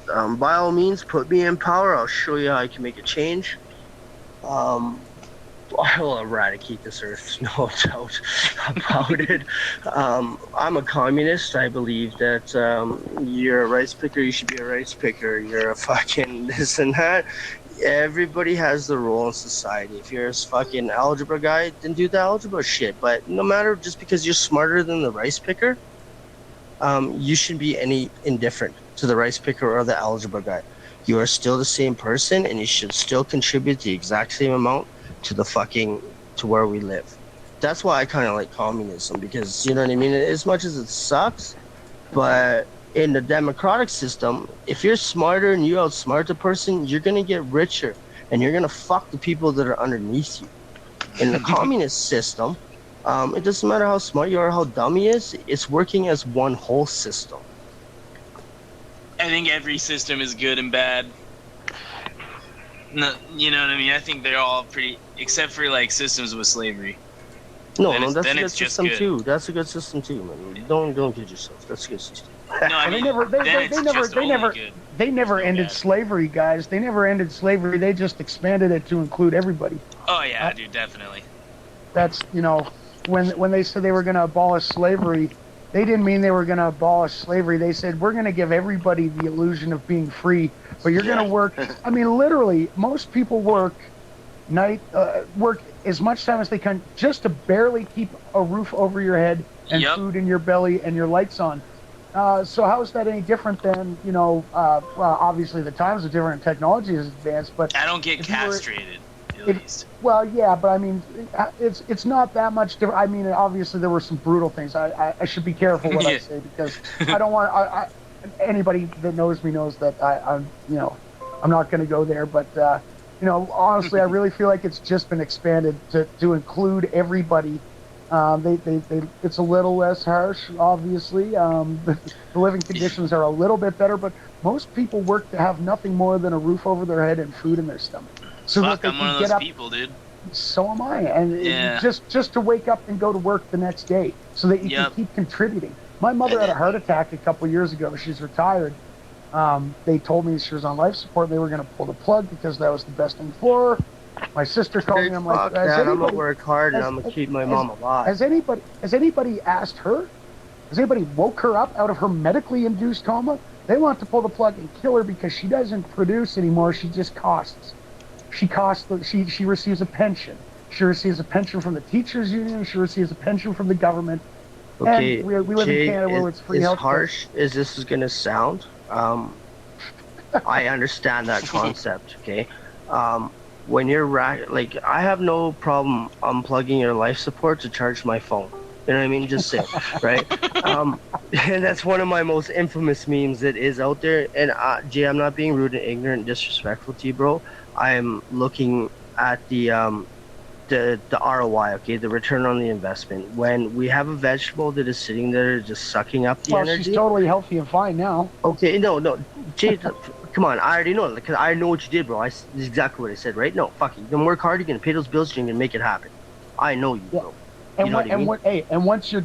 By all means, put me in power. I'll show you how I can make a change. I'll eradicate this earth, no doubt about it. I'm a communist. I believe that you're a rice picker, you should be a rice picker. You're a fucking this and that. Everybody has their role in society. If you're a fucking algebra guy, then do the algebra shit. But no matter, just because you're smarter than the rice picker, you shouldn't be any indifferent to the rice picker or the algebra guy. You are still the same person, and you should still contribute the exact same amount to where we live. That's why I kind of like communism, because you know what I mean. As much as it sucks, but in the democratic system, if you're smarter and you outsmart the person, you're gonna get richer, and you're gonna fuck the people that are underneath you. In the communist system, it doesn't matter how smart you are, how dumb he is. It's working as one whole system. I think every system is good and bad. No, you know what I mean? I think they're all pretty, except for like systems with slavery. No, Then no, it's- that's a then good it's just system good. too. That's a good system too, man. Don't kid yourself. That's a good system. No, I mean, They never no ended bad. slavery, guys. They never ended slavery. They just expanded it to include everybody. Oh yeah, dude, definitely. That's, you know, when they said they were going to abolish slavery, they didn't mean they were going to abolish slavery. They said, we're going to give everybody the illusion of being free, but you're going to work. I mean, literally, most people work work as much time as they can just to barely keep a roof over your head and Yep. food in your belly and your lights on. So how is that any different than, you know, well, obviously the times are different, technology is advanced, but I don't get if you were- castrated, at it- least. well, yeah, but I mean, it's not that much different. I mean, obviously there were some brutal things. I should be careful what I Yeah. say, because I don't want. Anybody that knows me knows that I'm you know, I'm not going to go there. But you know, honestly, I really feel like it's just been expanded to include everybody. It's a little less harsh, obviously. The living conditions are a little bit better, but most people work to have nothing more than a roof over their head and food in their stomach. So Fuck, that they I'm one can of get those up. people, dude. So am I, and Yeah. just to wake up and go to work the next day, so that you Yep. can keep contributing. My mother had a heart attack a couple years ago. She's retired. They told me she was on life support, and they were going to pull the plug because that was the best thing for her. My sister called me. I'm like, Fuck that. I'm gonna work hard and I'm gonna keep my mom alive. Has anybody asked her? Has anybody woke her up out of her medically induced coma? They want to pull the plug and kill her because she doesn't produce anymore. She just costs. She receives a pension. She receives a pension from the teachers union. She receives a pension from the government. Okay, And we live Jay, in Canada where it's free as health. harsh as this is gonna sound, I understand that concept. Okay, when you're like, I have no problem unplugging your life support to charge my phone. You know what I mean? Just say, right? And that's one of my most infamous memes that is out there. And Jay, I'm not being rude and ignorant and disrespectful to you, bro. I'm looking at the ROI, okay, the return on the investment. When we have a vegetable that is sitting there just sucking up the energy. She's totally healthy and fine now. Okay, no, Jay, come on, I already know, because I know what you did, bro. This is exactly what I said, right? No, fuck you. You're gonna work hard, you're gonna pay those bills, you're gonna make it happen. I know you, bro. And You know what I mean? and once you're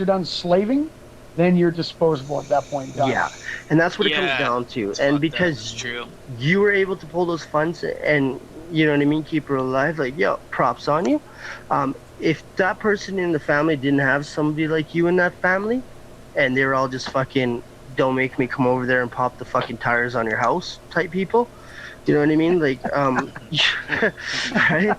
done slaving, then you're disposable at that point in time. Yeah, and that's what it comes down to. And because true. you were able to pull those funds and, you know what I mean, keep her alive, like, yo, props on you. If that person in the family didn't have somebody like you in that family, and they were all just fucking, don't make me come over there and pop the fucking tires on your house type people, you know what I mean? Like, right?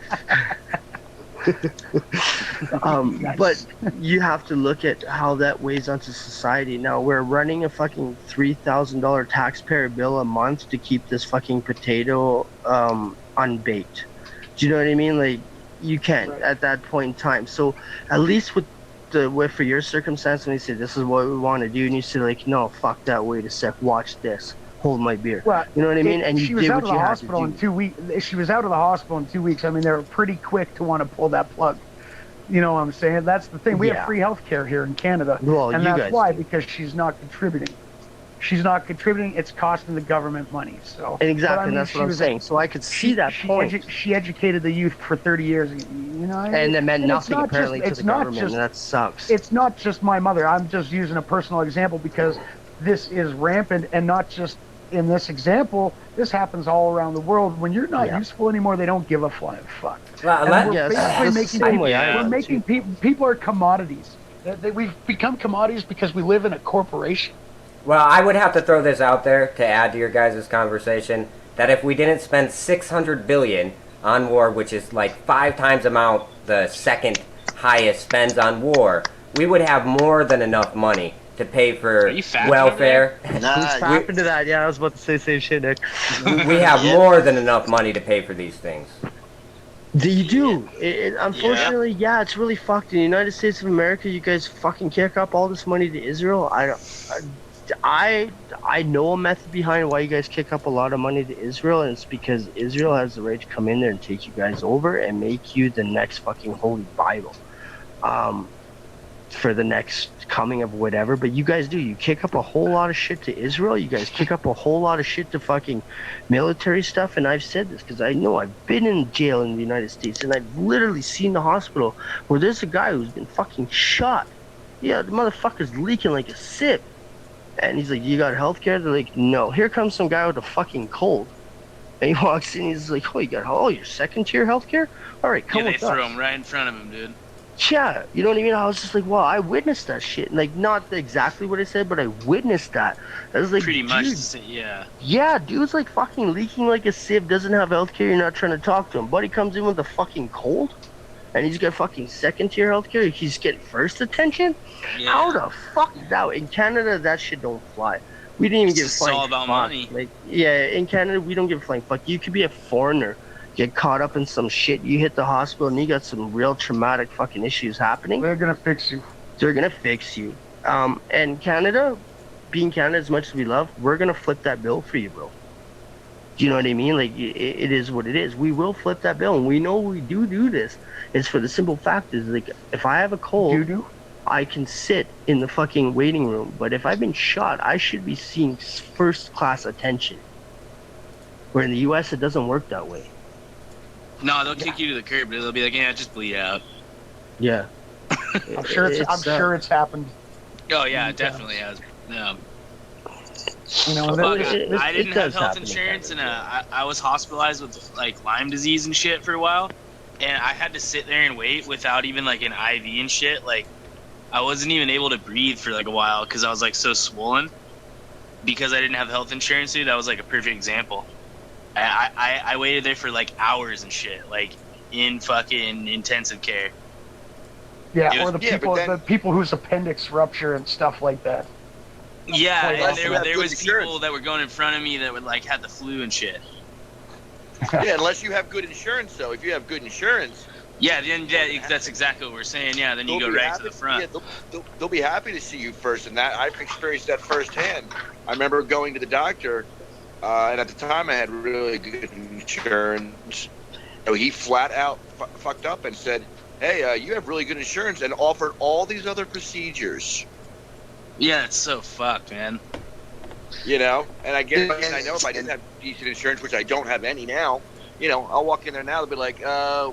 But you have to look at how that weighs onto society. Now we're running a fucking $3,000 taxpayer bill a month to keep this fucking potato unbaked. Do you know what I mean? Like, you can't at that point in time. So at least with for your circumstance, when they say this is what we want to do, and you say like, no, fuck that, wait a sec, watch this, hold my beer. Well, you know what I mean? And she you was did out what of the you had hospital to in do. 2 weeks. She was out of the hospital in 2 weeks. I mean, they were pretty quick to want to pull that plug. You know what I'm saying? That's the thing. We have free health care here in Canada, Well, and you that's guys why, do. because she's not contributing. She's not contributing. It's costing the government money. So Exactly, but, I mean, that's what I'm was saying. So I could see that point. She educated the youth for 30 years. You know, And it meant nothing it's not apparently just, to it's the not government, just, and that sucks. It's not just my mother. I'm just using a personal example because this is rampant, and not just in this example. This happens all around the world. When you're not useful anymore, they don't give a flying fuck. Well, And we're basically making people, we're am, making people are commodities. We've become commodities because we live in a corporation. Well, I would have to throw this out there to add to your guys' conversation, that if we didn't spend $600 billion on war, which is like 5 times amount the second highest spends on war, we would have more than enough money to pay for welfare. Who's fapping to that? Yeah, I was about to say the same shit, Nick. We have more than enough money to pay for these things. You do. Unfortunately, yeah, it's really fucked. In the United States of America, you guys fucking kick up all this money to Israel. I know a method behind why you guys kick up a lot of money to Israel, and it's because Israel has the right to come in there and take you guys over and make you the next fucking Holy Bible. For the next coming of whatever, but you guys do. You kick up a whole lot of shit to Israel. You guys kick up a whole lot of shit to fucking military stuff, and I've said this because I know I've been in jail in the United States, and I've literally seen the hospital where there's a guy who's been fucking shot. Yeah, the motherfucker's leaking like a sieve. And he's like, you got health care? They're like, no. Here comes some guy with a fucking cold. And he walks in, he's like, oh, you got your second tier health care? All right, come with us. Yeah, they throw him right in front of him, dude. Yeah, you know what I mean? I was just like, wow, I witnessed that shit. Like, not exactly what I said, but I witnessed that. I was like, pretty much dude, the same, yeah. Yeah, dude's like fucking leaking like a sieve, doesn't have healthcare, you're not trying to talk to him. Buddy comes in with a fucking cold, and he's got fucking second tier healthcare, he's getting first attention? Yeah. How the fuck is that? In Canada, that shit don't fly. We didn't even give a flying fuck. It's all about money. Like, yeah, in Canada, we don't give a flying fuck. You could be a foreigner, get caught up in some shit, you hit the hospital and you got some real traumatic fucking issues happening. They're gonna fix you. They're gonna fix you. And Canada, being Canada as much as we love, we're gonna flip that bill for you, bro. Do you know what I mean? Like, it is what it is. We will flip that bill, and we know we do this. It's for the simple fact is, like, if I have a cold, I can sit in the fucking waiting room. But if I've been shot, I should be seeing first class attention. Where in the U.S., it doesn't work that way. No, they'll kick you to the curb. They'll be like, "Yeah, just bleed out." Yeah, I'm sure it's happened. Oh yeah, it definitely has. Yeah. You know, I didn't have health insurance, and I was hospitalized with like Lyme disease and shit for a while, and I had to sit there and wait without even like an IV and shit. Like, I wasn't even able to breathe for like a while because I was like so swollen because I didn't have health insurance. Dude, that was like a perfect example. I waited there for like hours and shit, like in fucking intensive care. Yeah, or the people whose appendix rupture and stuff like that. Yeah, and there was people that were going in front of me that would like had the flu and shit. Yeah, unless you have good insurance, though. If you have good insurance. Yeah, then that's exactly what we're saying. Yeah, then you go right to the front. Yeah, they'll be happy to see you first, and that I've experienced that firsthand. I remember going to the doctor. And at the time, I had really good insurance. So he flat out fucked up and said, "Hey, you have really good insurance," and offered all these other procedures. Yeah, it's so fucked, man. You know, and I know if I didn't have decent insurance, which I don't have any now, you know, I'll walk in there now. They'll be like,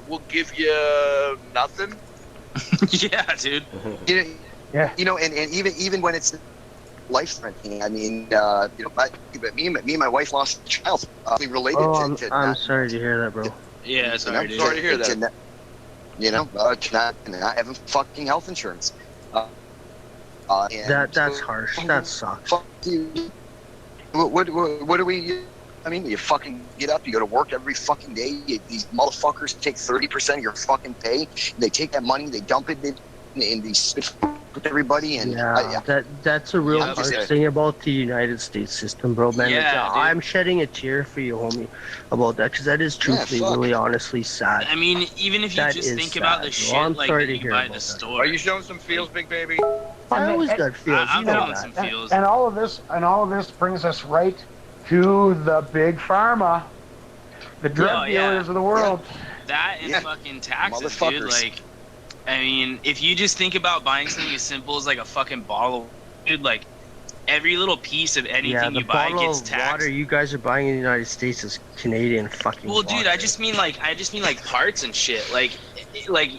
"We'll give you nothing." Yeah, dude. Yeah. You know, and even when it's life-threatening. I mean, you know, me and my wife lost a child related to I'm sorry to hear that, bro. Yeah, sorry to hear that. You know, to not having fucking health insurance. That's harsh. That sucks. Fuck you. What do we? I mean, you fucking get up, you go to work every fucking day. These motherfuckers take 30% of your fucking pay. They take that money, they dump it in these with everybody. And that's a real Yeah, hard thing about the United States system, bro, man. Yeah, Like, I'm shedding a tear for you, homie, about that, because that is truthfully, really honestly sad. I mean, even if you That just is think about sad, the bro. shit I'm like sorry that to you hear buy at about the that. store. Are you showing some feels, big baby? I always got feels. I'm you know feeling that. some feels. And all of this brings us right to the big pharma, the drug dealers of the world. That and fucking taxes, dude. Like, I mean, if you just think about buying something as simple as like a fucking bottle, dude, like every little piece of anything you buy gets taxed. Water you guys are buying in the United States is Canadian fucking Well, water. dude, I just mean like parts and shit. Like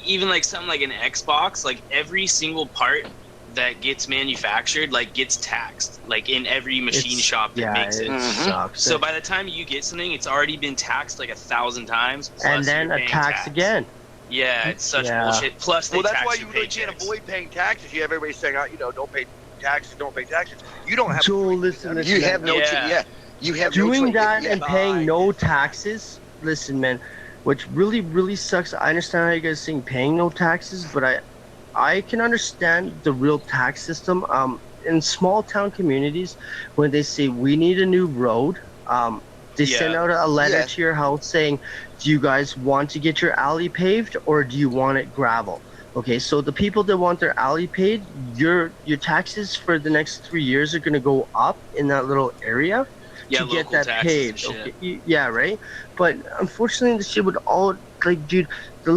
even like something like an Xbox, like every single part that gets manufactured like gets taxed, like in every machine shop that makes it. Sucks. So by the time you get something, it's already been taxed like 1,000 times, plus and then you're a paying tax again. Yeah, it's such bullshit. Plus they that's tax why your you really can't avoid paying taxes. You have everybody saying, don't pay taxes, don't pay taxes. You don't have. Joel, listen. You have no choice. You have doing no that choice. and paying no taxes. Listen, man, which really, really sucks. I understand how you guys saying paying no taxes, but I can understand the real tax system. In small town communities, when they say we need a new road, they send out a letter to your house saying, do you guys want to get your alley paved or do you want it gravel? Okay, so the people that want their alley paved, your taxes for the next 3 years are going to go up in that little area to get that paved. Okay, right? But unfortunately, the shit would all, like, dude, the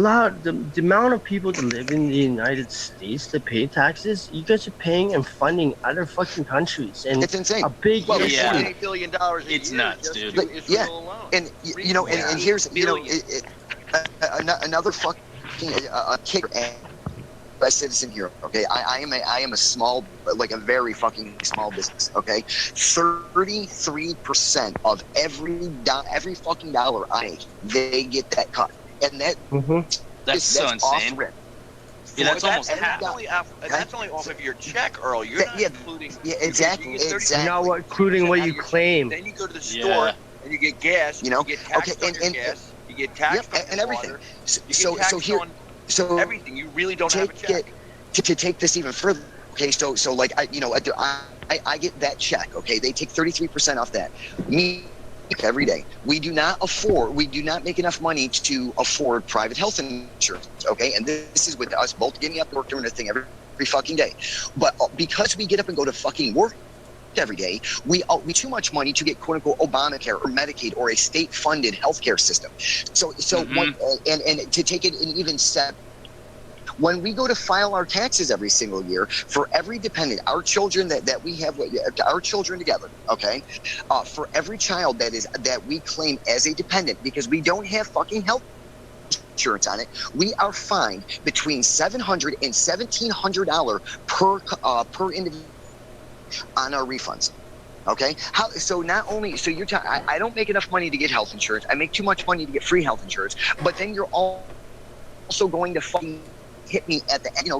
amount of people that live in the United States that pay taxes, you guys are paying and funding other fucking countries. And it's insane. A big $48 billion a year. It's nuts, dude. And and here's another fucking kicker. A citizen here, okay? I am a small, like a very fucking small business, okay? 33% of every fucking dollar I make, they get that cut, and that's so insane. Off rip. Yeah, that's almost half. That's only off of your check, Earl. You're not including. Yeah, exactly. You're not including what you claim. Then you go to the store and you get gas. You get taxed on your gas. You get taxed on everything. So everything. You really don't have a check. To take this even further, okay, so like I get that check, okay? They take 33% off that. Me every day. We do not make enough money to afford private health insurance, okay? And this is with us both getting up and work doing the thing every fucking day. But because we get up and go to fucking work every day, we too much money to get quote unquote Obamacare or Medicaid or a state funded healthcare system. So and to take it an even step, when we go to file our taxes every single year for every dependent, our children that we have, our children together, okay, for every child that we claim as a dependent because we don't have fucking health insurance on it, we are fined between $700 and $1,700 per individual on our refunds. Okay, so not only you're I don't make enough money to get health insurance. I make too much money to get free health insurance. But then you're also going to fucking hit me at the end.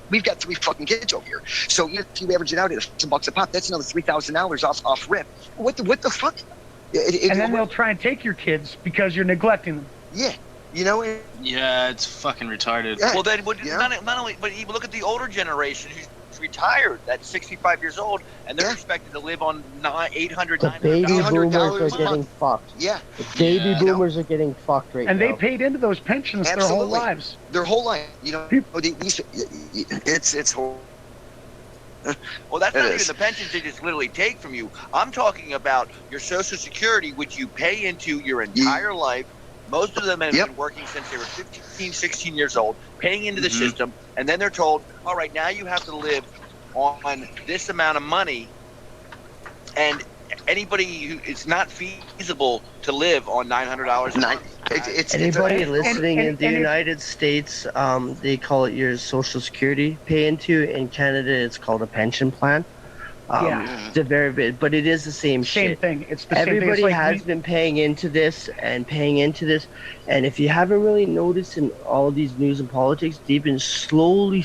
We've got 3 fucking kids over here. So if you average it out at $1,000 a pop, that's another $3,000 off rip. What the fuck? And then they'll try and take your kids because you're neglecting them. Yeah. Yeah, it's fucking retarded. Well, then not only, but even look at the older generation who's retired, that's 65 years old, and they're expected to live on $800, $900. Baby boomers are getting fucked. Yeah. The baby boomers are getting fucked right now. And they paid into those pensions their whole lives. Their whole life. It's horrible. Well, that's not even the pensions they just literally take from you. I'm talking about your Social Security, which you pay into your entire life. Most of them have been working since they were 15, 16 years old, paying into the system, and then they're told, all right, now you have to live on this amount of money, and anybody who it's not feasible to live on $900 a month. Anybody listening in the United States, they call it your Social Security pay into. In Canada, it's called a pension plan. It's a very bit, but it is the same shit. Thing. It's the Everybody same thing. has been paying into this, and if you haven't really noticed in all these news and politics, they've been slowly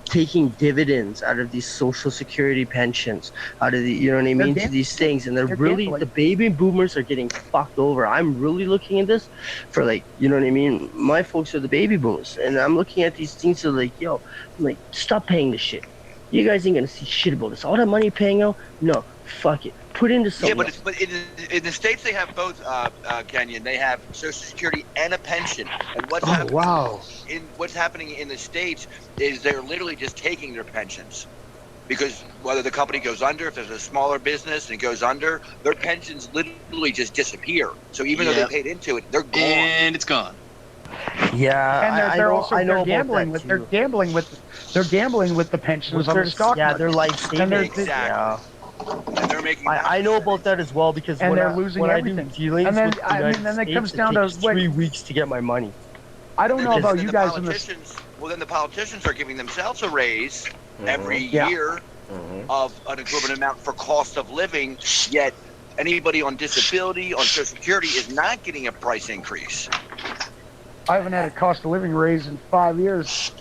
taking dividends out of these social security pensions, out of the, you know what I mean, to these things, and they're really, the baby boomers are getting fucked over. I'm really looking at this for, like, you know what I mean, my folks are the baby boomers, and I'm looking at these things that, like, yo, I'm like, stop paying this shit. You guys ain't gonna see shit about this. All that money you're paying out, no, fuck it. Put into something. Yeah, but in the states they have both, Kenyon. They have Social Security and a pension. And what's happening in the states is they're literally just taking their pensions, because whether the company goes under, if there's a smaller business and it goes under, their pensions literally just disappear. So even though they paid into it, they're gone. And it's gone. Yeah, and they're gambling with the pensions on the stock market. Yeah, they're like saving. Exactly. And they're making. I know about that as well, because and when they're losing everything. I do dealings and then, with the United then it comes States, down to 3 weeks to get my money. I don't know about you guys. Well, then the politicians are giving themselves a raise every year of an equivalent amount for cost of living. Yet anybody on disability, on Social Security, is not getting a price increase. I haven't had a cost of living raise in 5 years.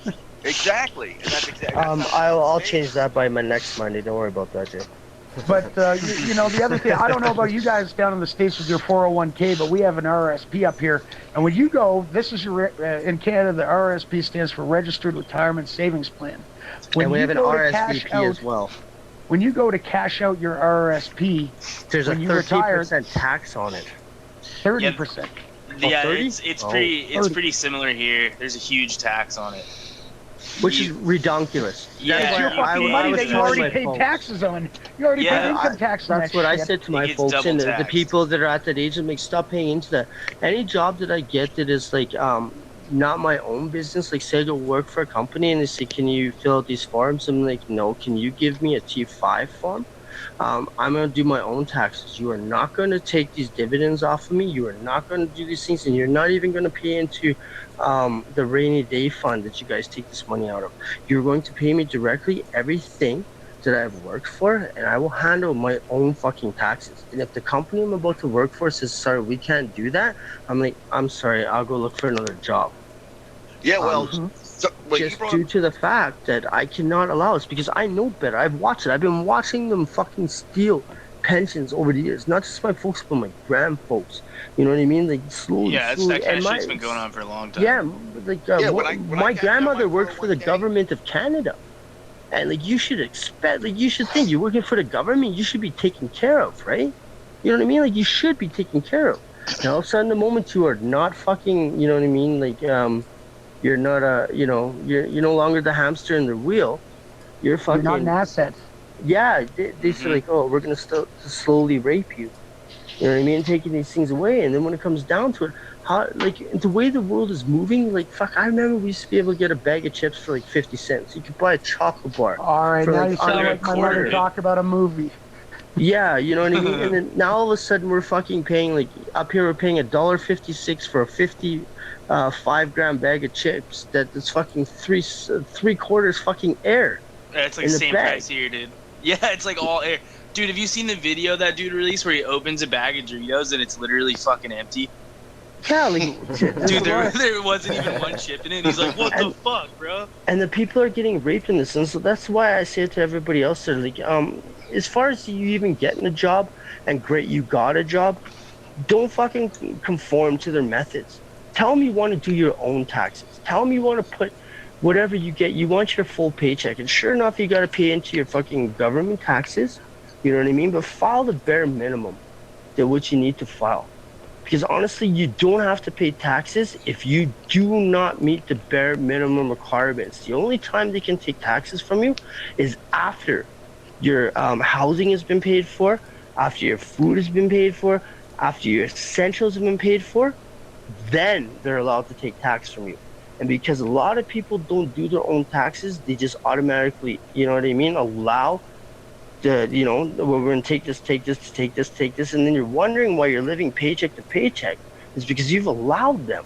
Exactly. And that's exactly. I'll change that by my next Monday. Don't worry about that, Jay. But, you know, the other thing, I don't know about you guys down in the States with your 401k, but we have an RRSP up here. And when you go, this is your, in Canada, the RRSP stands for Registered Retirement Savings Plan. And we have an RSVP as well. When you go to cash out your RRSP, there's a 30% tax on it. 30%. Yeah, it's pretty similar here. There's a huge tax on it. Which is redonkulous. Yeah, it's your fucking money that you already paid taxes on. You already paid income tax on that. That's what I said to my folks, and the people that are at that age, I'm like, stop paying into that. Any job that I get that is like not my own business, like say I go work for a company and they say, can you fill out these forms? I'm like, no. Can you give me a T5 form? I'm going to do my own taxes. You are not going to take these dividends off of me. You are not going to do these things, and you're not even going to pay into the rainy day fund that you guys take this money out of. You're going to pay me directly everything that I've worked for, and I will handle my own fucking taxes. And if the company I'm about to work for says, sorry, we can't do that, I'm like, I'm sorry, I'll go look for another job. Yeah, well... So, just due to the fact that I cannot allow this, because I know better. I've watched it. I've been watching them fucking steal pensions over the years. Not just my folks, but my grand folks. You know what I mean? Like slowly. Yeah, that kind of shit's been going on for a long time. Yeah, like my grandmother worked for the government of Canada, and like you should expect, like you should think you're working for the government, you should be taken care of, right? You know what I mean? Like you should be taken care of. And all of a sudden, the moment you are not fucking, you know what I mean? Like you're not you're no longer the hamster in the wheel. You're fucking. You're not an asset. Yeah, they say like, oh, we're gonna slowly rape you. You know what I mean? Taking these things away, and then when it comes down to it, how like the way the world is moving, like fuck. I remember we used to be able to get a bag of chips for like 50 cents. You could buy a chocolate bar. All right, now you sound like my mother talk about a movie. Yeah, you know what I mean. And then now all of a sudden we're fucking paying like up here we're paying $1.56 for a 5-gram bag of chips that's fucking three quarters fucking air. Yeah, it's like the same price here, dude. Yeah, it's like all air. Dude, have you seen the video that dude released where he opens a bag of Doritos and it's literally fucking empty? Yeah, like, dude, there wasn't even one chip in it. He's like, what the fuck, bro? And the people are getting raped in this, and so that's why I say it to everybody else. There, like, as far as you even getting a job, and great, you got a job, don't fucking conform to their methods. Tell them you want to do your own taxes. Tell them you want to put whatever you get, you want your full paycheck. And sure enough, you got to pay into your fucking government taxes. You know what I mean? But file the bare minimum that what you need to file. Because honestly, you don't have to pay taxes if you do not meet the bare minimum requirements. The only time they can take taxes from you is after your housing has been paid for, after your food has been paid for, after your essentials have been paid for. Then they're allowed to take tax from you. And because a lot of people don't do their own taxes, they just automatically, you know what I mean, allow the, you know, we're going to take this, and then you're wondering why you're living paycheck to paycheck. It's because you've allowed them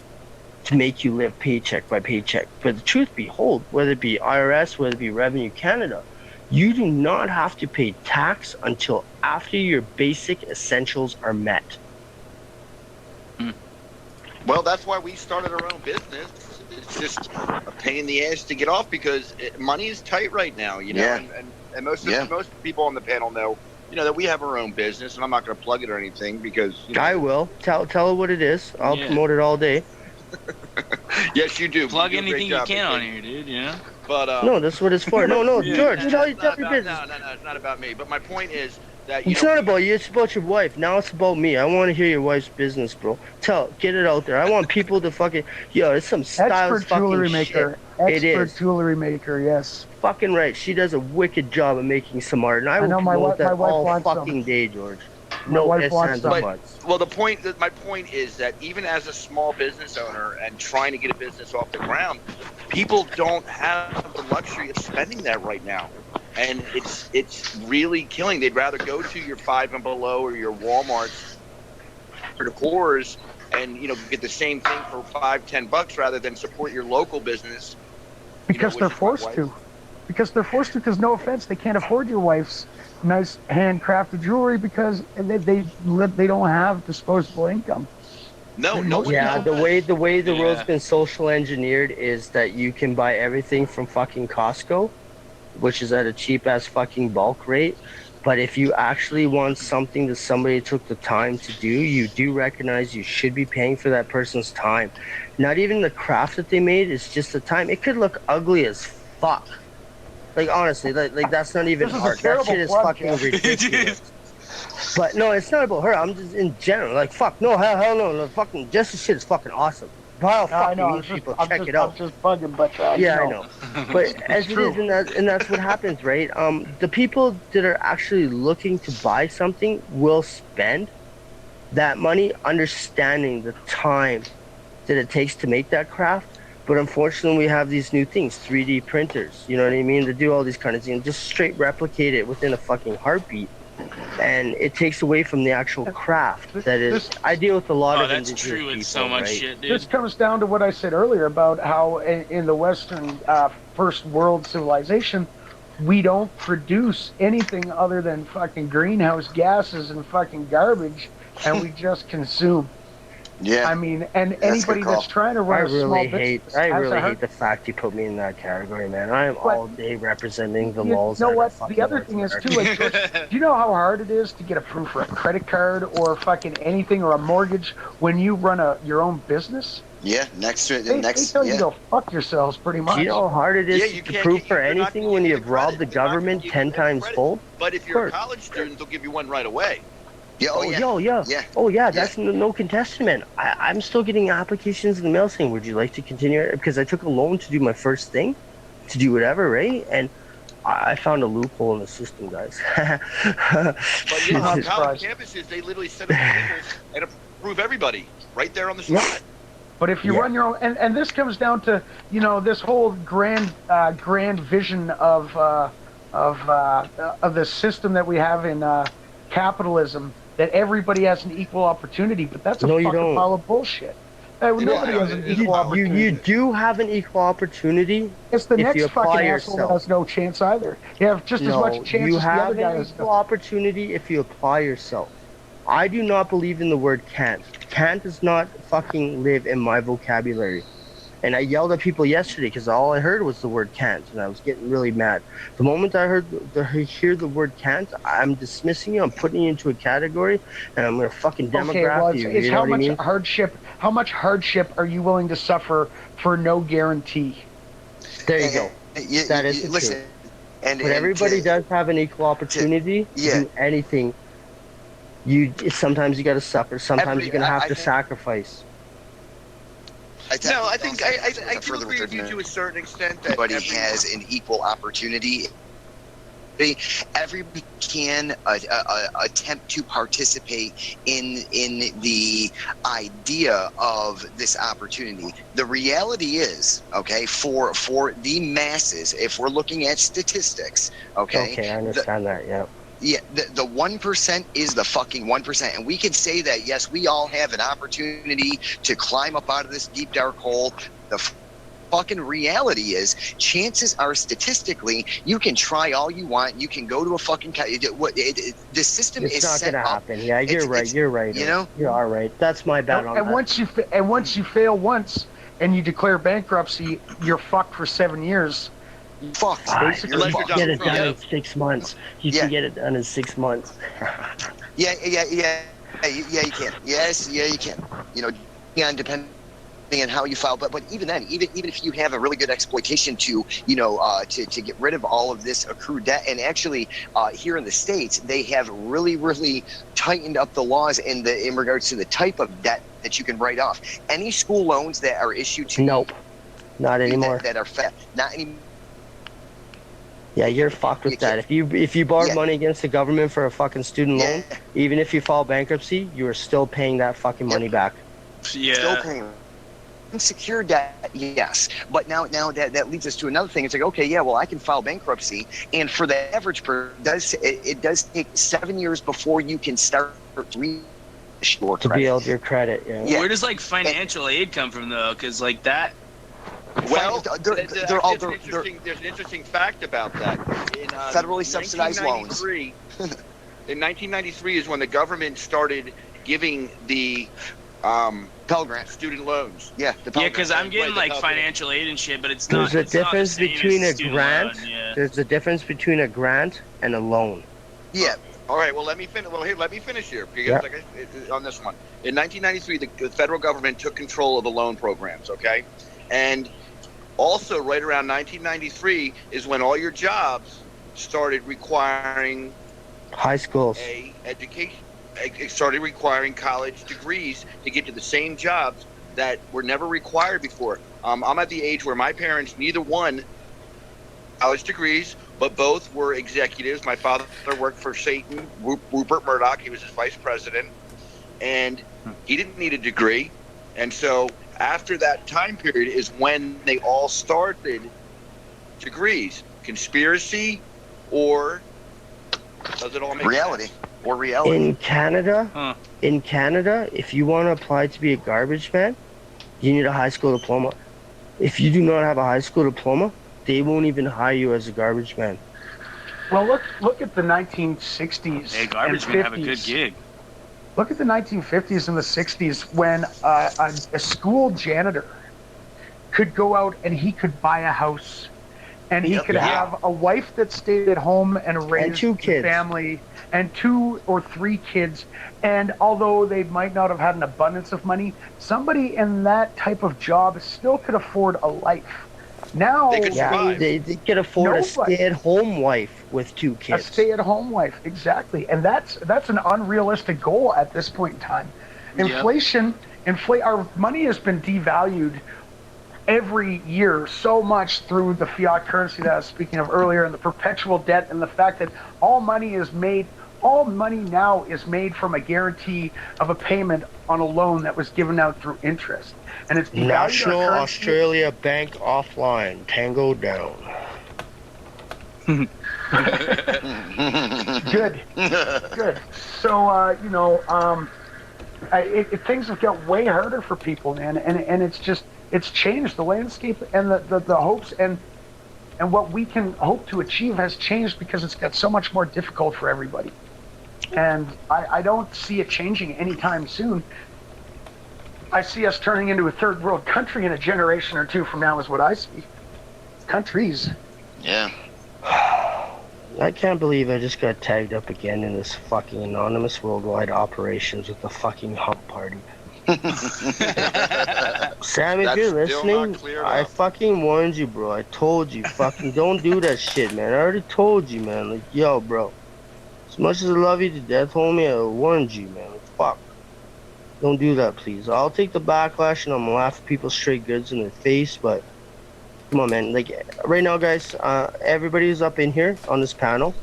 to make you live paycheck by paycheck. But the truth behold, whether it be IRS, whether it be Revenue Canada, you do not have to pay tax until after your basic essentials are met. Well, that's why we started our own business. it's just a pain in the ass to get off because money is tight right now, you know. Yeah. And most people on the panel know, you know, that we have our own business, and I'm not going to plug it or anything because I will tell her what it is. I'll promote it all day. Yes, you do. Plug you do anything you can on here, dude. You know. But no, that's what it's for. No, George, tell your business. No, it's not about me. But my point is that it's not about you. It's about your wife. Now it's about me. I want to hear your wife's business, bro. Get it out there. I want people to fucking it's some stylish expert jewelry fucking maker. Shit. Expert jewelry maker. Yes. Fucking right. She does a wicked job of making some art, and I will promote that all fucking day, George. My wife wants some. Well, my point is that even as a small business owner and trying to get a business off the ground, people don't have the luxury of spending that right now, and it's really killing. They'd rather go to your Five and Below or your Walmarts or the Coors and get the same thing for $5-10 rather than support your local business. Because they're forced to. Because no offense, they can't afford your wife's nice handcrafted jewelry because they don't have disposable income. Yeah, the way the world's been social engineered is that you can buy everything from fucking Costco, which is at a cheap ass fucking bulk rate. But if you actually want something that somebody took the time to do, you do recognize you should be paying for that person's time. Not even the craft that they made, it's just the time. It could look ugly as fuck. Like, honestly, like that's not even art. That shit is fucking ridiculous. But no, it's not about her. I'm just in general. Like, fuck, no, hell no. Fucking, Jess's shit is fucking awesome. I'll fucking meet people. Check it out. I'm just bugging, but yeah, I know. But as it is, and that's what happens, right? The people that are actually looking to buy something will spend that money, understanding the time that it takes to make that craft. But unfortunately, we have these new things, 3D printers. You know what I mean? They do all these kind of things, just straight replicate it within a fucking heartbeat. And it takes away from the actual craft. That is, I deal with a lot of that's true with so much shit, dude. This comes down to what I said earlier about how in the Western first world civilization, we don't produce anything other than fucking greenhouse gases and fucking garbage, and we just consume. Yeah. I mean, and anybody that's trying to run a small business. I really hate the fact you put me in that category, man. I am all day representing the laws. You know what? The other thing is, too, like, do you know how hard it is to get approved for a credit card or fucking anything or a mortgage when you run your own business? Yeah, they tell you to go fuck yourselves, pretty much. Do you know how hard it is to prove for anything when you've robbed the government 10 times fold? But if you're a college student, they'll give you one right away. Yeah, That's no contestation, man. I'm still getting applications in the mail saying, would you like to continue it? Because I took a loan to do my first thing, to do whatever, right? And I found a loophole in the system, guys. But on college campuses, they literally set up tables and approve everybody right there on the spot. Yeah. But if you run your own, and this comes down to, this whole grand vision of the system that we have in capitalism, that everybody has an equal opportunity, but that's a fucking pile of bullshit. Nobody has an equal opportunity. You do have an equal opportunity. It's the next fucking asshole that has no chance either. You have just as much chance as the other guy has. You have an equal opportunity if you apply yourself. I do not believe in the word can't. Can't does not fucking live in my vocabulary. And I yelled at people yesterday because all I heard was the word can't, and I was getting really mad. The moment I hear the word can't, I'm dismissing you. I'm putting you into a category, and I'm gonna fucking demograph you. It's you know how much I mean? How much hardship are you willing to suffer for no guarantee? There you go. That is the truth. But everybody does have an equal opportunity to do anything. Sometimes you got to suffer. Sometimes you're gonna have to sacrifice. I do agree with you to a certain extent that everybody has an equal opportunity. Everybody can attempt to participate in the idea of this opportunity. The reality is, okay, for the masses, if we're looking at statistics, okay, I understand that, yeah. Yeah, the 1% is the fucking 1%. And we can say that, yes, we all have an opportunity to climb up out of this deep, dark hole. The fucking reality is, chances are statistically, you can try all you want. You can go to a fucking... the system is set up. It's not going to happen. Yeah, you're right. You know? You are right. That's my bad on that. And once you fail once, and you declare bankruptcy, you're fucked for 7 years. Fucked. Basically, you can get it done in 6 months. You can get it done in 6 months. Yeah, you can. Yes, yeah, you can. You know, yeah, depending on how you file, but even then, even if you have a really good exploitation to, you know, to get rid of all of this accrued debt, and actually here in the States, they have really tightened up the laws in regards to the type of debt that you can write off. Any school loans that are issued to nope, not anymore. That are not anymore. Yeah, you're fucked with that. If you borrowed money against the government for a fucking student loan, even if you file bankruptcy, you are still paying that fucking money back. Yeah. Still paying. Unsecured debt, yes, but now that leads us to another thing. It's like, okay, yeah, well, I can file bankruptcy, and for the average person, it does take 7 years before you can start to build your credit. Yeah. Where does like financial aid come from though? Because like that. Well, there's an interesting fact about that. In, federally subsidized loans. In 1993 is when the government started giving the Pell Grant student loans. Yeah, the Pell Grant. Because I'm getting like financial aid and shit, but it's not. There's a difference between a grant. There's a difference between a grant and a loan. Yeah. All right. Well, let me finish. Well, here, let me finish here because on this one, in 1993, the federal government took control of the loan programs. Okay, and also right around 1993 is when all your jobs started requiring high schools, education. It started requiring college degrees to get to the same jobs that were never required before. I'm at the age where my parents, neither one college degrees, but both were executives. My father worked for Satan, Rupert Murdoch. He was his vice president, and he didn't need a degree. And so after that time period is when they all started degrees. Conspiracy, or does it all make reality? Sense? Or reality. In Canada, if you want to apply to be a garbage man, you need a high school diploma. If you do not have a high school diploma, they won't even hire you as a garbage man. Well, look at the 1960s. Hey, garbage and 50s. men have a good gig. Look at the 1950s and the 60s when a school janitor could go out and he could buy a house, and he could have a wife that stayed at home and raised the family, and 2 or 3 kids. And although they might not have had an abundance of money, somebody in that type of job still could afford a life. Now they could afford a stay-at-home wife with 2 kids. A stay-at-home wife, exactly, and that's an unrealistic goal at this point in time. Inflation, our money has been devalued every year so much through the fiat currency that I was speaking of earlier, and the perpetual debt, and the fact that all money now is made from a guarantee of a payment on a loan that was given out through interest. And it's National Australia Bank offline. Tango down. Good. So, things have got way harder for people, man. And it's changed. The landscape and the hopes and what we can hope to achieve has changed because it's got so much more difficult for everybody. And I don't see it changing anytime soon. I see us turning into a third world country in a generation or 2 from now is what I see. Countries. Yeah. I can't believe I just got tagged up again in this fucking anonymous worldwide operations with the fucking hump party. Sam, if you're listening, I fucking warned you, bro. I told you, fucking don't do that shit, man. I already told you, man. Like, yo, bro. As much as I love you to death, homie, I warned you, man. Like, fuck. Don't do that, please. I'll take the backlash and I'm gonna laugh at people straight goods in their face, but come on, man. Like, right now, guys, everybody who's up in here on this panel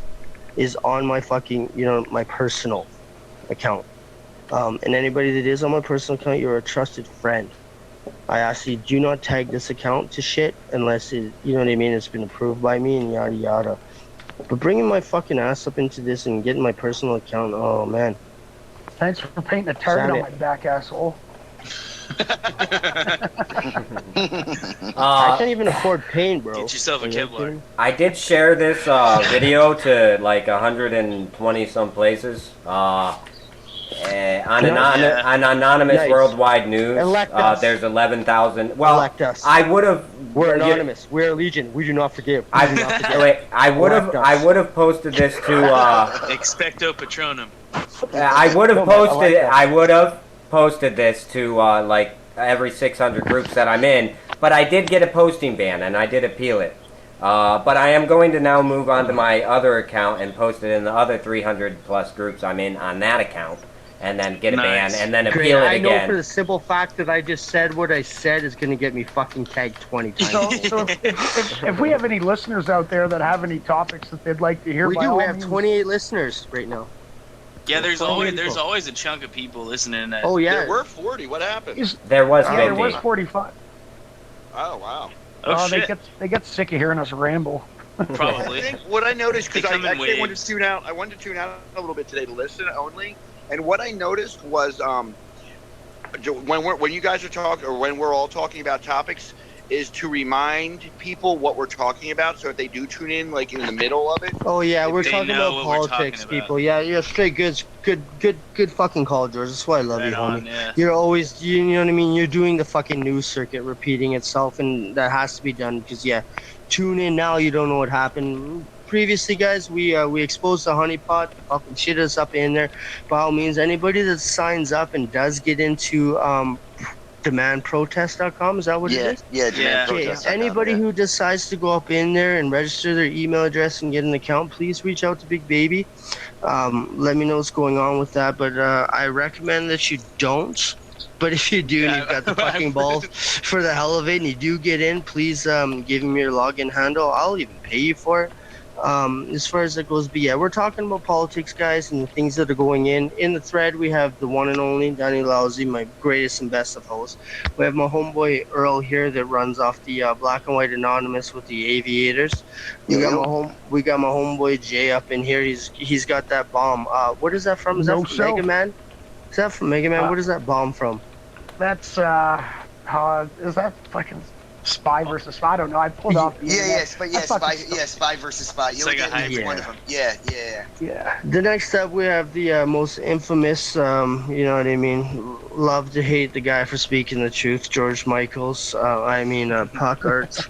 is on my fucking, my personal account. And anybody that is on my personal account, you're a trusted friend. I ask you, do not tag this account to shit unless it, it's been approved by me and yada yada. But bringing my fucking ass up into this and getting my personal account, oh, man. Thanks for painting a target on my back, asshole. I can't even afford paint, bro. Get yourself a Kevlar. I did share this video to like 120 some places. On anonymous Nice. worldwide news, Elect us. there's 11,000. Well, Elect us. I would have. We're anonymous. We're a legion. We do not forgive. We do not forgive. Wait, I would Elect us. posted this to. Expecto Patronum. I would have posted this to like every 600 groups that I'm in, but I did get a posting ban and I did appeal it. But I am going to now move on to my other account and post it in the other 300 plus groups I'm in on that account, and then get a ban and then appeal it again. I know for the simple fact that I just said what I said is going to get me fucking tagged 20 times. So if we have any listeners out there that have any topics that they'd like to hear, we do. We have 28 listeners right now. Yeah, there's always a chunk of people listening. Oh yeah, there were 40. What happened? There was 50. There was 45. Oh wow. Oh shit. They get sick of hearing us ramble. Probably. I think what I noticed, because I actually wanted waves. to tune out. I wanted to tune out a little bit today to listen only. And what I noticed was when you guys are talking, or when we're all talking about topics, is to remind people what we're talking about, so if they do tune in, like in the middle of it. Oh yeah, we're they talking know about what we're politics, talking about. people. Yeah, straight good fucking call, George. That's why I love Right you, on, homie. yeah. You're always, you know what I mean. You're doing the fucking news circuit, repeating itself, and that has to be done because tune in now. You don't know what happened. Previously, guys, we exposed the honeypot. Fucking shit us up in there. By all means, anybody that signs up and does get into demandprotest.com, is that what it is? Yeah, Okay, demandprotest.com, anybody who decides to go up in there and register their email address and get an account, please reach out to Big Baby. Let me know what's going on with that. But I recommend that you don't. But if you do, and you've got the fucking balls for the hell of it, and you do get in, please give me your login handle. I'll even pay you for it. As far as that goes, but yeah, we're talking about politics, guys, and the things that are going in. In the thread, we have the one and only Daniel Losey, my greatest and best of hosts. We have my homeboy Earl here that runs off the Black and White Anonymous with the Aviators. We got my homeboy Jay up in here. He's got that bomb. What is that from? Is that from Mega Man? Is that from Mega Man? What is that bomb from? That's is that fucking Spy versus Spy? I don't know. I pulled off. Spy versus Spy. You'll like get one of them. Yeah. The next up, we have the most infamous, you know what I mean, love to hate the guy for speaking the truth, George Michaels. Puck Arts.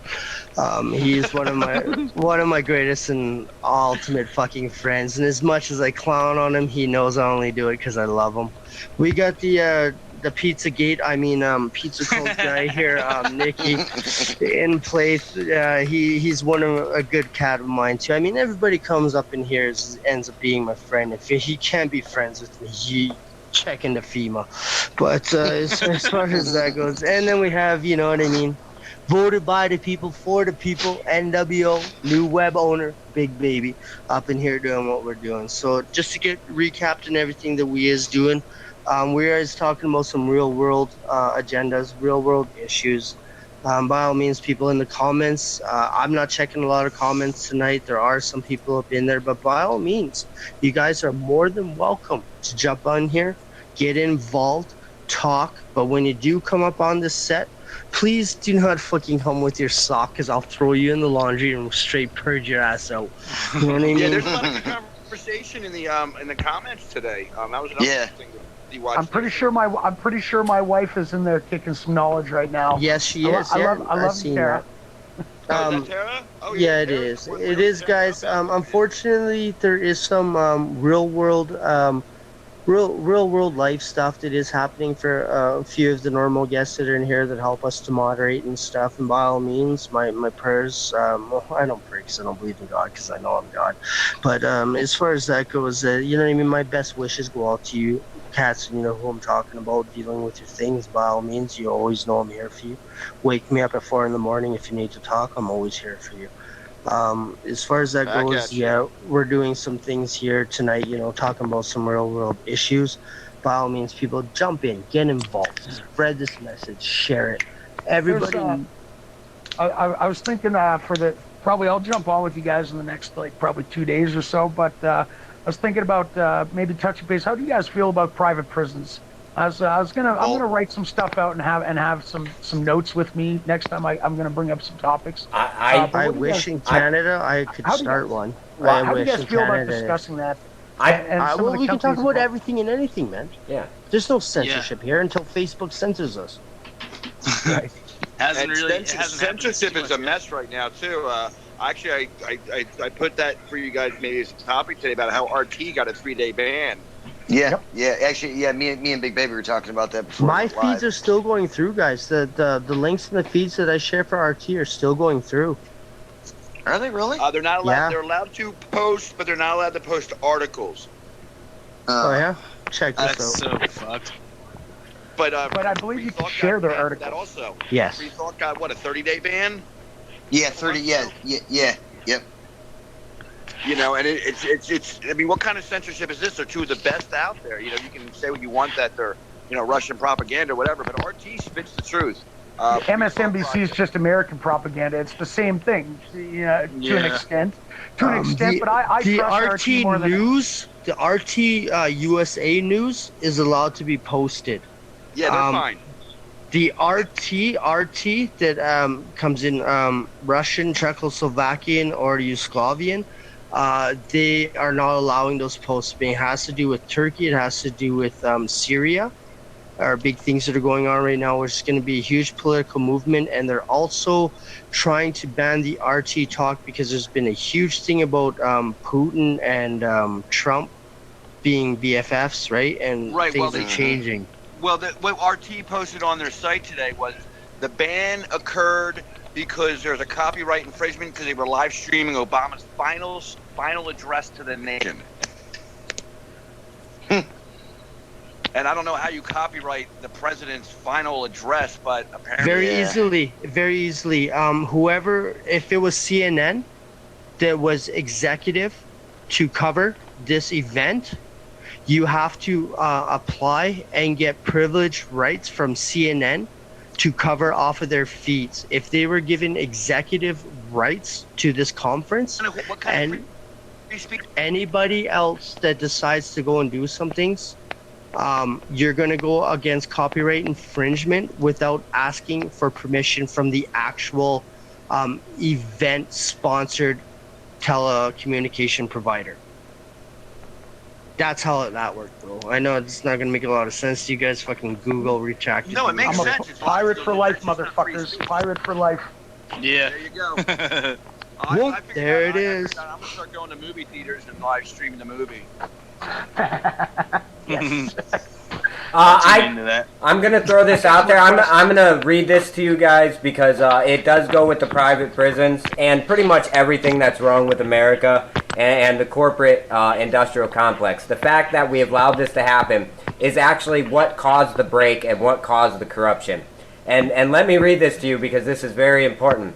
He's one of my greatest and ultimate fucking friends. And as much as I clown on him, he knows I only do it because I love him. We got the Pizzagate, Pizza Cult guy here, Nikky, in place. He's a good cat of mine too. I mean, everybody comes up in here ends up being my friend. If he can't be friends with me, he check into FEMA. But as far as that goes, and then we have, you know what I mean, voted by the people, for the people, NWO, new web owner, Big Baby, up in here doing what we're doing. So just to get recapped and everything that we is doing, we are talking about some real world agendas, real world issues. By all means, people in the comments, I'm not checking a lot of comments tonight. There are some people up in there, but by all means, you guys are more than welcome to jump on here, get involved, talk. But when you do come up on this set, please do not fucking come with your sock, because I'll throw you in the laundry and straight purge your ass out. You know what I mean? Yeah, there's a lot of good conversation in the comments today. That was another thing to I'm pretty sure my wife is in there kicking some knowledge right now. Yes, she is. I love you, Tara. Is that Tara? Oh, yeah, it is. It is, guys. Unfortunately, there is some real world life stuff that is happening for a few of the normal guests that are in here that help us to moderate and stuff. And by all means, my prayers. I don't pray because I don't believe in God, because I know I'm God. But as far as that goes, you know what I mean. My best wishes go out to you, cats. You know who I'm talking about. Dealing with your things. By all means, you always know I'm here for you. Wake me up at 4 a.m. if you need to talk. I'm always here for you. As far as that goes, we're doing some things here tonight, you know, talking about some real world issues. By all means, people, jump in, get involved, spread this message, share it. Everybody. I was thinking probably I'll jump on with you guys in the next probably 2 days or so, but I was thinking about maybe touching base. How do you guys feel about private prisons? I'm gonna write some stuff out and have some notes with me next time. I'm gonna bring up some topics. I wish in Canada I could start one. How do you guys feel about discussing that? We can talk about everything and anything, man. Yeah. There's no censorship here until Facebook censors us. Right. Censorship is a mess right now too. Actually, I put that for you guys maybe as a topic today about how RT got a 3-day ban. Yeah, yeah. Actually, yeah. Me and Big Baby were talking about that before. My feeds are still going through, guys. The links in the feeds that I share for RT are still going through. Are they really? They're not allowed. Yeah. They're allowed to post, but they're not allowed to post articles. Oh yeah, check this out. That's so fucked. But I believe you can share their articles. That also. Yes. Free Thought got what, a 30-day ban? Yeah, 30. Yeah. Yep. You know, and it's. I mean, what kind of censorship is this? They're two of the best out there. You know, you can say what you want that they're, Russian propaganda or whatever, but RT spits the truth. MSNBC is just American propaganda. It's the same thing, to an extent. But I the trust RT more than news, the RT USA news is allowed to be posted. Yeah, they're fine. The RT that comes in Russian, Czechoslovakian, or Yugoslavian, they are not allowing those posts. It has to do with Turkey. It has to do with Syria. Are big things that are going on right now, which is going to be a huge political movement, and they're also trying to ban the RT talk because there's been a huge thing about Putin and Trump being BFFs, right? And things are changing. Well, what RT posted on their site today was the ban occurred because there's a copyright infringement because they were live streaming Obama's final address to the nation. And I don't know how you copyright the president's final address, but apparently very easily. Whoever, if it was CNN that was executive to cover this event, you have to apply and get privilege rights from CNN to cover off of their feeds. If they were given executive rights to this conference, and anybody else that decides to go and do some things, you're going to go against copyright infringement without asking for permission from the actual event-sponsored telecommunication provider. That's how that worked, bro. I know it's not going to make a lot of sense to you guys. Fucking Google retract. No, it makes sense. It's pirate for life, motherfuckers. Pirate for life. Yeah. There you go. There it is. I'm going to start going to movie theaters and live streaming the movie. Yes. I'm gonna throw this out there. I'm gonna read this to you guys because it does go with the private prisons and pretty much everything that's wrong with America and the corporate industrial complex. The fact that we have allowed this to happen is actually what caused the break and what caused the corruption. And let me read this to you because this is very important.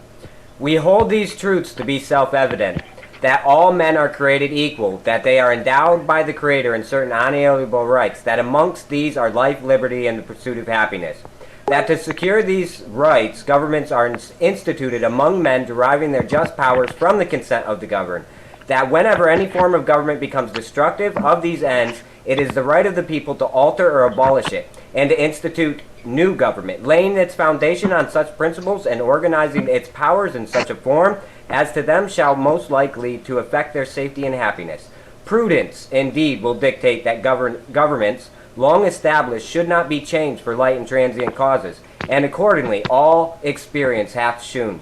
We hold these truths to be self-evident, that all men are created equal, that they are endowed by the Creator in certain unalienable rights, that amongst these are life, liberty, and the pursuit of happiness. That to secure these rights, governments are instituted among men deriving their just powers from the consent of the governed. That whenever any form of government becomes destructive of these ends, it is the right of the people to alter or abolish it, and to institute new government, laying its foundation on such principles and organizing its powers in such a form as to them shall most likely to affect their safety and happiness. Prudence, indeed, will dictate that governments, long established, should not be changed for light and transient causes, and accordingly all experience hath shewn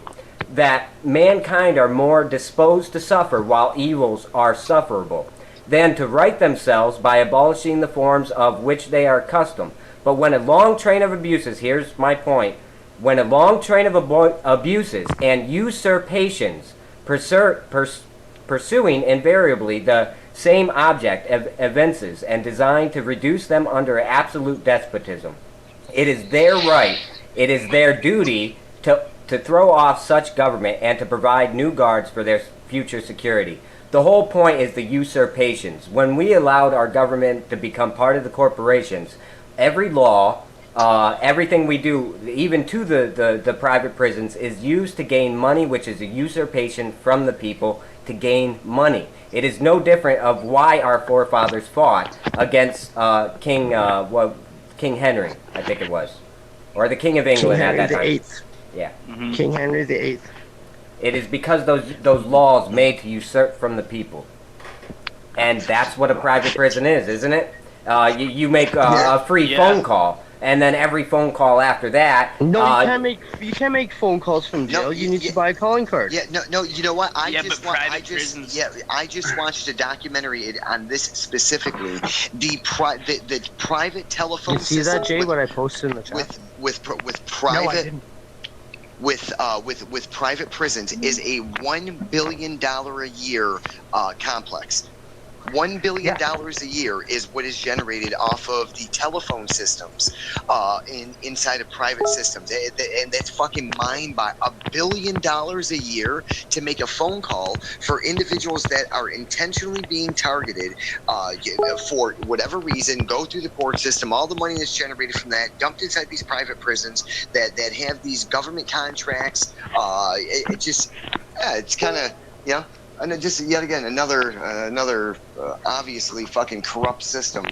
that mankind are more disposed to suffer while evils are sufferable, than to right themselves by abolishing the forms of which they are accustomed. But when a long train of abuses, here's my point, when a long train of abuses and usurpations pursuing invariably the same object evinces and designed to reduce them under absolute despotism, it is their right, it is their duty to throw off such government and to provide new guards for their future security. The whole point is the usurpations. When we allowed our government to become part of the corporations, every law, everything we do, even to the private prisons, is used to gain money, which is a usurpation from the people to gain money. It is no different of why our forefathers fought against King Henry, I think it was, or the King of England at that time. King Henry VIII. Yeah. Mm-hmm. King Henry VIII. It is because those laws made to usurp from the people. And that's what a private prison is, isn't it? You make a free phone call, and then every phone call after that. No, you can't make phone calls from jail. You need to buy a calling card. Yeah, no. You know what? I just watched a documentary on this specifically. The private telephone. You see that, Jay? What I posted in the chat with private. No, I didn't. With private prisons is a $1 billion a year complex. $1 billion a year is what is generated off of the telephone systems inside of private systems. And that's fucking $1 billion a year to make a phone call for individuals that are intentionally being targeted for whatever reason, go through the court system, all the money that's generated from that, dumped inside these private prisons that have these government contracts. It's kind of, and then just yet again another obviously fucking corrupt system.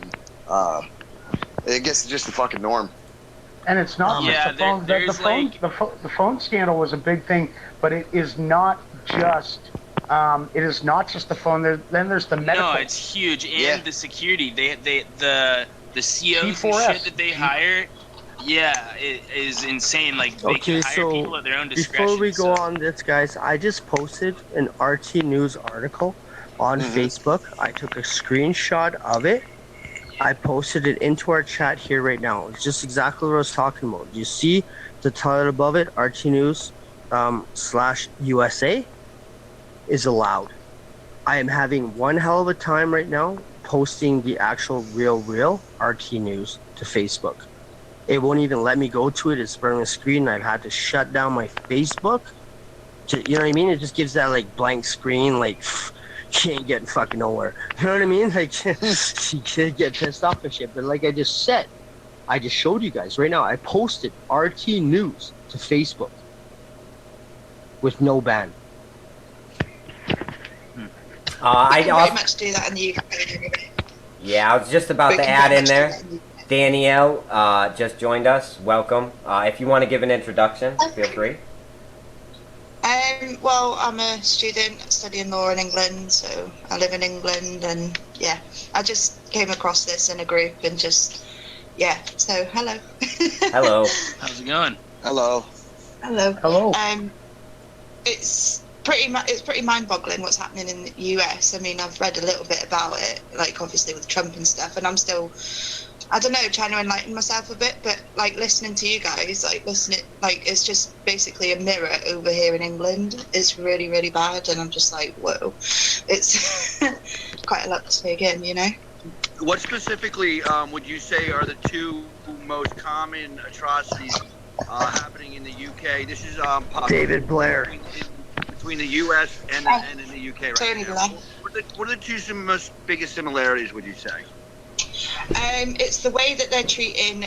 I guess it's just the fucking norm. And it's not just the phone. The phone scandal was a big thing, but it is not just. It is not just the phone. Then there's the medical. No, it's huge, and the security. The COs and shit that they hire. Yeah, it is insane. Like, they can hire people at their own discretion. Before we go on this, guys, I just posted an RT News article on Facebook. I took a screenshot of it. I posted it into our chat here right now. It's just exactly what I was talking about. You see the title above it, RT News /USA is allowed. I am having one hell of a time right now posting the actual real RT News to Facebook. It won't even let me go to it. It's burning the screen. I've had to shut down my Facebook. You know what I mean? It just gives that like blank screen, like you ain't getting fucking nowhere. You know what I mean? Like you can't get pissed off and shit. But like I just said, I just showed you guys right now. I posted RT News to Facebook with no ban. I can very much do that in the UK. Yeah, I was just about to add in there. Danielle just joined us. Welcome. If you want to give an introduction, feel free. Well, I'm a student studying law in England, so I live in England, and I just came across this in a group and just, so hello. Hello. How's it going? Hello. Hello. It's pretty mind-boggling what's happening in the US. I mean, I've read a little bit about it, like obviously with Trump and stuff, and I'm still, I don't know, trying to enlighten myself a bit, but like listening to you guys, it's just basically a mirror over here in England. It's really, really bad, and I'm just like, whoa, it's quite a lot to take in, What specifically would you say are the two most common atrocities happening in the UK? This is David Blair. Between the US and in the UK right now. What are the two most biggest similarities, would you say? It's the way that they're treating.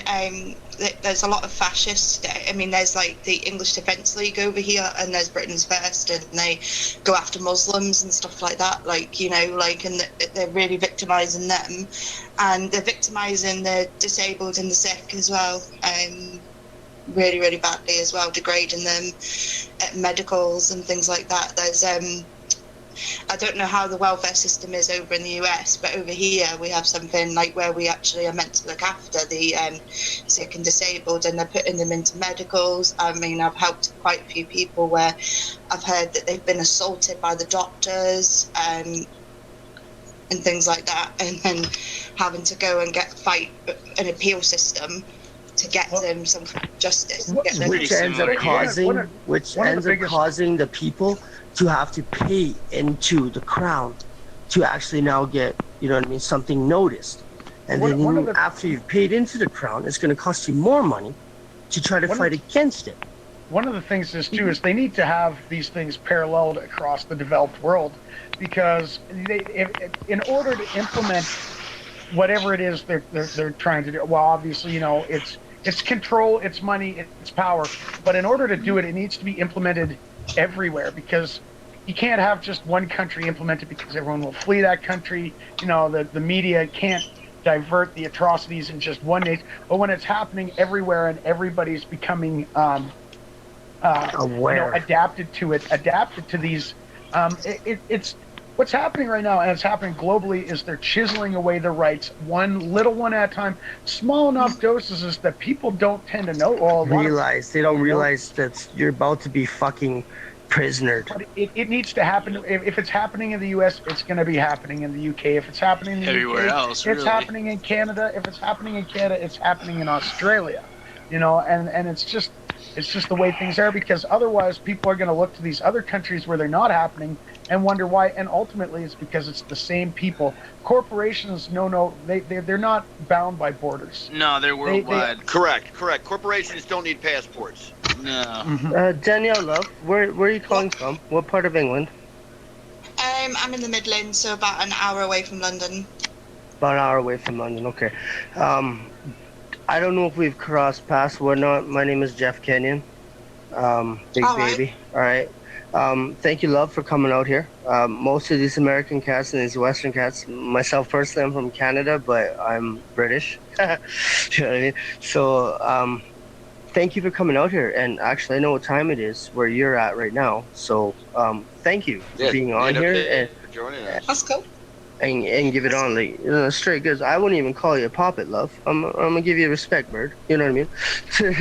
There's a lot of fascists. I mean, there's like the English Defence League over here, and there's Britain's First, and they go after Muslims and stuff like that. And they're really victimising them, and they're victimising the disabled and the sick as well. Really, really badly as well, degrading them at medicals and things like that. There's I don't know how the welfare system is over in the US, but over here we have something like where we actually are meant to look after the sick and disabled, and they're putting them into medicals. I mean, I've helped quite a few people where I've heard that they've been assaulted by the doctors and things like that, and then having to go and fight an appeal system to get them some kind of justice. Which ends up causing the people to have to pay into the crown to actually now get, something noticed. And then after you've paid into the crown, it's going to cost you more money to try to fight against it. One of the things is is they need to have these things paralleled across the developed world, because in order to implement whatever it is they're trying to do, well, obviously, it's control, it's money, it's power. But in order to do it, it needs to be implemented everywhere, because you can't have just one country implement it, because everyone will flee that country. The media can't divert the atrocities in just one nation. But when it's happening everywhere and everybody's becoming aware, adapted to these, it's what's happening right now, and it's happening globally, is they're chiseling away the rights, one little one at a time, small enough doses that people don't tend to know. Well, They don't realize that you're about to be fucking prisonered. But it needs to happen. If it's happening in the U.S., it's going to be happening in the U.K. If it's happening in the Everywhere UK, else, it's happening in Canada. If it's happening in Canada, it's happening in Australia. You know, and it's just the way things are, because otherwise people are going to look to these other countries where they're not happening and wonder why. And ultimately, it's because it's the same people. Corporations, they're not bound by borders. No, they're worldwide. Correct. Corporations don't need passports. No. Danielle, love, where are you calling from? What part of England? I'm in the Midlands, so about an hour away from London. About an hour away from London, okay. I don't know if we've crossed paths or not. My name is Jeff Kenyon. Big baby. All right. Thank you, love, for coming out here. Most of these American cats and these Western cats, myself personally, I'm from Canada, but I'm British. You know what I mean? So, thank you for coming out here. And actually, I know what time it is where you're at right now. So, thank you for being on here and for joining us. That's cool. And give it on, like, straight goods. I wouldn't even call you a poppet, love. I'm gonna give you respect, bird. You know what I mean? To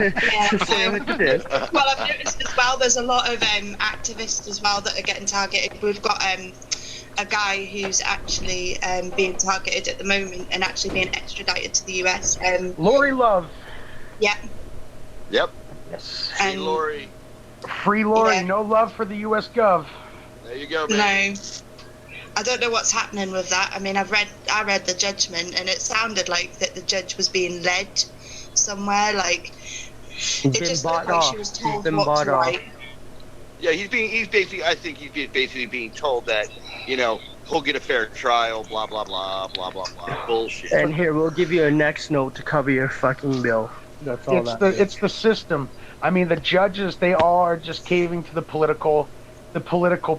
say it like it is. Well, I've noticed as well, there's a lot of activists as well that are getting targeted. We've got a guy who's actually being targeted at the moment and actually being extradited to the US. Lori Love. Yeah. Yep. Yes. Free Lori. Free Lori. Yeah. No love for the US Gov. There you go, baby. No. I don't know what's happening with that. I mean, I read the judgment, and it sounded like that the judge was being led somewhere. Like it just looked like she was told what to write. Yeah, he's basically. I think he's basically being told that, you know, he'll get a fair trial. Blah blah blah blah blah blah. Bullshit. And here, we'll give you a next note to cover your fucking bill. That's all It's the system. I mean, the judges, they all are just caving to the political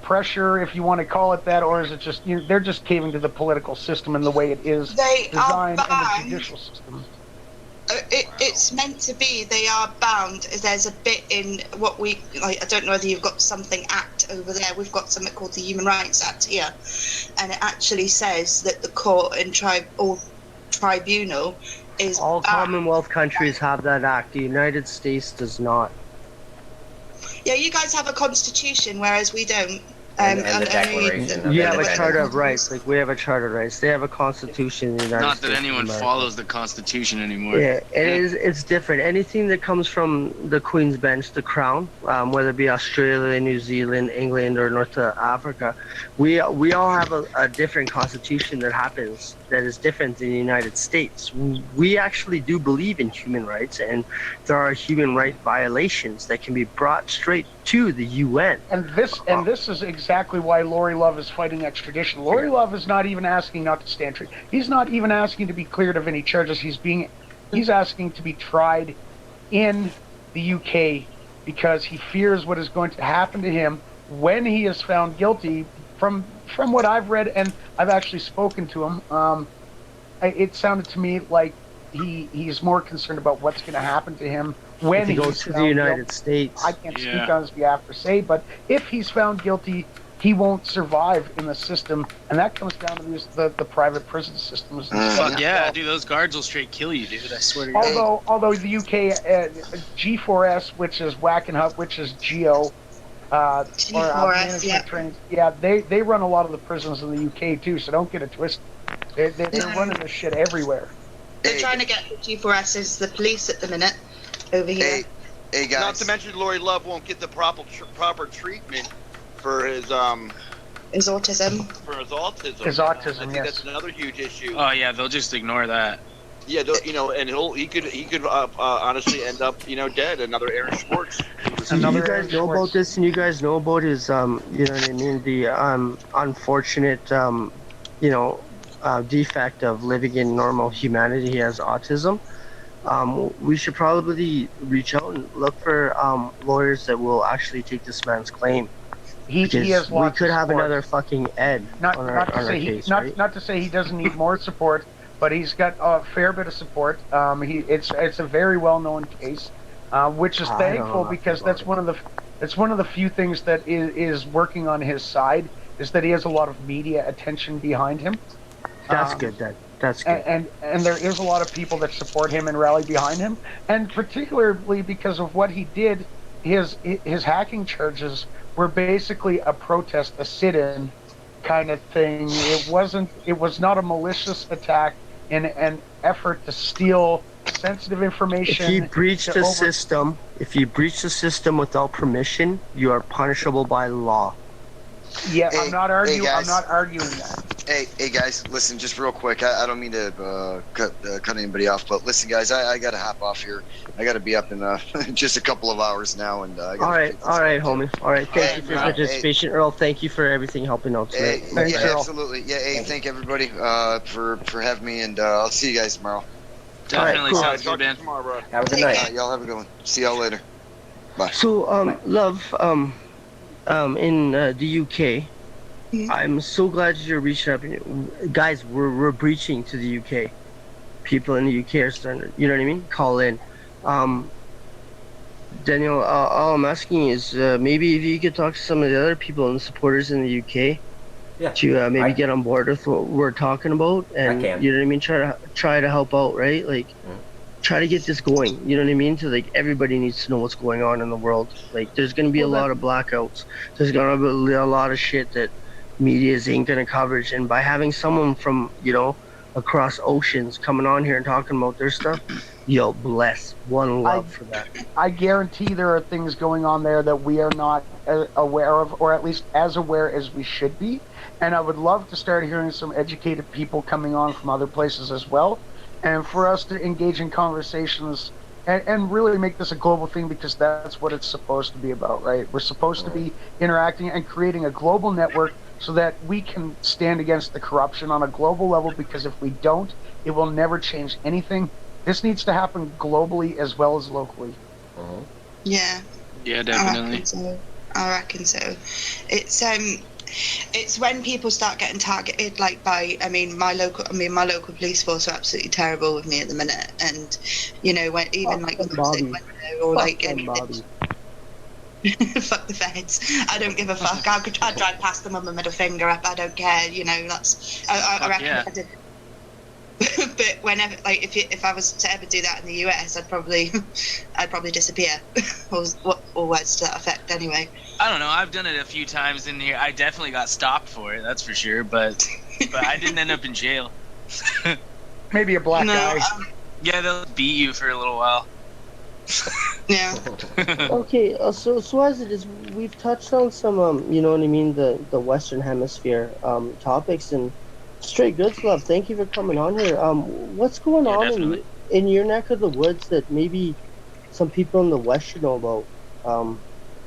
pressure, if you want to call it that, or is it just, they're just caving to the political system and the way it is designed, and the judicial system. It's meant to be. They are bound. There's a bit in what we like. I don't know whether you've got something Act over there. We've got something called the Human Rights Act here, and it actually says that the court and tribunal is all Commonwealth countries have that act. The United States does not. Yeah, you guys have a constitution, whereas we don't. And the Declaration. You have a Charter of Rights, like we have a Charter of Rights. They have a constitution in the United States. Not that anyone follows the Constitution anymore. Yeah, it's different. Anything that comes from the Queen's Bench, the Crown, whether it be Australia, New Zealand, England, or North Africa, we all have a different constitution that is different than the United States. We actually do believe in human rights, and there are human right violations that can be brought straight to the UN. And this is exactly why Lori Love is fighting extradition. Lori Love is not even asking not to stand trial. He's not even asking to be cleared of any charges. He's asking to be tried in the UK because he fears what is going to happen to him when he is found guilty. From what I've read, and I've actually spoken to him, it sounded to me like he's more concerned about what's going to happen to him when he goes to the United States. I can't speak on his behalf per se, but if he's found guilty, he won't survive in the system, and that comes down to the private prison systems. Fuck yeah, dude, those guards will straight kill you, dude. I swear to God. Although the UK G4S, which is Whack and Hut, which is GO, G4S, yeah, they run a lot of the prisons in the UK too. So don't get it twisted. They're running this shit everywhere. They're trying to get the G4S as the police at the minute over here. Hey guys. Not to mention, Lori Love won't get the proper treatment for his autism. I think that's another huge issue. Oh yeah, they'll just ignore that. Yeah, and he could honestly end up, dead. Another Aaron Schwartz. You guys know about this, and you guys know about his, you know what I mean, the unfortunate, defect of living in normal humanity. He has autism. We should probably reach out and look for lawyers that will actually take this man's claim. He has we could have another fucking Ed on our case, right? Not to say he doesn't need more support, but he's got a fair bit of support. It's a very well known case, which is thankful because that's one of the few things that is working on his side. is that he has a lot of media attention behind him. That's good. That's good. And there is a lot of people that support him and rally behind him, and particularly because of what he did, his hacking charges were basically a protest, a sit-in kind of thing. It was not a malicious attack in an effort to steal sensitive information. If you breach the system without permission, you are punishable by law. Yeah, Hey, I'm not arguing. hey, I'm guys. not arguing that. Hey guys, listen, just real quick. I don't mean to cut anybody off, but listen, guys, I got to hop off here. I got to be up in just a couple of hours now, and I gotta All right, homie. All right, thank you for your Hey, participation, Earl. Thank you for everything helping out Hey, tonight. yeah, absolutely. Yeah, hey, thank everybody for having me, and I'll see you guys tomorrow. Definitely cool. sounds good, Talk to you man. tomorrow, bro. Have a good Take night. care. Y'all have a good one. See y'all later. Bye. So, love, in the UK, Mhm. I'm so glad you're reaching out. Guys, we're breaching to the UK. People in the UK are starting to, you know what I mean? Call in. Daniel, all I'm asking is maybe if you could talk to some of the other people and supporters in the UK Yeah. to maybe get on board with what we're talking about, and can. you know what I mean. Try to help out, right? Like, try to get this going. You know what I mean? To like everybody needs to know what's going on in the world. Like, there's gonna be a lot of blackouts. There's gonna be a lot of shit that medias ain't gonna coverage, and by having someone from across oceans coming on here and talking about their stuff, yo, bless one love for that. I guarantee there are things going on there that we are not aware of, or at least as aware as we should be. And I would love to start hearing some educated people coming on from other places as well, and for us to engage in conversations and really make this a global thing, because that's what it's supposed to be about, right? We're supposed to be interacting and creating a global network so that we can stand against the corruption on a global level, because if we don't, it will never change anything. This needs to happen globally as well as locally. Yeah. Yeah, definitely. I reckon so. It's when people start getting targeted, like by, my local police force are absolutely terrible with me at the minute, and when even like with Bobby. or like Fuck them, anything. Bobby. Fuck the feds. I don't give a fuck. I'd drive past them with my middle finger up. I don't care. That's. I reckon. yeah. I did. But whenever, like, if I was to ever do that in the US, I'd probably disappear, or words to that effect. Anyway. I don't know. I've done it a few times in here. I definitely got stopped for it. That's for sure. But I didn't end up in jail. Maybe a black guy. Yeah, they'll beat you for a little while. Yeah. Okay, so as it is, we've touched on some, you know what I mean, the Western Hemisphere topics, and straight goods, love. Thank you for coming on here. What's going on in your neck of the woods that maybe some people in the West should know about?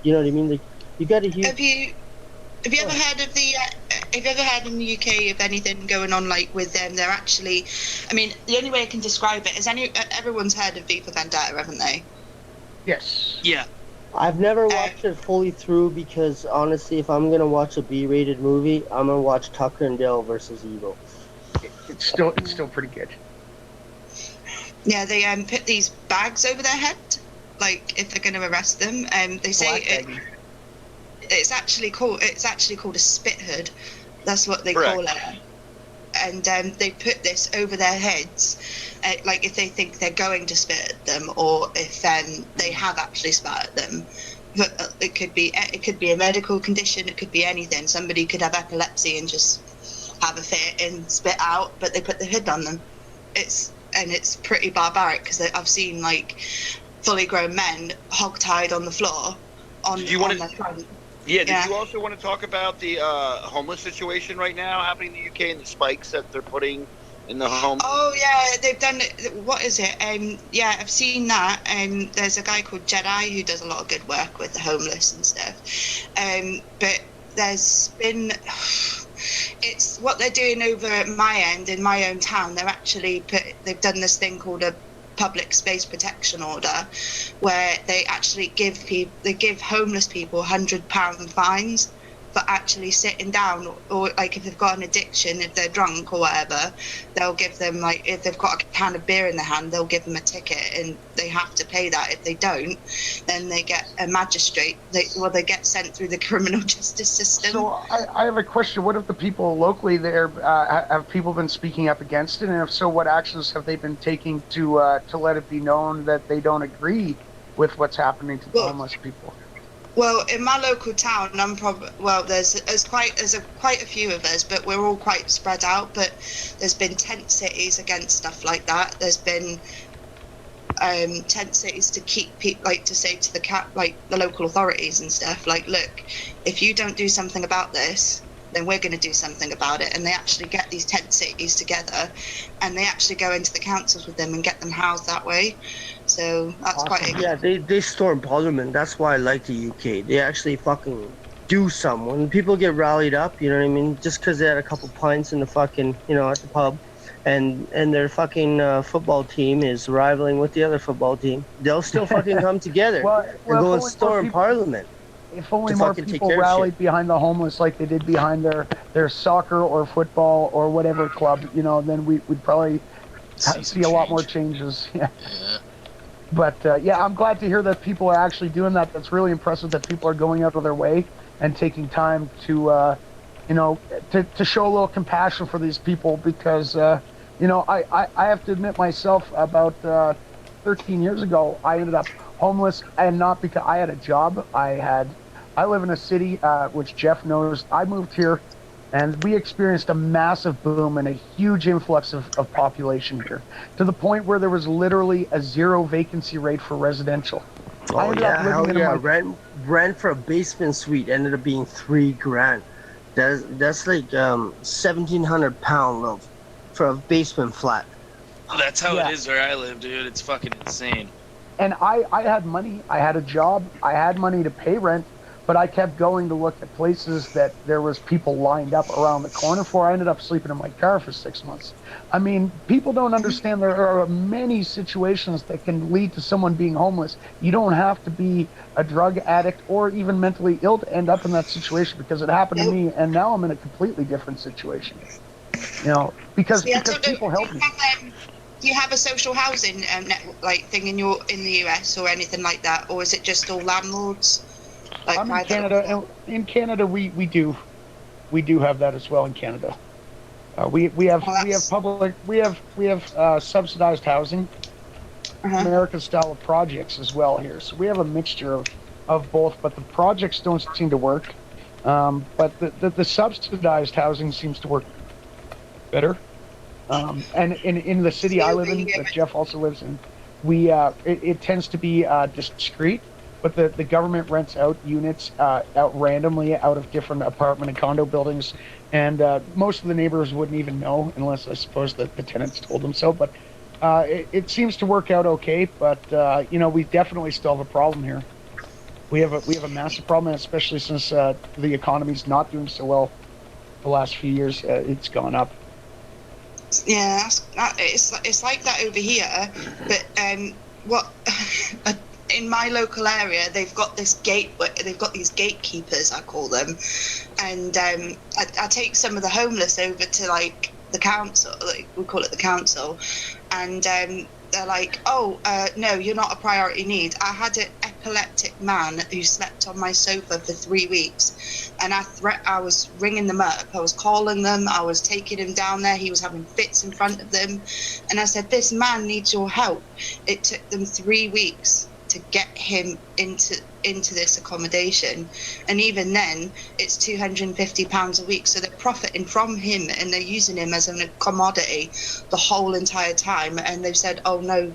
You know what I mean? Like, you got to hear. Have you ever heard of the? Have you ever heard in the UK of anything going on like with them? They're actually, the only way I can describe it is everyone's heard of V for Vendetta, haven't they? Yes. Yeah. I've never watched it fully through because honestly, if I'm gonna watch a B-rated movie, I'm gonna watch Tucker and Dale versus Evil. It's still pretty good. Yeah, they put these bags over their head, like if they're going to arrest them, and they say it's actually called a spit hood. That's what they call it. And they put this over their heads, like if they think they're going to spit at them, or if they have actually spat at them. But it could be a medical condition. It could be anything. Somebody could have epilepsy and just have a fit and spit out, but they put the hood on them. It's pretty barbaric because I've seen like fully grown men hog-tied on the floor on their front. Yeah, did you also want to talk about the homeless situation right now happening in the UK and the spikes that they're putting in the home? Oh, yeah, they've done it. What is it? Yeah, I've seen that. There's a guy called Jedi who does a lot of good work with the homeless and stuff. But there's been... It's what they're doing over at my end, in my own town. They've done this thing called a public space protection order, where they actually give homeless people £100 fines for actually sitting down, or like if they've got an addiction, if they're drunk or whatever, they'll give them, like, if they've got a can of beer in their hand, they'll give them a ticket and they have to pay that. If they don't, then they get a magistrate, they get sent through the criminal justice system. So I have a question. What if the people locally there, have people been speaking up against it? And if so, what actions have they been taking to let it be known that they don't agree with what's happening to the homeless people? Well, in my local town, there's quite a few of us, but we're all quite spread out. But there's been tent cities against stuff like that. There's been tent cities to keep people, like, to say to the local authorities and stuff, like, look, if you don't do something about this, then we're going to do something about it. And they actually get these tent cities together, and they actually go into the councils with them and get them housed that way. So that's awesome. Yeah, they storm Parliament. That's why I like the UK. They actually fucking do something. When people get rallied up, you know what I mean? Just because they had a couple pints in the fucking, at the pub, and their fucking football team is rivaling with the other football team, they'll still fucking come together and go and storm Parliament. If only more people rallied behind the homeless like they did behind their soccer or football or whatever club, then we'd probably see a lot more changes. Yeah. But I'm glad to hear that people are actually doing that. That's really impressive that people are going out of their way and taking time to, to show a little compassion for these people, because, I have to admit myself, about 13 years ago, I ended up homeless, and not because I had a job. I live in a city, which Jeff knows. I moved here, and we experienced a massive boom and a huge influx of population here, to the point where there was literally a 0 vacancy rate for residential. Oh yeah, hell yeah. Rent for a basement suite ended up being $3,000. That's like £1,700 for a basement flat. That's how it is where I live, dude. It's fucking insane. And I had money. I had a job. I had money to pay rent. But I kept going to look at places that there was people lined up around the corner for. I ended up sleeping in my car for 6 months. I mean, people don't understand there are many situations that can lead to someone being homeless. You don't have to be a drug addict or even mentally ill to end up in that situation, because it happened to me, and now I'm in a completely different situation. Because people help me. Do you have a social housing thing in the US or anything like that, or is it just all landlords? I'm in Canada, and in Canada we do have that as well. In Canada, we have subsidized housing, American style of projects as well here. So we have a mixture of both, but the projects don't seem to work. But the subsidized housing seems to work better. And in the city I live in, that Jeff also lives in, it tends to be discreet. But the government rents out units out randomly out of different apartment and condo buildings, and most of the neighbors wouldn't even know, unless I suppose that the tenants told them so. But it seems to work out okay. But we definitely still have a problem here. We have a massive problem, especially since the economy's not doing so well the last few years. It's gone up. Yeah, it's like that over here. But in my local area, they've got these gatekeepers, I call them, and I take some of the homeless over to like the council, like we call it the council, and they're like, no, you're not a priority need. I had an epileptic man who slept on my sofa for 3 weeks, and I was ringing them up, I was calling them, I was taking him down there, he was having fits in front of them, and I said, this man needs your help. It took them 3 weeks to get him into this accommodation, and even then it's £250 a week, so they're profiting from him and they're using him as a commodity the whole entire time. And they've said, oh no,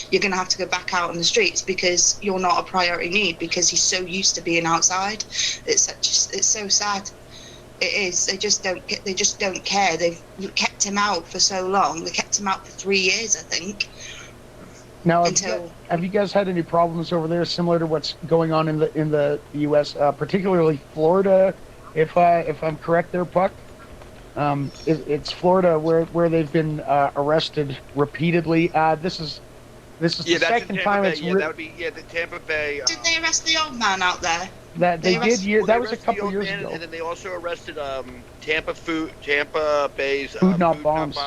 you're gonna have to go back out on the streets because you're not a priority need, because he's so used to being outside. It's so sad. It is. They just don't care. They've kept him out for so long. They kept him out for 3 years, I think. Now, have you guys had any problems over there similar to what's going on in the U.S., particularly Florida? If I'm correct there, Puck. It's Florida where they've been arrested repeatedly. This is the second time it's. That would be the Tampa Bay. Did they arrest the old man out there? That they did. Well, That they was a arrested the couple old years man, ago. and then they also arrested Tampa Bay's Food Not Bombs.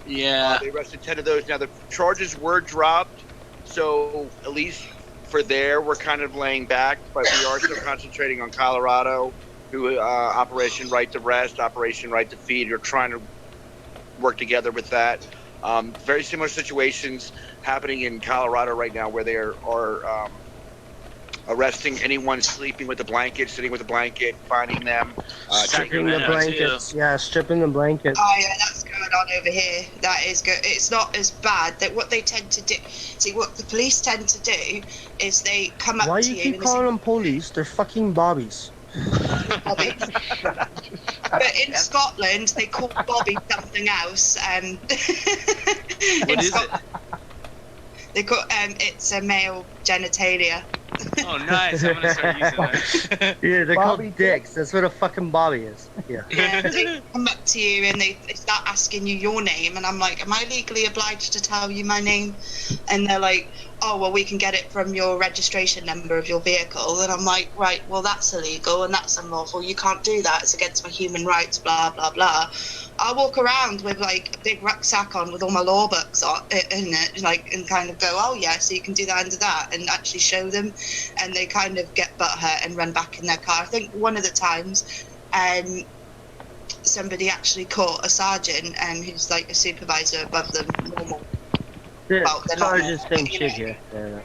Yeah. They arrested 10 of those. Now the charges were dropped, so at least for there, we're kind of laying back, but we are still concentrating on Colorado, who Operation Right to Rest, Operation Right to Feed, are trying to work together with that. Very similar situations happening in Colorado right now, where they are arresting anyone sleeping with a blanket, sitting with a blanket, finding them, stripping the blankets. Yeah, stripping the blankets. Oh yeah, that's going on over here. That is good. It's not as bad. That what they tend to do. See, what the police tend to do is they come up Why to you you. keep and calling them police? They're fucking bobbies. Bobby. But in Scotland, they call Bobby something else. What is it? They call it's a male genitalia. Oh, nice! I'm gonna start using that. Yeah, they're Bobby called dicks. That's what a fucking bobby is. Yeah. Yeah, they come up to you and they start asking you your name, and I'm like, am I legally obliged to tell you my name? And they're like, oh, well, we can get it from your registration number of your vehicle. And I'm like, right, well, that's illegal and that's unlawful. You can't do that. It's against my human rights, blah, blah, blah. I walk around with like a big rucksack on with all my law books in it, like, and kind of go, oh yeah, so you can do that under that, and actually show them, and they kind of get butthurt and run back in their car. I think one of the times, somebody actually caught a sergeant, who's like a supervisor above them, normal. Yeah, Well, they're not Sarge's normal, same you shit know. here. Yeah.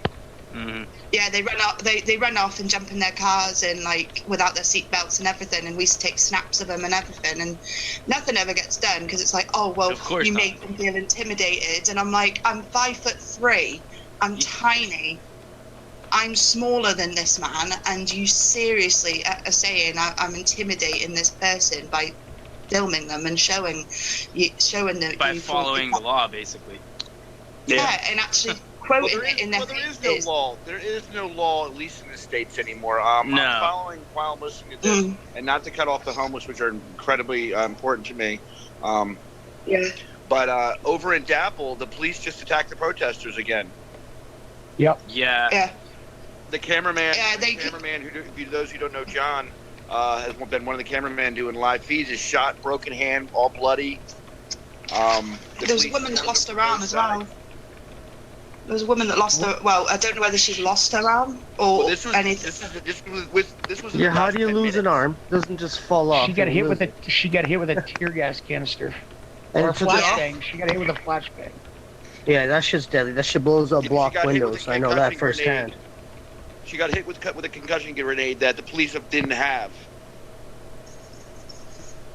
Mm-hmm. Yeah, they run off. They run off and jump in their cars and like without their seatbelts and everything. And we used to take snaps of them and everything. And nothing ever gets done because it's like, oh well, Of course you not. made them feel intimidated. And I'm like, I'm 5'3", I'm tiny, I'm smaller than this man, and you seriously are saying I'm intimidating this person by filming them and showing them By following the law, basically. Yeah, and actually. Quoting it in their there is no law. There is no law, at least in the States anymore. No. I'm following while I'm listening to this, and not to cut off the homeless, which are incredibly important to me. Yeah. But over in Dapple, the police just attacked the protesters again. Yep. Yeah. Yeah. The cameraman, Yeah, who those who don't know, John, has been one of the cameramen doing live feeds. Is shot, broken hand, all bloody. There was a woman that lost her arm as well. There was a woman that lost her. Well, I don't know whether she lost her arm or anything. This was. Yeah, how do you lose an arm? It doesn't just fall off. She got hit with a tear gas canister And or a it took it off? flashbang. She got hit with a flashbang. Yeah, that shit's deadly. That shit blows up block windows. I know that firsthand. She got hit with a concussion grenade that the police didn't have.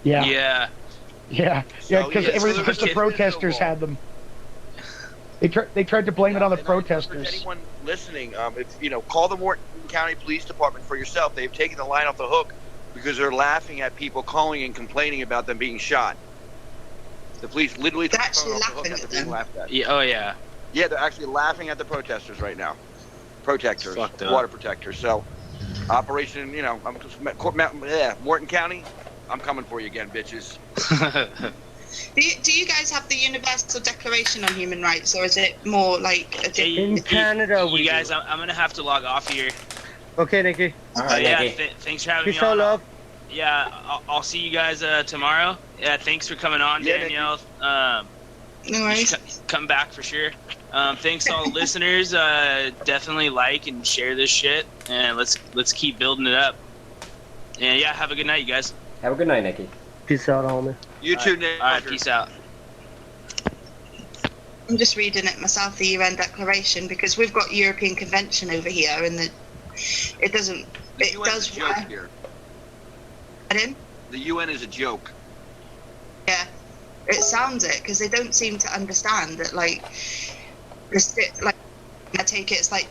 Yeah. Yeah. Yeah. So, Because the protesters had them. They tried to blame it on the protesters. For anyone listening, call the Morton County Police Department for yourself. They've taken the line off the hook because they're laughing at people calling and complaining about them being shot. The police literally took the phone off the hook after being laughed at. Yeah. Oh yeah. Yeah, they're actually laughing at the protesters right now. Protectors, water protectors. So, Operation, Morton County, I'm coming for you again, bitches. Do you guys have the Universal Declaration on Human Rights, or is it more like a In Canada, you guys, I'm gonna have to log off here. Okay, Nikki. All right, Yeah, Nikki. thanks for having Peace me out, on. love. Yeah, I'll see you guys tomorrow. Yeah, thanks for coming on, Yeah, Danielle. No worries. Come back for sure. Thanks to all the listeners. Definitely like and share this shit, and let's keep building it up. And yeah, have a good night, you guys. Have a good night, Nikki. Peace out, homie. You too, Nick. All right, peace out. I'm just reading it myself, the UN Declaration, because we've got European Convention over here, and it doesn't. The It UN is does. a joke here. Pardon? The UN is a joke. Yeah, it sounds it because they don't seem to understand that. Like, I take it, it's like,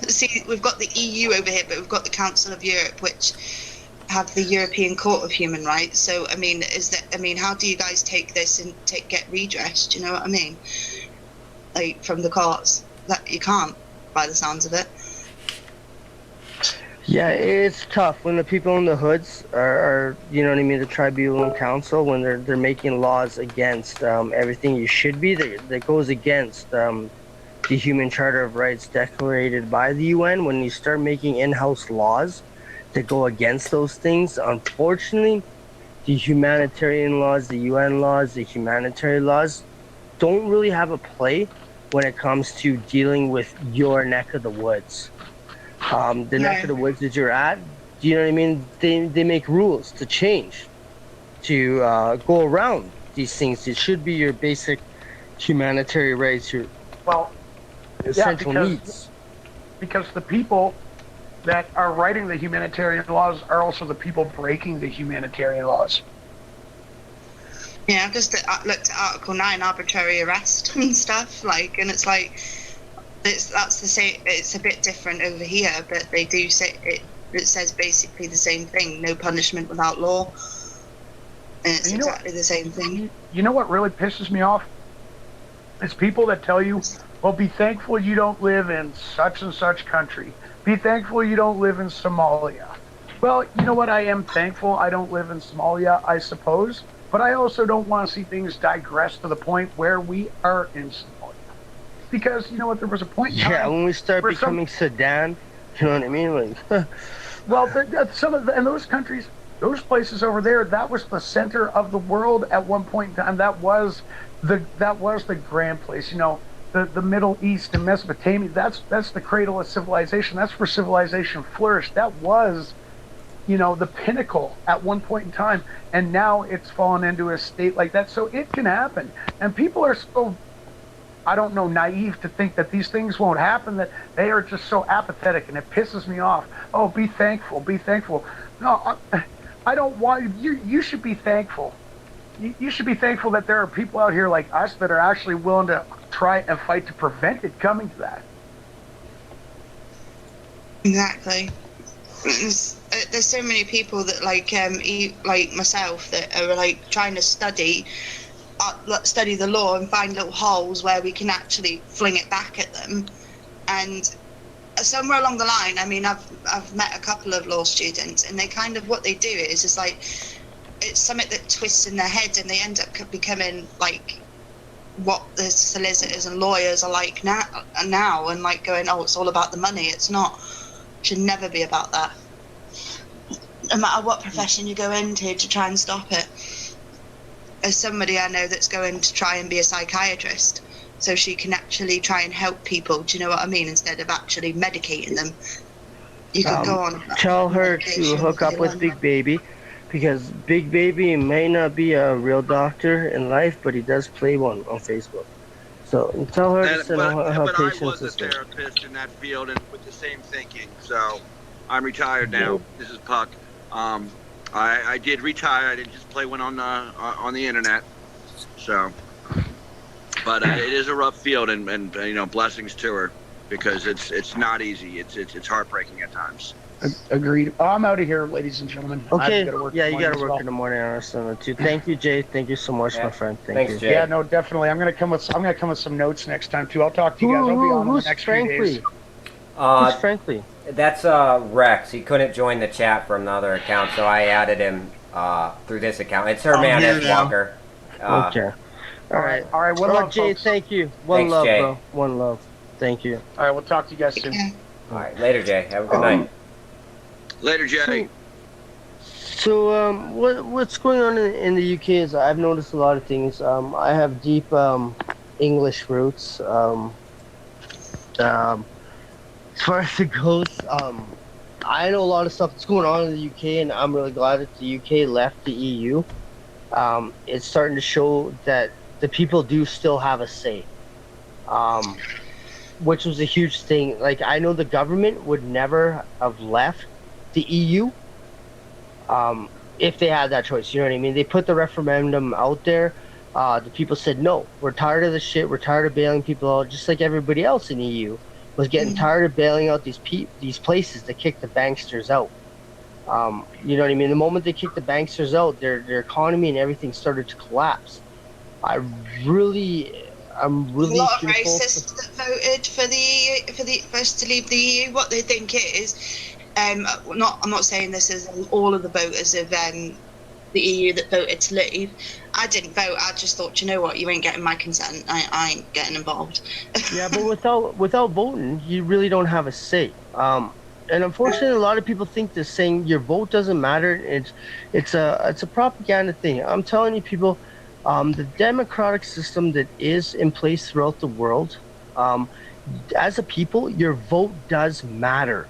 see, we've got the EU over here, but we've got the Council of Europe, which have the European Court of Human Rights. So, I mean, how do you guys take this and get redress? Do you know what I mean? Like, from the courts, that you can't, by the sounds of it. Yeah, it's tough when the people in the hoods are you know what I mean, the tribunal and council, when they're making laws against everything you should be, that goes against the Human Charter of Rights declared by the UN. When you start making in-house laws that go against those things. Unfortunately, the humanitarian laws, the UN laws, the humanitarian laws don't really have a play when it comes to dealing with your neck of the woods. The neck of the woods that you're at, do you know what I mean? They make rules to change, to go around these things. It should be your basic humanitarian rights, your essential needs. Because the people that are writing the humanitarian laws are also the people breaking the humanitarian laws. Yeah, I've just looked at Article 9, arbitrary arrest and stuff, like, and it's like, that's the same. It's a bit different over here, but they do say it says basically the same thing: no punishment without law, and it's exactly the same thing. You know what really pisses me off? It's people that tell you, "Well, be thankful you don't live in such and such country. Be thankful you don't live in Somalia." Well, you know what? I am thankful I don't live in Somalia, I suppose, but I also don't want to see things digress to the point where we are in Somalia. Because, you know what, there was a point in time... Yeah, when we start becoming Sudan, you know what I mean? Like, well, and those countries, those places over there, that was the center of the world at one point in time. That was the grand place, you know, the Middle East and Mesopotamia. That's the cradle of civilization. That's where civilization flourished. That was, you know, the pinnacle at one point in time. And now it's fallen into a state like that. So it can happen. And people are so... I don't know, naive to think that these things won't happen, that they are just so apathetic, and it pisses me off. Oh, be thankful, be thankful. No, I don't want you should be thankful. You should be thankful that there are people out here like us that are actually willing to try and fight to prevent it coming to that. Exactly. There's so many people that like myself that are like trying to study the law and find little holes where we can actually fling it back at them. And somewhere along the line, I mean, I've met a couple of law students, and they kind of, what they do is like, it's something that twists in their head, and they end up becoming like what the solicitors and lawyers are like now, and like going, oh, it's all about the money. It's not. It should never be about that. No matter what profession you go into to try and stop it. As somebody I know that's going to try and be a psychiatrist, so she can actually try and help people, do you know what I mean, instead of actually medicating them. You can go on. Tell her to hook up with Big Baby, because Big Baby may not be a real doctor in life, but he does play one on Facebook. So tell her to send her patients. But I was a therapist in that field and with the same thinking, so I'm retired now. This is Puck. I did retire. I didn't just play one on the internet. So, but it is a rough field, and you know, blessings to her, because it's not easy. It's heartbreaking at times. Agreed. Oh, I'm out of here, ladies and gentlemen. Okay. You got to work in the morning on our too. Thank you, Jay. Thank you so much, my friend. Thanks, you. Jay. Yeah, no, definitely. I'm gonna come with some notes next time too. I'll talk to you guys. I'll be on in the next few days. Who's Frankly? That's Rex. He couldn't join the chat from the other account, so I added him through this account. It's her man, Ed Walker. Okay. All right. One love, Jay. folks. Thank you. One love, Jay. bro. One love. Thank you. All right. We'll talk to you guys soon. All right. Later, Jay. Have a good night. Later, Jay. So what's going on in the UK is I've noticed a lot of things. I have deep English roots. As far as it goes, I know a lot of stuff that's going on in the UK, and I'm really glad that the UK left the EU. It's starting to show that the people do still have a say, which was a huge thing. Like, I know the government would never have left the EU if they had that choice. You know what I mean? They put the referendum out there. The people said, no, we're tired of this shit. We're tired of bailing people out, just like everybody else in the EU was getting tired of bailing out these places that kick the banksters out. You know what I mean? The moment they kicked the banksters out, their economy and everything started to collapse. I'm really a lot of racists that voted for us to leave the EU. What they think it is, I'm not saying this is all of the voters of the EU that voted to leave. I didn't vote. I just thought, you know what, you ain't getting my consent. I ain't getting involved. Yeah, but without voting, you really don't have a say. And unfortunately, a lot of people think this, saying your vote doesn't matter. It's a propaganda thing. I'm telling you, people, the democratic system that is in place throughout the world, um, as a people, your vote does matter.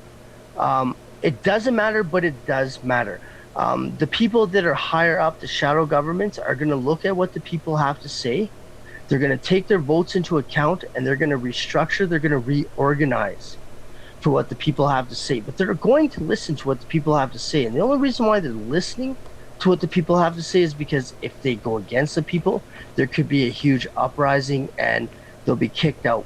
It doesn't matter, but it does matter. The people that are higher up, the shadow governments, are going to look at what the people have to say. They're going to take their votes into account, and they're going to restructure. They're going to reorganize for what the people have to say. But they're going to listen to what the people have to say. And the only reason why they're listening to what the people have to say is because if they go against the people, there could be a huge uprising, and they'll be kicked out.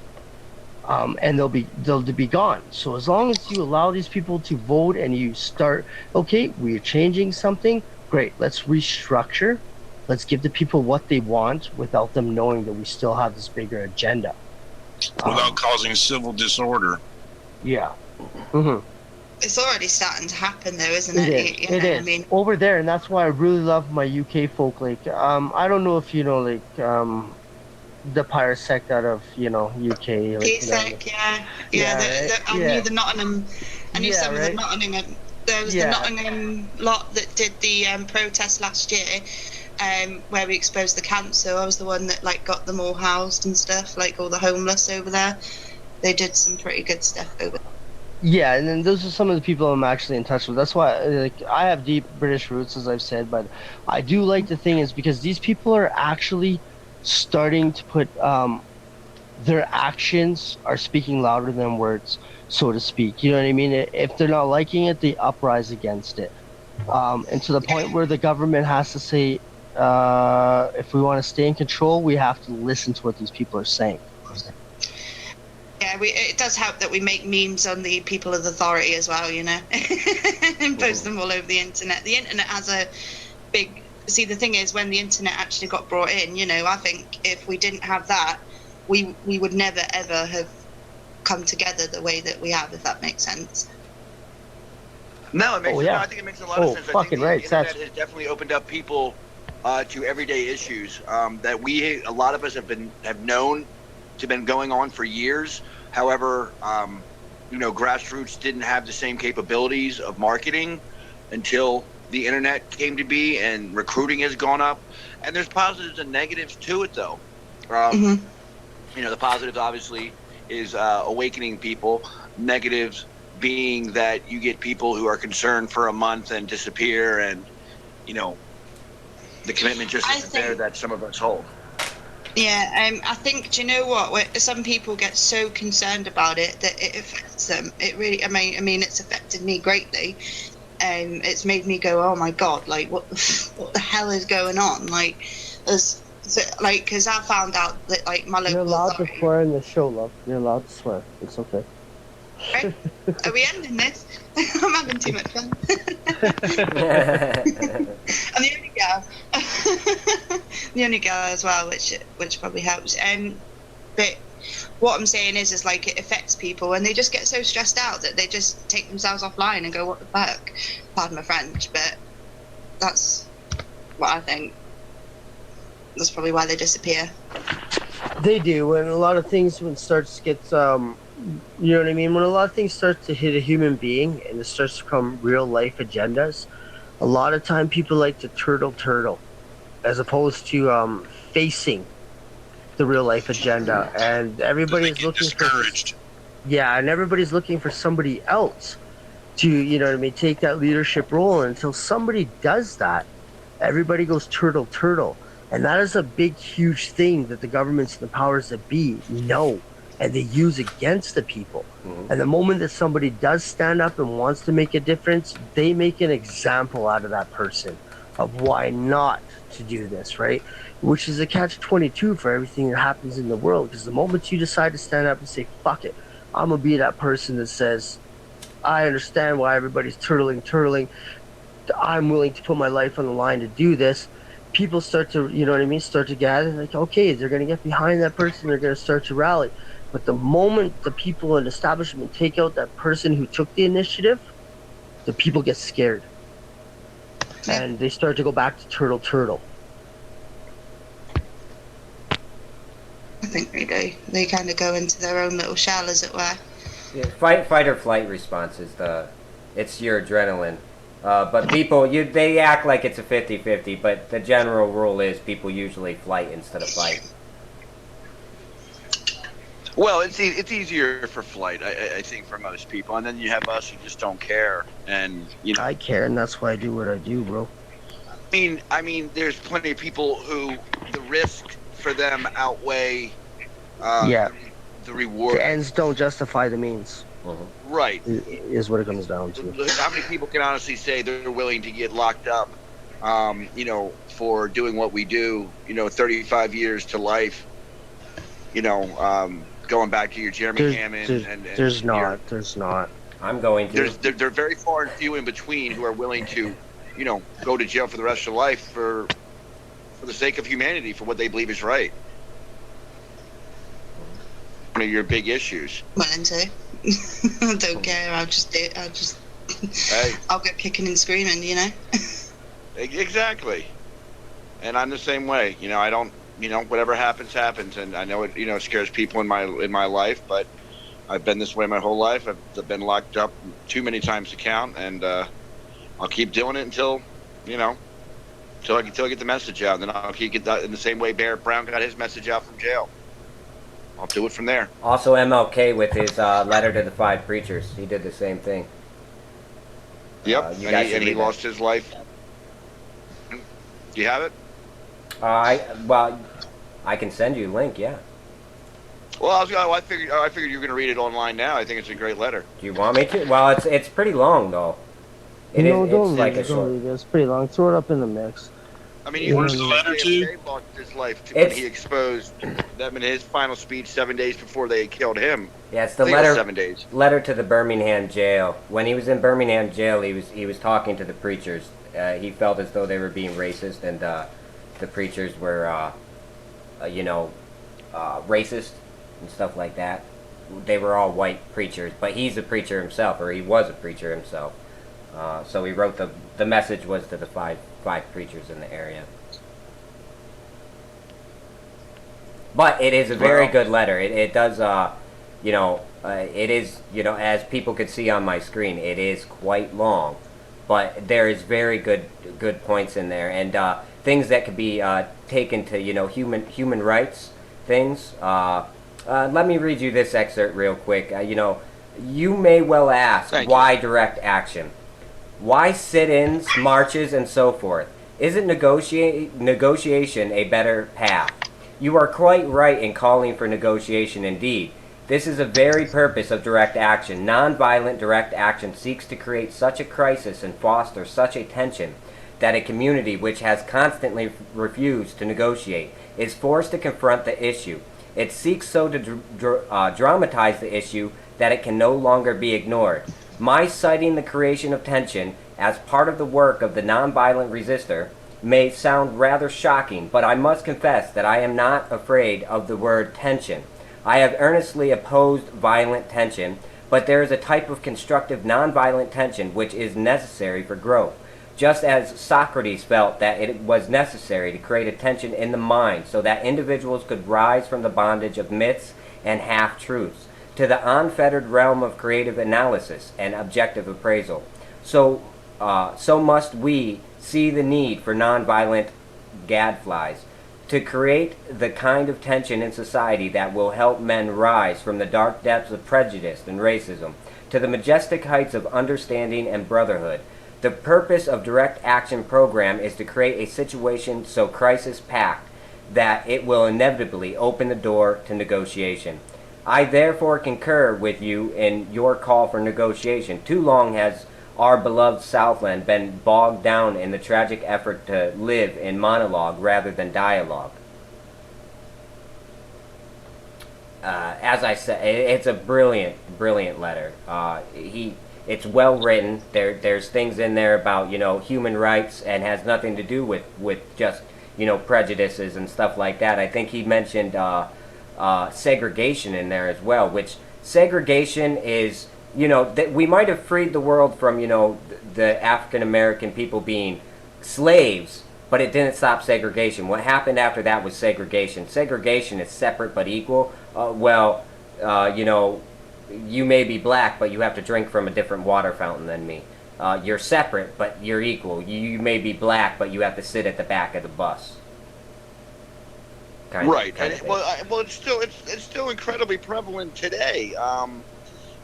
And they'll be gone. So as long as you allow these people to vote and you start, okay, we're changing something, great, let's restructure. Let's give the people what they want without them knowing that we still have this bigger agenda. Without causing civil disorder. Yeah. Mm-hmm. It's already starting to happen, though, isn't It it? is. It is. I mean, over there, and that's why I really love my UK folk. Like, I don't know if you know, like, the pirate sect out of UK. Like, PSEC, I knew the Nottingham. I knew some of the Nottingham. There was the Nottingham lot that did the protest last year, where we exposed the cancer. I was the one that like got them all housed and stuff, like all the homeless over there. They did some pretty good stuff over there. Yeah, and then those are some of the people I'm actually in touch with. That's why, like, I have deep British roots, as I've said, but I do like the thing is because these people are actually starting to put their actions are speaking louder than words, so to speak. You know what I mean? If they're not liking it, they uprise against it, and to the point where the government has to say, if we want to stay in control, we have to listen to what these people are saying. Yeah, it does help that we make memes on the people of authority as well, and post them all over the internet. The internet has a big... See, the thing is, when the internet actually got brought in, I think if we didn't have that, we would never, ever have come together the way that we have, if that makes sense. No, it makes no, I think it makes a lot of sense. I think the internet has definitely opened up people to everyday issues that a lot of us have known to been going on for years. However, grassroots didn't have the same capabilities of marketing until the internet came to be, and recruiting has gone up. And there's positives and negatives to it, though. The positives obviously is awakening people. Negatives being that you get people who are concerned for a month and disappear, and the commitment just isn't there that some of us hold. Yeah, I think, do you know what? Some people get so concerned about it that it affects them. It really, I mean, it's affected me greatly. It's made me go, oh my God, like what the hell is going on? Like, because I found out that like my local. You're allowed to swear in the show, love. You're allowed to swear. It's okay. Right? Are we ending this? I'm having too much fun. I'm the only girl. The only girl as well, which probably helps. But what I'm saying is like it affects people, and they just get so stressed out that they just take themselves offline and go, "What the fuck?" Pardon my French, but that's what I think. That's probably why they disappear. They do, and a lot of things when it starts to get you know what I mean? When a lot of things start to hit a human being and it starts to become real life agendas, a lot of time people like to turtle as opposed to facing the real life agenda, and everybody's looking discouraged. And everybody's looking for somebody else to, take that leadership role. And until somebody does that, everybody goes turtle. And that is a big, huge thing that the governments and the powers that be know. And they use against the people. Mm-hmm. And the moment that somebody does stand up and wants to make a difference, they make an example out of that person of why not to do this, right? Which is a catch-22 for everything that happens in the world. Because the moment you decide to stand up and say, fuck it, I'm going to be that person that says, I understand why everybody's turtling. I'm willing to put my life on the line to do this. People start to, start to gather. Like, okay, they're going to get behind that person. They're going to start to rally. But the moment the people in establishment take out that person who took the initiative, the people get scared. And they start to go back to turtle. I think they do. They kind of go into their own little shell, as it were. fight or flight response is it's your adrenaline. But people, they act like it's a 50-50, but the general rule is people usually flight instead of fight. Well, it's easier for flight, I think, for most people, and then you have us who just don't care, and I care, and that's why I do what I do, bro. I mean, there's plenty of people who the risk for them outweigh the reward. The ends don't justify the means. Right. Is what it comes down to. How many people can honestly say they're willing to get locked up, for doing what we do, 35 years to life, going back to your Jeremy Hammond. There's not. I'm going to. They're very far and few in between who are willing to, go to jail for the rest of their life for the sake of humanity, for what they believe is right. One of your big issues. Willing to. I don't care. I'll just do it. I'll go kicking and screaming, Exactly. And I'm the same way. I don't. Whatever happens, and I know it. Scares people in my life, but I've been this way my whole life. I've been locked up too many times to count, and I'll keep doing it until I get the message out. And then I'll keep it in the same way Barrett Brown got his message out from jail. I'll do it from there. Also, MLK with his letter to the 5 preachers, he did the same thing. Yep, and he lost his life. Do you have it? I can send you a link. Yeah. Well, I figured you were going to read it online now. I think it's a great letter. Do you want me to? Well, it's pretty long though. Don't read it. It's pretty long. Throw it up in the mix. I mean, where's the letter to? Lost his life when he exposed them in his final speech 7 days before they killed him. Yeah, it's the letter. 7 days. Letter to the Birmingham jail. When he was in Birmingham jail, he was talking to the preachers. He felt as though they were being racist, and the preachers were, racist and stuff like that. They were all white preachers, but he's a preacher himself, or he was a preacher himself. So he wrote the message was to the five preachers in the area. But it is a very good letter. It does, it is, as people could see on my screen, it is quite long. But there is very good points in there, and things that could be taken to, human rights things. Let me read you this excerpt real quick. You may well ask, why direct action? Why sit-ins, marches, and so forth? Isn't negotiation a better path? You are quite right in calling for negotiation indeed. This is the very purpose of direct action. Nonviolent direct action seeks to create such a crisis and foster such a tension that a community which has constantly refused to negotiate is forced to confront the issue. It seeks so to dramatize the issue that it can no longer be ignored. My citing the creation of tension as part of the work of the nonviolent resistor may sound rather shocking, but I must confess that I am not afraid of the word tension. I have earnestly opposed violent tension, but there is a type of constructive nonviolent tension which is necessary for growth. Just as Socrates felt that it was necessary to create a tension in the mind so that individuals could rise from the bondage of myths and half-truths to the unfettered realm of creative analysis and objective appraisal. So must we see the need for nonviolent gadflies to create the kind of tension in society that will help men rise from the dark depths of prejudice and racism to the majestic heights of understanding and brotherhood. The purpose of direct action program is to create a situation so crisis-packed that it will inevitably open the door to negotiation. I therefore concur with you in your call for negotiation. Too long has our beloved Southland been bogged down in the tragic effort to live in monologue rather than dialogue. As I said, it's a brilliant letter. It's well written. There's things in there about human rights and has nothing to do with just prejudices and stuff like that. I think he mentioned segregation in there as well, which segregation is that we might have freed the world from the African American people being slaves, but it didn't stop segregation. What happened after that was segregation. Segregation is separate but equal. you may be black, but you have to drink from a different water fountain than me. You're separate, but you're equal. You may be black, but you have to sit at the back of the bus. Right. Well, it's still incredibly prevalent today.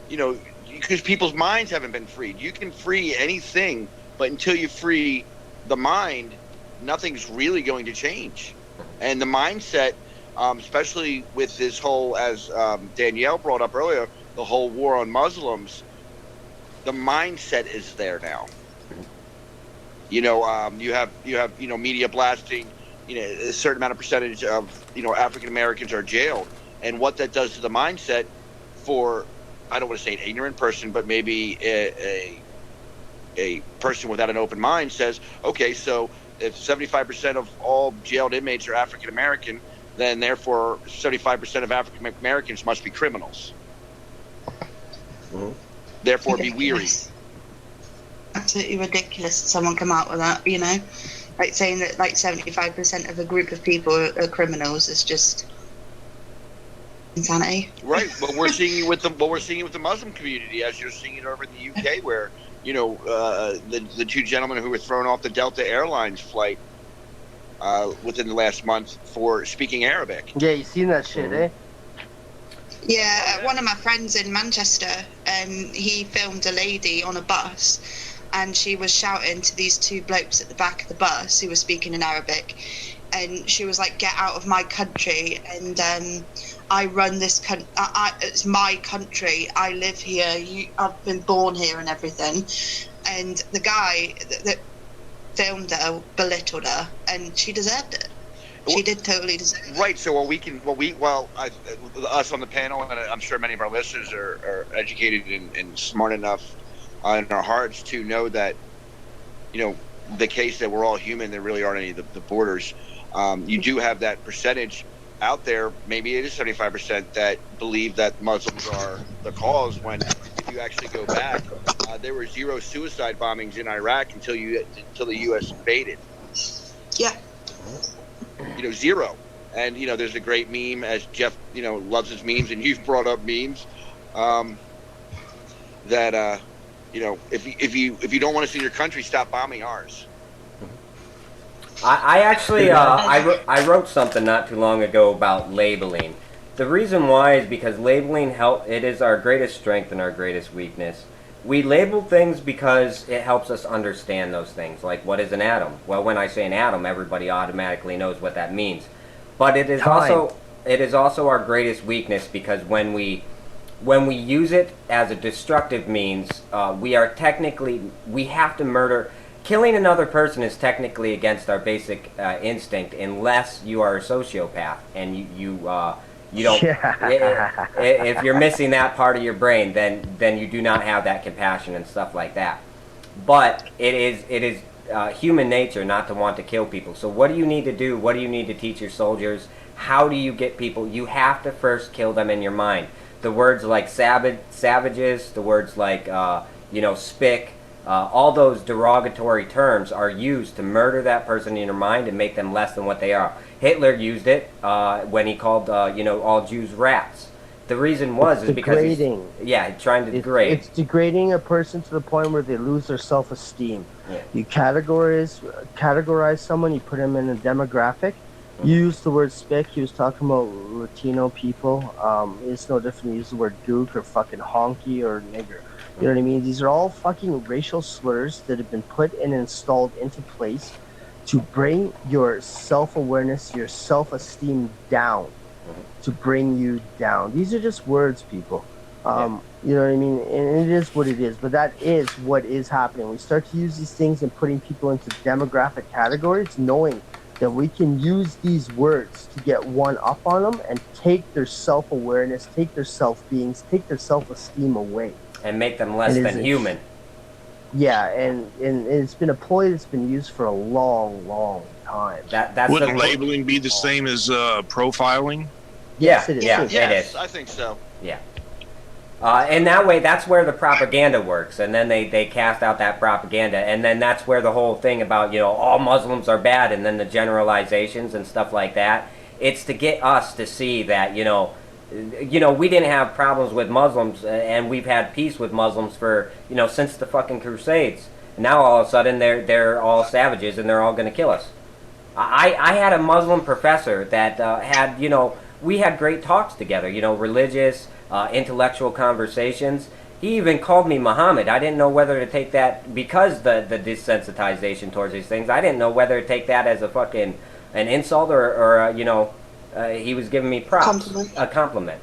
You know, because people's minds haven't been freed. You can free anything, but until you free the mind, nothing's really going to change. And the mindset, especially with this whole, as Danielle brought up earlier, the whole war on Muslims, the mindset is there now. You know, you have media blasting, a certain amount of percentage of African Americans are jailed, and what that does to the mindset for, I don't want to say an ignorant person, but maybe a person without an open mind says, okay, so if 75% of all jailed inmates are African American, then therefore 75% of African Americans must be criminals. Mm-hmm. Therefore, be weary. Absolutely ridiculous that someone come out with that, like saying that like 75% of a group of people are criminals is just insanity. Right, but we're seeing it with the Muslim community, as you're seeing it over in the UK, where the two gentlemen who were thrown off the Delta Airlines flight within the last month for speaking Arabic. Yeah, you seen that shit, eh? Yeah, one of my friends in Manchester, he filmed a lady on a bus, and she was shouting to these two blokes at the back of the bus who were speaking in Arabic, and she was like, "Get out of my country!" And I run this country. It's my country. I live here. I've been born here and everything. And the guy that filmed her belittled her, and she deserved it. She did totally deserve it. Right. So us on the panel, and I'm sure many of our listeners are educated and smart enough in our hearts to know that, the case that we're all human, there really aren't any of the borders. You do have that percentage out there, maybe it is 75%, that believe that Muslims are the cause, when if you actually go back, there were 0 suicide bombings in Iraq until the U.S. invaded. Yeah. 0. And, there's a great meme, as Jeff, loves his memes, and you've brought up memes, that, if you don't want to see your country, stop bombing ours. I actually, I wrote something not too long ago about labeling. The reason why is because labeling it is our greatest strength and our greatest weakness. We label things because it helps us understand those things. Like, what is an atom? Well, when I say an atom, everybody automatically knows what that means. But it is also our greatest weakness, because when we use it as a destructive means, we have to murder. Killing another person is technically against our basic instinct, unless you are a sociopath and you don't. If you're missing that part of your brain, then you do not have that compassion and stuff like that. But it is human nature not to want to kill people. So what do you need to do? What do you need to teach your soldiers? How do you get people? You have to first kill them in your mind. The words like savages, the words like spick. All those derogatory terms are used to murder that person in your mind and make them less than what they are. Hitler used it when he called all Jews rats. The reason is because he's trying to degrade. It's degrading a person to the point where they lose their self-esteem. Yeah. You categorize someone, you put them in a demographic. Mm-hmm. You use the word spick. He was talking about Latino people. It's no different to use the word gook or fucking honky or nigger. You know what I mean? These are all fucking racial slurs that have been put and installed into place to bring your self-awareness, your self-esteem down, to bring you down. These are just words, people. You know what I mean? And it is what it is. But that is what is happening. We start to use these things and putting people into demographic categories, knowing that we can use these words to get one up on them and take their self-awareness, take their self-beings, take their self-esteem away. And make them less than human. Yeah, and it's been a ploy that's been used for a long, long time. Wouldn't labeling be the same as profiling? Yes, it is. Yeah, it is. I think so. Yeah. And that way, that's where the propaganda works. And then they cast out that propaganda. And then that's where the whole thing about, all Muslims are bad, and then the generalizations and stuff like that. It's to get us to see that, you know, we didn't have problems with Muslims, and we've had peace with Muslims for, you know, since the fucking Crusades. Now all of a sudden they're all savages and they're all going to kill us. I had a Muslim professor that had, you know, we had great talks together, you know, religious, intellectual conversations. He even called me Muhammad. I didn't know whether to take that, because the desensitization towards these things, I didn't know whether to take that as a fucking, an insult or you know, he was giving me props. A compliment.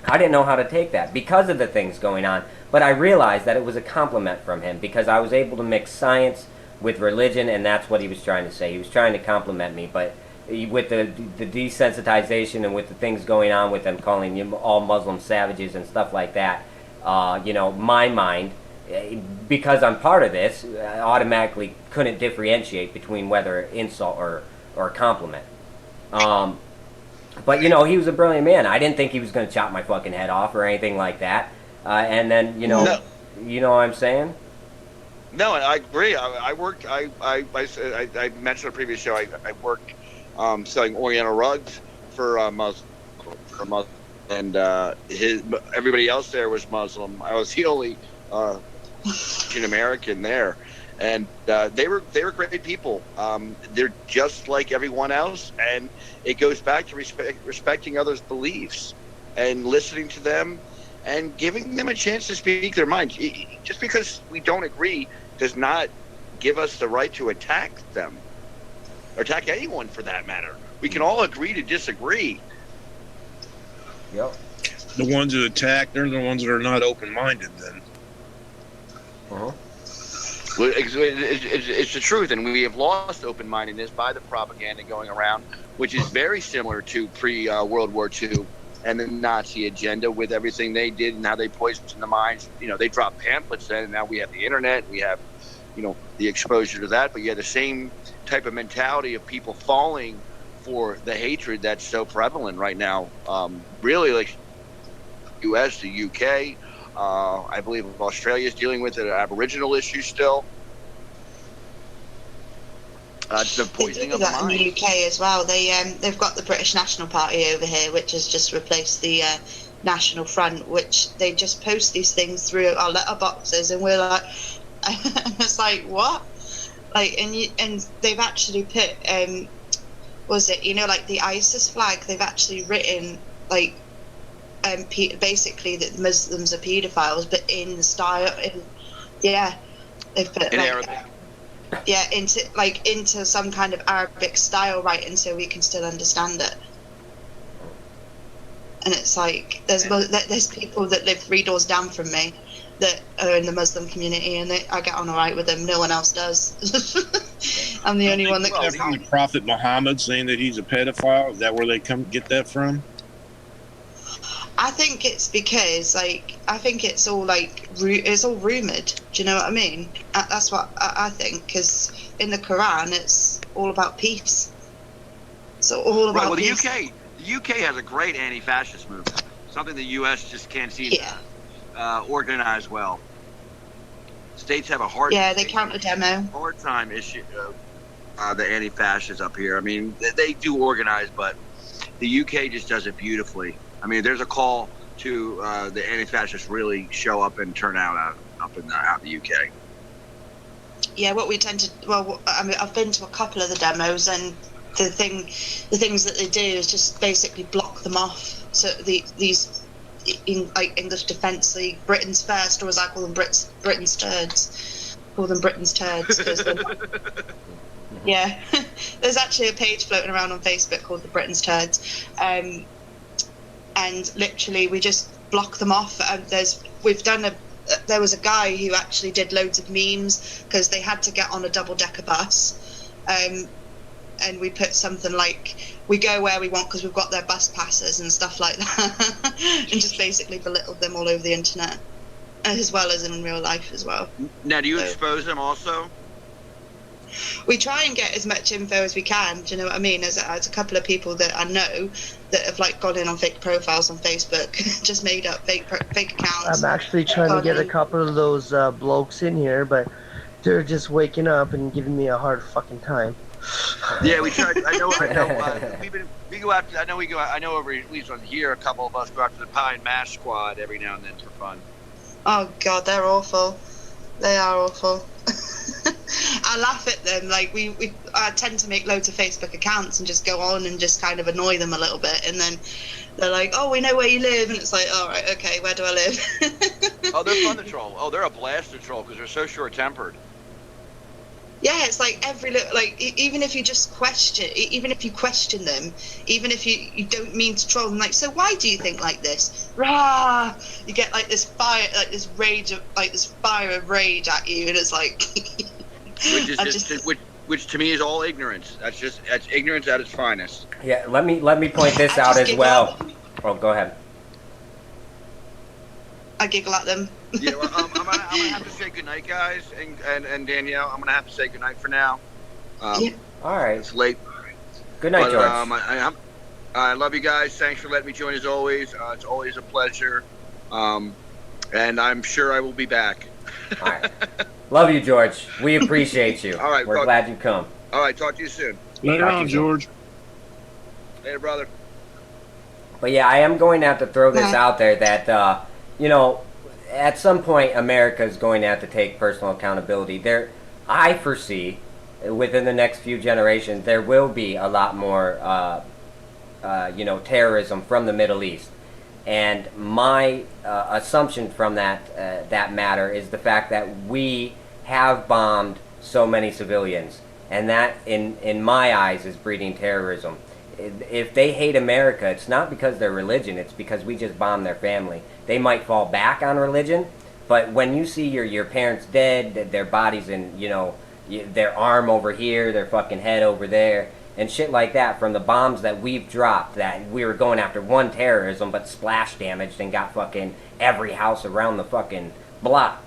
I didn't know how to take that because of the things going on, but I realized that it was a compliment from him because I was able to mix science with religion, and that's what he was trying to say. He was trying to compliment me, but with the desensitization and with the things going on with them calling all Muslim savages and stuff like that, you know, my mind, because I'm part of this, I automatically couldn't differentiate between whether insult or compliment. But, you know, he was a brilliant man. I didn't think he was going to chop my fucking head off or anything like that. And then, you know, you know what I'm saying? No, I agree. I worked. I mentioned in a previous show. I worked selling Oriental rugs for Muslim, and everybody else there was Muslim. I was the only Asian American there, and they were great people. They're just like everyone else, and it goes back to respecting others' beliefs and listening to them. And giving them a chance to speak their minds. Just because we don't agree does not give us the right to attack them, or attack anyone for that matter. We can all agree to disagree. Yep. The ones that attack, they're the ones that are not open-minded then. Uh-huh. Well, it's the truth, and we have lost open-mindedness by the propaganda going around, which is very similar to pre-World War II. And the Nazi agenda with everything they did and how they poisoned the minds. You know, they dropped pamphlets then, and now we have the internet. We have, you know, the exposure to that. But you have the same type of mentality of people falling for the hatred that's so prevalent right now. Really, like U.S., the U.K., I believe Australia is dealing with an Aboriginal issue still. The poisoning of the mind. In the UK as well. They've got the British National Party over here, which has just replaced the National Front, which they just post these things through our letterboxes, and we're like, it's like, what? Like, and they've actually put, was it, you know, like the ISIS flag? They've actually written like, basically that Muslims are paedophiles, but in style, they've put in like, Arabic. Yeah, into some kind of Arabic style writing, so we can still understand it. And it's like there's people that live 3 doors down from me that are in the Muslim community, and I get on alright with them. No one else does. I'm the only one that goes. The Prophet Muhammad saying that he's a pedophile. Is that where they get that from? I think it's because, like, I think it's all like it's all rumored. Do you know what I mean? That's what I think. Because in the Quran, it's all about peace. So all about peace. The UK has a great anti-fascist movement. Something the US just can't seem to organize well. States have a hard. Yeah, they counter demo. Hard time issue. The anti-fascists up here. I mean, they do organize, but the UK just does it beautifully. I mean, there's a call to the anti-fascists really show up and turn out in the UK. Yeah, what we tend to, well, I mean, I've been to a couple of the demos, and the things that they do is just basically block them off. So these like English Defence League, Britain's First, or as I call them, Britain's Turds. Call them Britain's Turds. Yeah, there's actually a page floating around on Facebook called the Britain's Turds. And literally we just block them off. There was a guy who actually did loads of memes because they had to get on a double-decker bus, and we put something like, we go where we want because we've got their bus passes and stuff like that, and just basically belittled them all over the internet, as well as in real life as well. Now, do you expose them also? We try and get as much info as we can. Do you know what I mean? As a couple of people that I know that have like gone in on fake profiles on Facebook, just made up fake accounts. I'm actually trying to get a couple of those blokes in here, but they're just waking up and giving me a hard fucking time. Yeah, we tried. I know. We go after. I know over at least on here, a couple of us go after the Pie and Mash Squad every now and then for fun. Oh God, they're awful. They are awful. I laugh at them. Like I tend to make loads of Facebook accounts and just go on and just kind of annoy them a little bit, and then they're like, "Oh, we know where you live," and it's like, "All right, okay, where do I live?" Oh, they're fun to troll. Oh, they're a blast to troll because they're so short-tempered. Yeah, it's like every little, like even if you just question, even if you question them, even if you don't mean to troll them, like, so why do you think like this? Rah! You get like this fire, like this rage of, like this fire of rage at you, and it's like, which to me is all ignorance. That's ignorance at its finest. Yeah, let me point this out as well. Oh, go ahead. I giggle at them. Yeah, well, I'm gonna have to say goodnight, guys, and Danielle. I'm gonna have to say goodnight for now. Yeah. All right. It's late. Good night, George. I love you guys. Thanks for letting me join as always. It's always a pleasure. And I'm sure I will be back. All right. Love you, George. We appreciate you. All right. We're glad you come. All right. Talk to you soon. Later on, George. Later, brother. But yeah, I am going to have to throw this out there that, at some point, America is going to have to take personal accountability. I foresee, within the next few generations, there will be a lot more, terrorism from the Middle East. And my assumption from that matter is the fact that we have bombed so many civilians, and that, in my eyes, is breeding terrorism. If they hate America, it's not because of their religion, it's because we just bombed their family. They might fall back on religion, but when you see your parents dead, their bodies in, their arm over here, their fucking head over there, and shit like that from the bombs that we've dropped, that we were going after one terrorism, but splash damaged and got fucking every house around the fucking block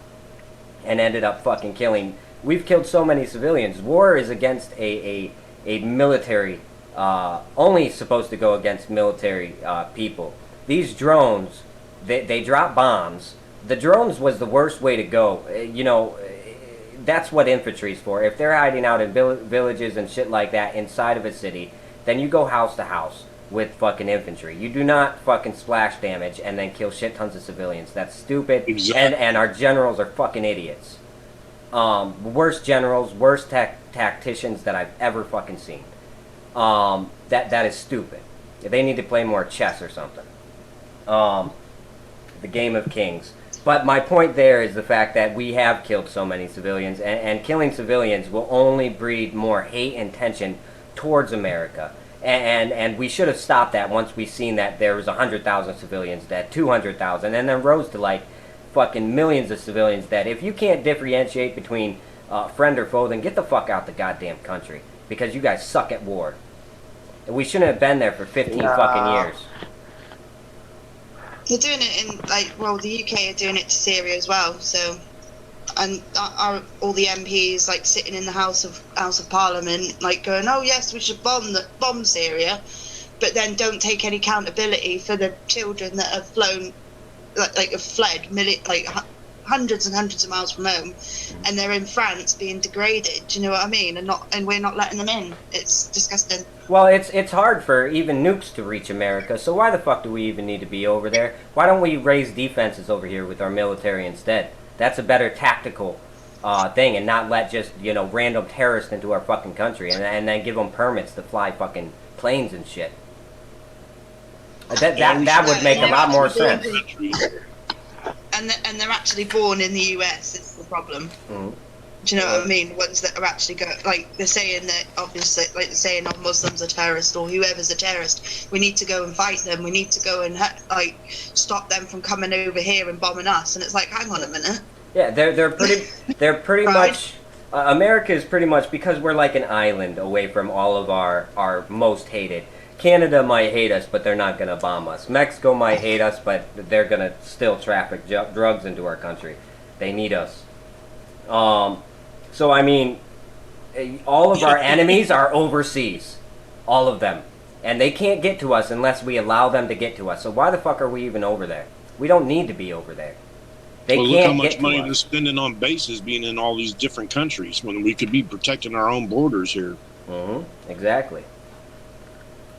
and ended up fucking killing. We've killed so many civilians. War is against a military, only supposed to go against military people. These drones, they drop bombs. The drones was the worst way to go. That's what infantry's for. If they're hiding out in villages and shit like that inside of a city, then you go house to house with fucking infantry. You do not fucking splash damage and then kill shit tons of civilians. That's stupid. Exactly. And our generals are fucking idiots. Worst generals, worst tacticians that I've ever fucking seen. That is stupid. They need to play more chess or something. The game of kings. But my point there is the fact that we have killed so many civilians, and killing civilians will only breed more hate and tension towards America. And we should have stopped that once we seen that there was 100,000 civilians dead, 200,000, and then rose to like fucking millions of civilians dead. If you can't differentiate between friend or foe, then get the fuck out the goddamn country, because you guys suck at war. We shouldn't have been there for 15 fucking years. They're doing it in, the UK are doing it to Syria as well. So, and all the MPs sitting in the House of Parliament, going, "Oh yes, we should bomb Syria," but then don't take any accountability for the children that have flown, have fled hundreds and hundreds of miles from home, and they're in France being degraded. Do you know what I mean? And we're not letting them in. It's disgusting. Well, it's hard for even nukes to reach America, so why the fuck do we even need to be over there? Why don't we raise defenses over here with our military instead? That's a better tactical thing, and not let just, random terrorists into our fucking country and then give them permits to fly fucking planes and shit. That would make a lot more sense. And they're actually born in the US. It's the problem. Mm-hmm. Do you know what I mean? Ones that are actually they're saying that, obviously, they're saying, "Oh, Muslims are terrorists," or whoever's a terrorist. We need to go and fight them. We need to go and stop them from coming over here and bombing us. And it's like, hang on a minute. Yeah, they're pretty much. America is pretty much, because we're like an island away from all of our most hated. Canada might hate us, but they're not going to bomb us. Mexico might hate us, but they're going to still traffic drugs into our country. They need us. So, I mean, all of our enemies are overseas. All of them. And they can't get to us unless we allow them to get to us. So why the fuck are we even over there? We don't need to be over there. They can't look how much get money to us. they're spending on bases being in all these different countries when we could be protecting our own borders here. Exactly.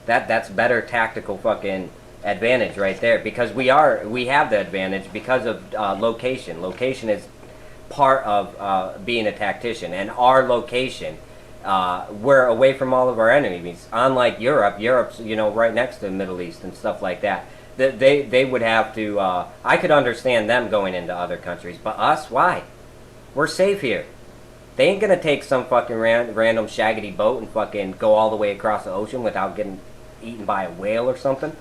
That's better tactical fucking advantage right there, because we have the advantage because of location. Location is part of being a tactician, and our location, we're away from all of our enemies. Unlike Europe's right next to the Middle East and stuff like that. They would have to. I could understand them going into other countries, but us, why? We're safe here. They ain't gonna take some fucking random shaggedy boat and fucking go all the way across the ocean without getting eaten by a whale or something.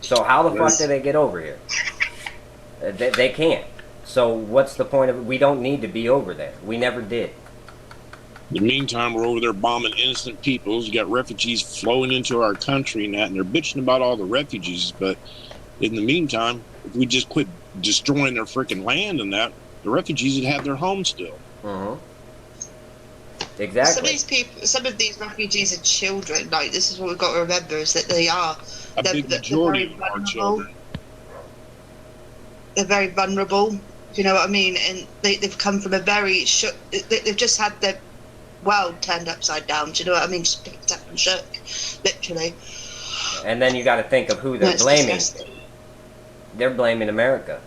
So how the fuck do they get over here? They can't. So what's the point of it? We don't need to be over there. We never did. In the meantime, we're over there bombing innocent people. You got refugees flowing into our country and that, and they're bitching about all the refugees. But in the meantime, if we just quit destroying their freaking land and that, the refugees would have their home still. Exactly. Some of these people, some of these refugees are children. Like, this is what we've got to remember, is that A big majority of our children. They're very vulnerable. Do you know what I mean? And they've come from a very they've just had their world turned upside down. Do you know what I mean? Just picked up and shook, literally. And then you got to think of who they're blaming. They're blaming America.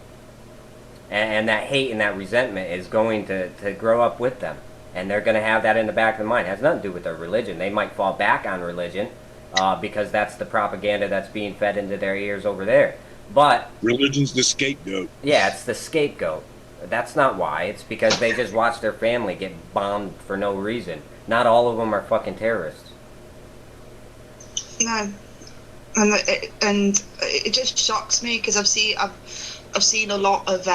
And that hate and that resentment is going to grow up with them. And they're going to have that in the back of their mind. It has nothing to do with their religion. They might fall back on religion because that's the propaganda that's being fed into their ears over there. But religion's the scapegoat. Yeah, it's the scapegoat. That's not why. It's because they just watch their family get bombed for no reason. Not all of them are fucking terrorists. No. And it just shocks me because I've seen a lot of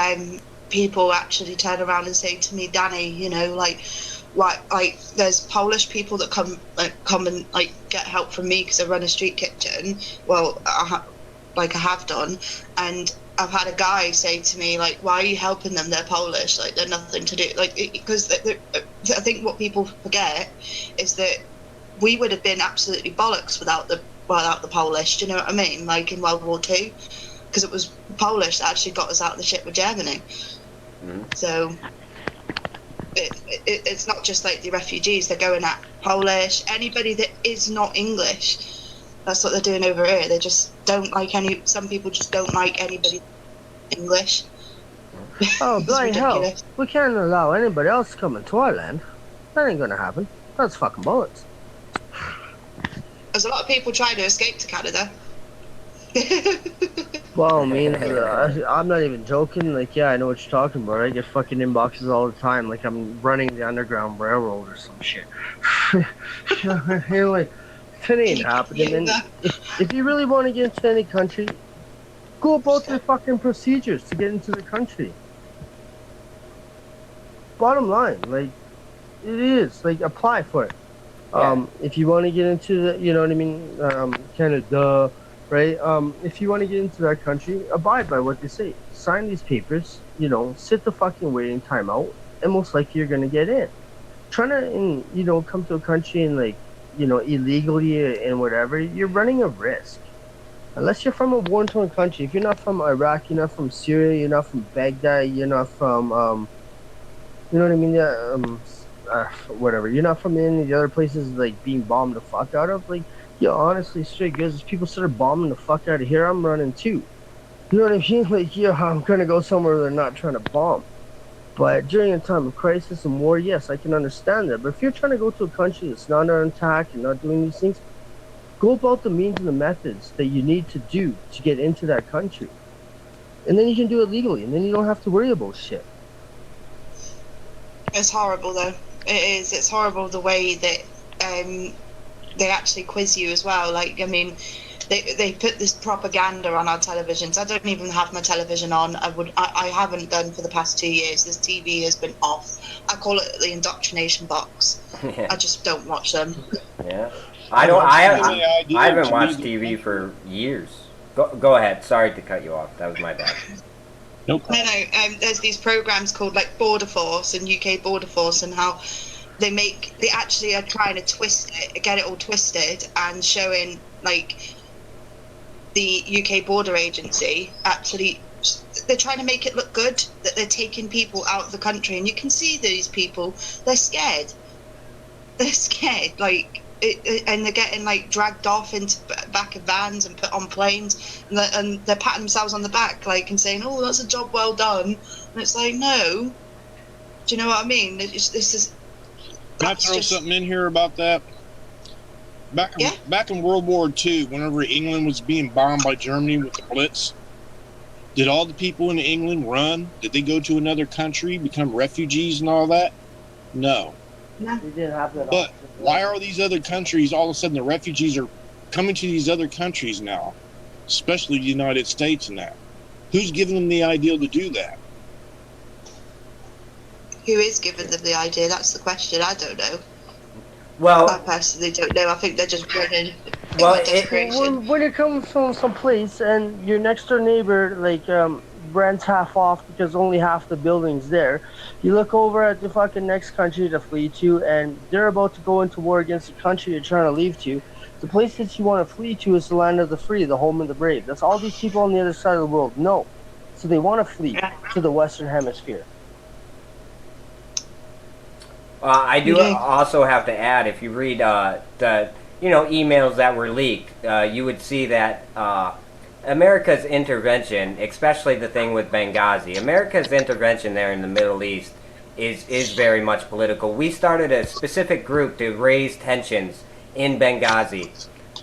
people actually turn around and say to me, Danny, like there's Polish people that come and like get help from me because I run a street kitchen. Well, I have done, and I've had a guy say to me, like, why are you helping them? They're Polish, like they're nothing to do, like, because I think what people forget is that we would have been absolutely bollocks without the Polish. Do you know what I mean? Like in World War II, because it was Polish that actually got us out of the shit with Germany. So it's not just like the refugees. They're going at Polish, anybody that is not English. That's what they're doing over here. They just don't like some people just don't like anybody English. Oh, bloody hell. We can't allow anybody else to come into our land. That ain't gonna happen. That's fucking bullets. There's a lot of people trying to escape to Canada. Well, I mean, I'm not even joking. Like, yeah, I know what you're talking about. I get fucking inboxes all the time. Like, I'm running the Underground Railroad or some shit. You're like, it ain't happening. And if you really want to get into any country, go about the fucking procedures to get into the country. Bottom line, like, it is. Like, apply for it. Yeah. If you want to get into the, you know what I mean, Canada, right? If you want to get into that country, abide by what they say. Sign these papers, sit the fucking waiting time out, and most likely you're going to get in. Trying to, come to a country and, like, illegally and whatever, you're running a risk. Unless you're from a war-torn country. If you're not from Iraq, you're not from Syria, you're not from Baghdad, you're not from, you know what I mean? Whatever. You're not from any of the other places, like, being bombed the fuck out of. Like, honestly, straight goods, people start bombing the fuck out of here, I'm running too. You know what I mean? Like, I'm gonna go somewhere they're not trying to bomb. But during a time of crisis and war, yes, I can understand that. But if you're trying to go to a country that's not under attack and not doing these things, go about the means and the methods that you need to do to get into that country. And then you can do it legally, and then you don't have to worry about shit. It's horrible, though. It is. It's horrible the way that they actually quiz you as well. Like, I mean, they put this propaganda on our televisions. I don't even have my television on. I haven't done for the past 2 years. This TV has been off. I call it the indoctrination box. Yeah. I just don't watch them. Yeah, I haven't watched TV for years. Go ahead. Sorry to cut you off. That was my bad. Nope. No. There's these programs called like Border Force and UK Border Force, and how they actually are trying to twist it, get it all twisted, and showing like the UK Border Agency actually they're trying to make it look good that they're taking people out of the country, and you can see these people, they're scared. They're scared, like, and they're getting like dragged off into back of vans and put on planes, and they're patting themselves on the back, like, and saying, "Oh, that's a job well done." And it's like, no, do you know what I mean? This is. Can I throw something in here about that? Back in World War II, whenever England was being bombed by Germany with the Blitz, did all the people in England run? Did they go to another country, become refugees and all that? No. They didn't have that. But why are these other countries, all of a sudden the refugees are coming to these other countries now, especially the United States and that? Who's giving them the idea to do that? Who is giving them the idea? That's the question. I don't know. Well, I personally don't know. I think they're just running. When it comes from some place and your next door neighbor rents half off because only half the building's there, you look over at the fucking next country to flee to, and they're about to go into war against the country you're trying to leave to. The place that you want to flee to is the land of the free, the home of the brave. That's all these people on the other side of the world know. So they want to flee to the Western Hemisphere. I do also have to add, if you read the emails that were leaked, you would see that America's intervention, especially the thing with Benghazi, America's intervention there in the Middle East is very much political. We started a specific group to raise tensions in Benghazi,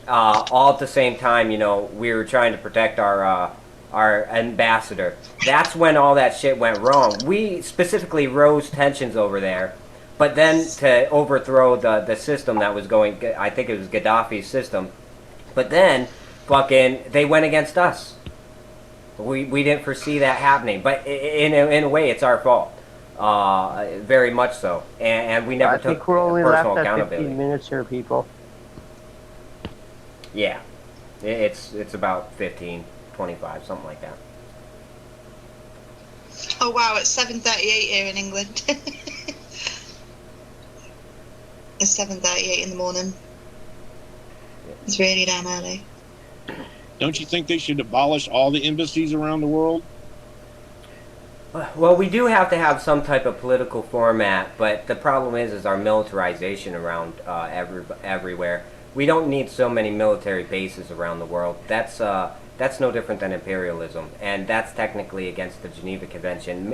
all at the same time. We were trying to protect our ambassador. That's when all that shit went wrong. We specifically rose tensions over there. But then to overthrow the system that was going, I think it was Gaddafi's system. But then, they went against us. We didn't foresee that happening. But in a way, it's our fault. Very much so. And we never took personal accountability. I think we're only left at 15 minutes here, people. Yeah. It's about 15, 25, something like that. Oh, wow, it's 7:38 here in England. It's 7:38 in the morning. It's really damn early. Don't you think they should abolish all the embassies around the world? Well, we do have to have some type of political format, but the problem is our militarization around everywhere. We don't need so many military bases around the world. That's no different than imperialism, and that's technically against the Geneva Convention.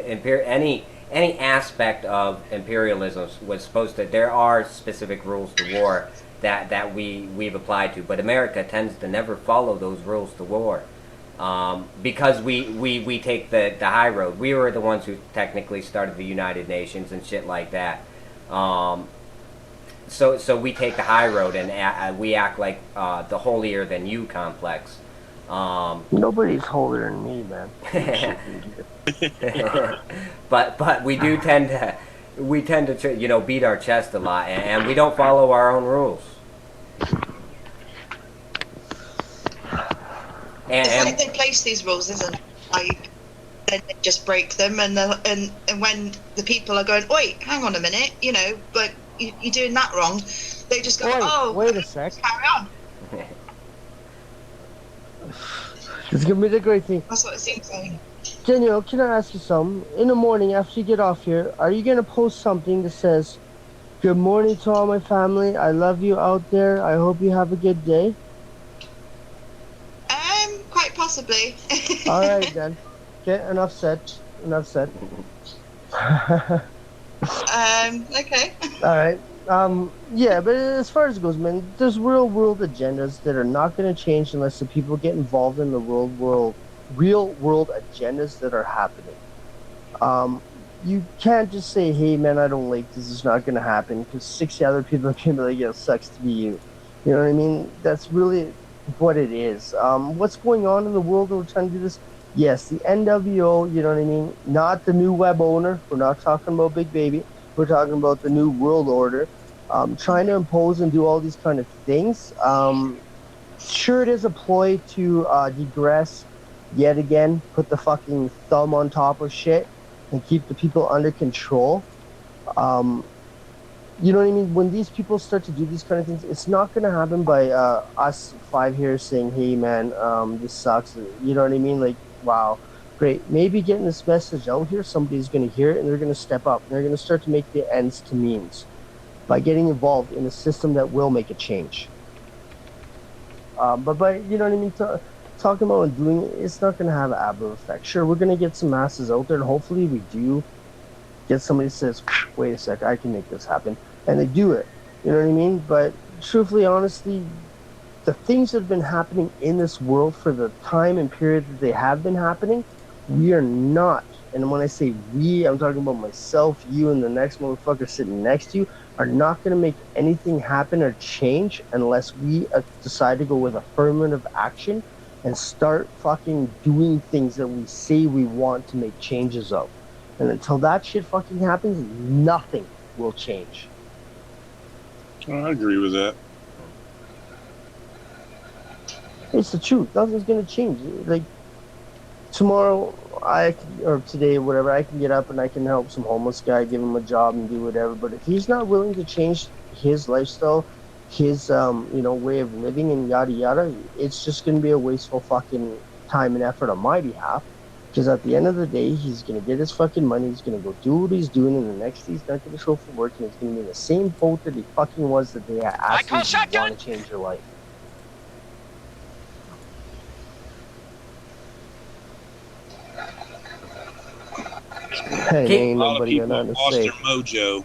Any aspect of imperialism was supposed to. There are specific rules to war that we've applied to, but America tends to never follow those rules to war, because we take the high road. We were the ones who technically started the United Nations and shit like that. So we take the high road and we act like the holier than you complex. Nobody's holier than me, man. but we do tend to beat our chest a lot, and we don't follow our own rules. It's like they place these rules, isn't it? Like, then they just break them, and when the people are going, "Wait, hang on a minute," but you're doing that wrong, they just go, "Oh, wait a sec, carry on." It's gonna be the great thing. That's what it seems like. Daniel, can I ask you something? In the morning after you get off here, are you gonna post something that says, "Good morning to all my family. I love you out there. I hope you have a good day"? Quite possibly. All right then. Okay, enough said. Okay. All right. Yeah, but as far as it goes, man, there's real world agendas that are not going to change unless the people get involved in the real world agendas that are happening. You can't just say, "Hey, man, I don't like this. It's not going to happen," because 60 other people are going to be like, "Yeah, it sucks to be you." You know what I mean? That's really what it is. What's going on in the world when we're trying to do this? Yes, the NWO, you know what I mean? Not the new web owner. We're not talking about Big Baby. We're talking about the new world order. Trying to impose and do all these kind of things. Sure, it is a ploy to digress yet again, put the fucking thumb on top of shit and keep the people under control. You know what I mean? When these people start to do these kind of things, it's not going to happen by us five here saying, "Hey, man, this sucks." You know what I mean? Like, wow, Great. Maybe getting this message out here, somebody's going to hear it and they're going to step up. And they're going to start to make the ends to means by getting involved in a system that will make a change. But by, you know what I mean, talking about and doing it, it's not going to have an abdo effect. Sure, we're going to get some masses out there, and hopefully we do get somebody that says, wait a sec, I can make this happen. And they do it. You know what I mean? But truthfully, honestly, the things that have been happening in this world for the time and period that they have been happening, we are not, and when I say we, I'm talking about myself, you, and the next motherfucker sitting next to you, are not going to make anything happen or change unless we decide to go with affirmative action and start fucking doing things that we say we want to make changes of. And until that shit fucking happens, nothing will change. I agree with that. It's the truth. Nothing's gonna change. Like tomorrow, or today, whatever, I can get up and I can help some homeless guy, give him a job and do whatever. But if he's not willing to change his lifestyle, his way of living and yada yada, it's just gonna be a wasteful fucking time and effort on my behalf. Because at the end of the day, he's gonna get his fucking money. He's gonna go do what he's doing, and the next day he's not gonna show for work, and he's gonna be in the same boat that he fucking was the day I asked him if you want to change your life. Hey, ain't nobody got nothing to lost say. their mojo.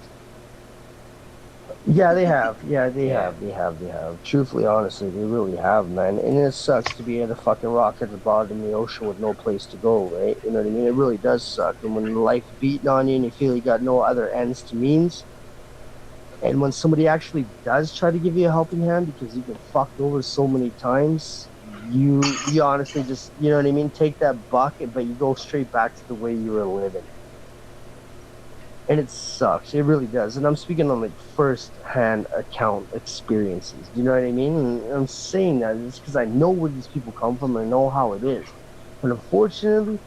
Yeah, they have. Yeah, they have. Truthfully, honestly, they really have, man. And it sucks to be at a fucking rock at the bottom of the ocean with no place to go, right? You know what I mean? It really does suck. And when life beating on you and you feel you got no other ends to means, and when somebody actually does try to give you a helping hand because you've been fucked over so many times, you honestly just, you know what I mean? Take that bucket, but you go straight back to the way you were living. And it sucks. It really does. And I'm speaking on like first-hand account experiences. You know what I mean? And I'm saying that just because I know where these people come from and I know how it is. But unfortunately,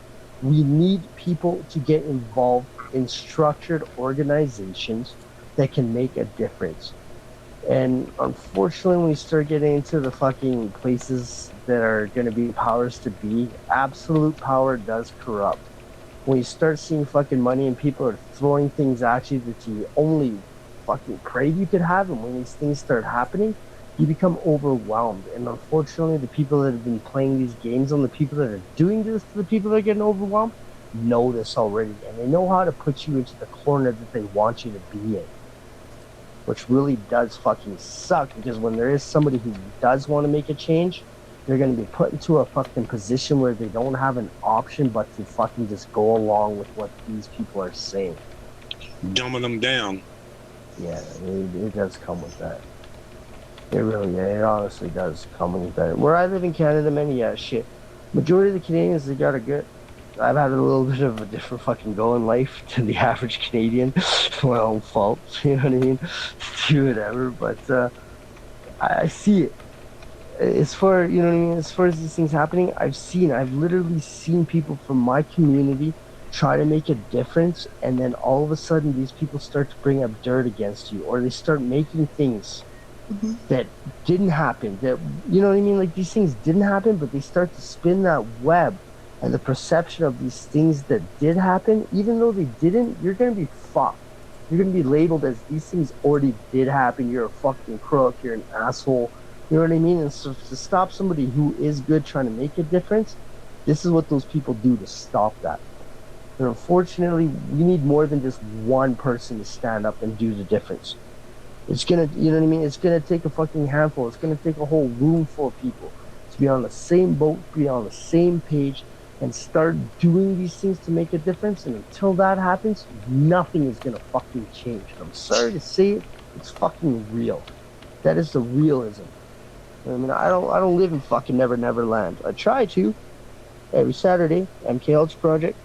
we need people to get involved in structured organizations that can make a difference. And unfortunately, when you start getting into the fucking places that are going to be powers to be, absolute power does corrupt. When you start seeing fucking money and people are throwing things at you that you only fucking prayed you could have, and when these things start happening, you become overwhelmed. And unfortunately, the people that have been playing these games and the people that are doing this to the people that are getting overwhelmed know this already, and they know how to put you into the corner that they want you to be in. Which really does fucking suck, because when there is somebody who does want to make a change, they're going to be put into a fucking position where they don't have an option but to fucking just go along with what these people are saying. Dumbing them down. Yeah, it does come with that. It honestly does come with that. Where I live in Canada, man, yeah, shit. Majority of the Canadians, they got a good... I've had a little bit of a different fucking go in life to the average Canadian. My own fault, you know what I mean? Do whatever, but I see it. As far, you know what I mean, as far as these things happening, I've literally seen people from my community try to make a difference, and then all of a sudden these people start to bring up dirt against you, or they start making things that didn't happen, that, you know what I mean, like these things didn't happen, but they start to spin that web, and the perception of these things that did happen, even though they didn't, you're going to be fucked. You're going to be labeled as these things already did happen, you're a fucking crook, you're an asshole. You know what I mean? And so to stop somebody who is good trying to make a difference, this is what those people do to stop that. And unfortunately, we need more than just one person to stand up and do the difference. It's gonna, you know what I mean? It's gonna take a fucking handful. It's gonna take a whole room full of people to be on the same boat, be on the same page, and start doing these things to make a difference. And until that happens, nothing is gonna fucking change. I'm sorry to say it, it's fucking real. That is the realism. I mean, I don't live in fucking Never Land. I try to every Saturday, MK Ultra Project.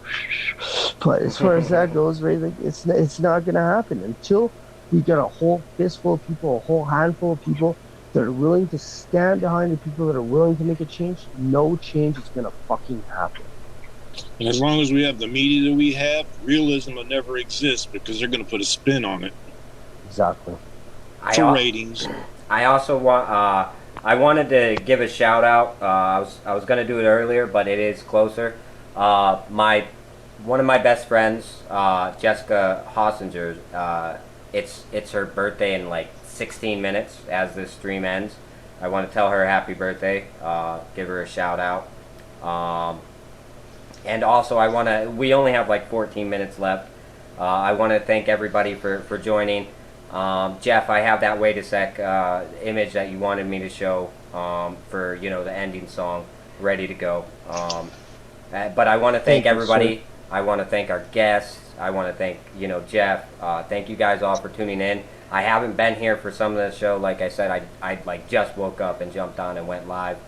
But as far as that goes, right, like it's not gonna happen until we get a whole fistful of people, a whole handful of people that are willing to stand behind the people that are willing to make a change. No change is gonna fucking happen. And as long as we have the media that we have, realism will never exist because they're gonna put a spin on it. Exactly. For ratings. I also want. I wanted to give a shout out. I was going to do it earlier, but it is closer. One of my best friends, Jessica Hossinger, it's her birthday in like 16 minutes as this stream ends. I want to tell her happy birthday, give her a shout out. And also we only have like 14 minutes left. I want to thank everybody for joining. Jeff, I have that Wait a Sec image that you wanted me to show for, the ending song ready to go. But I want to thank everybody. I want to thank our guests. I want to thank, Jeff. Thank you guys all for tuning in. I haven't been here for some of the show. Like I said, I like just woke up and jumped on and went live.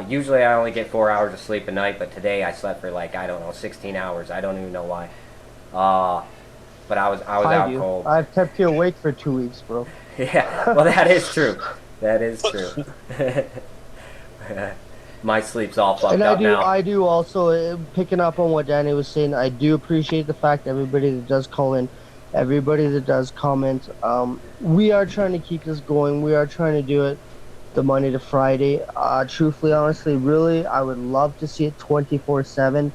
Usually I only get 4 hours of sleep a night, but today I slept for 16 hours. I don't even know why. But I was out cold. I've kept you awake for 2 weeks, bro. Yeah, well, that is true. That is true. My sleep's all fucked up now. I do also, picking up on what Danny was saying, I do appreciate the fact that everybody that does call in, everybody that does comment, we are trying to keep this going. We are trying to do it the Monday to Friday. Truthfully, honestly, really, I would love to see it 24/7.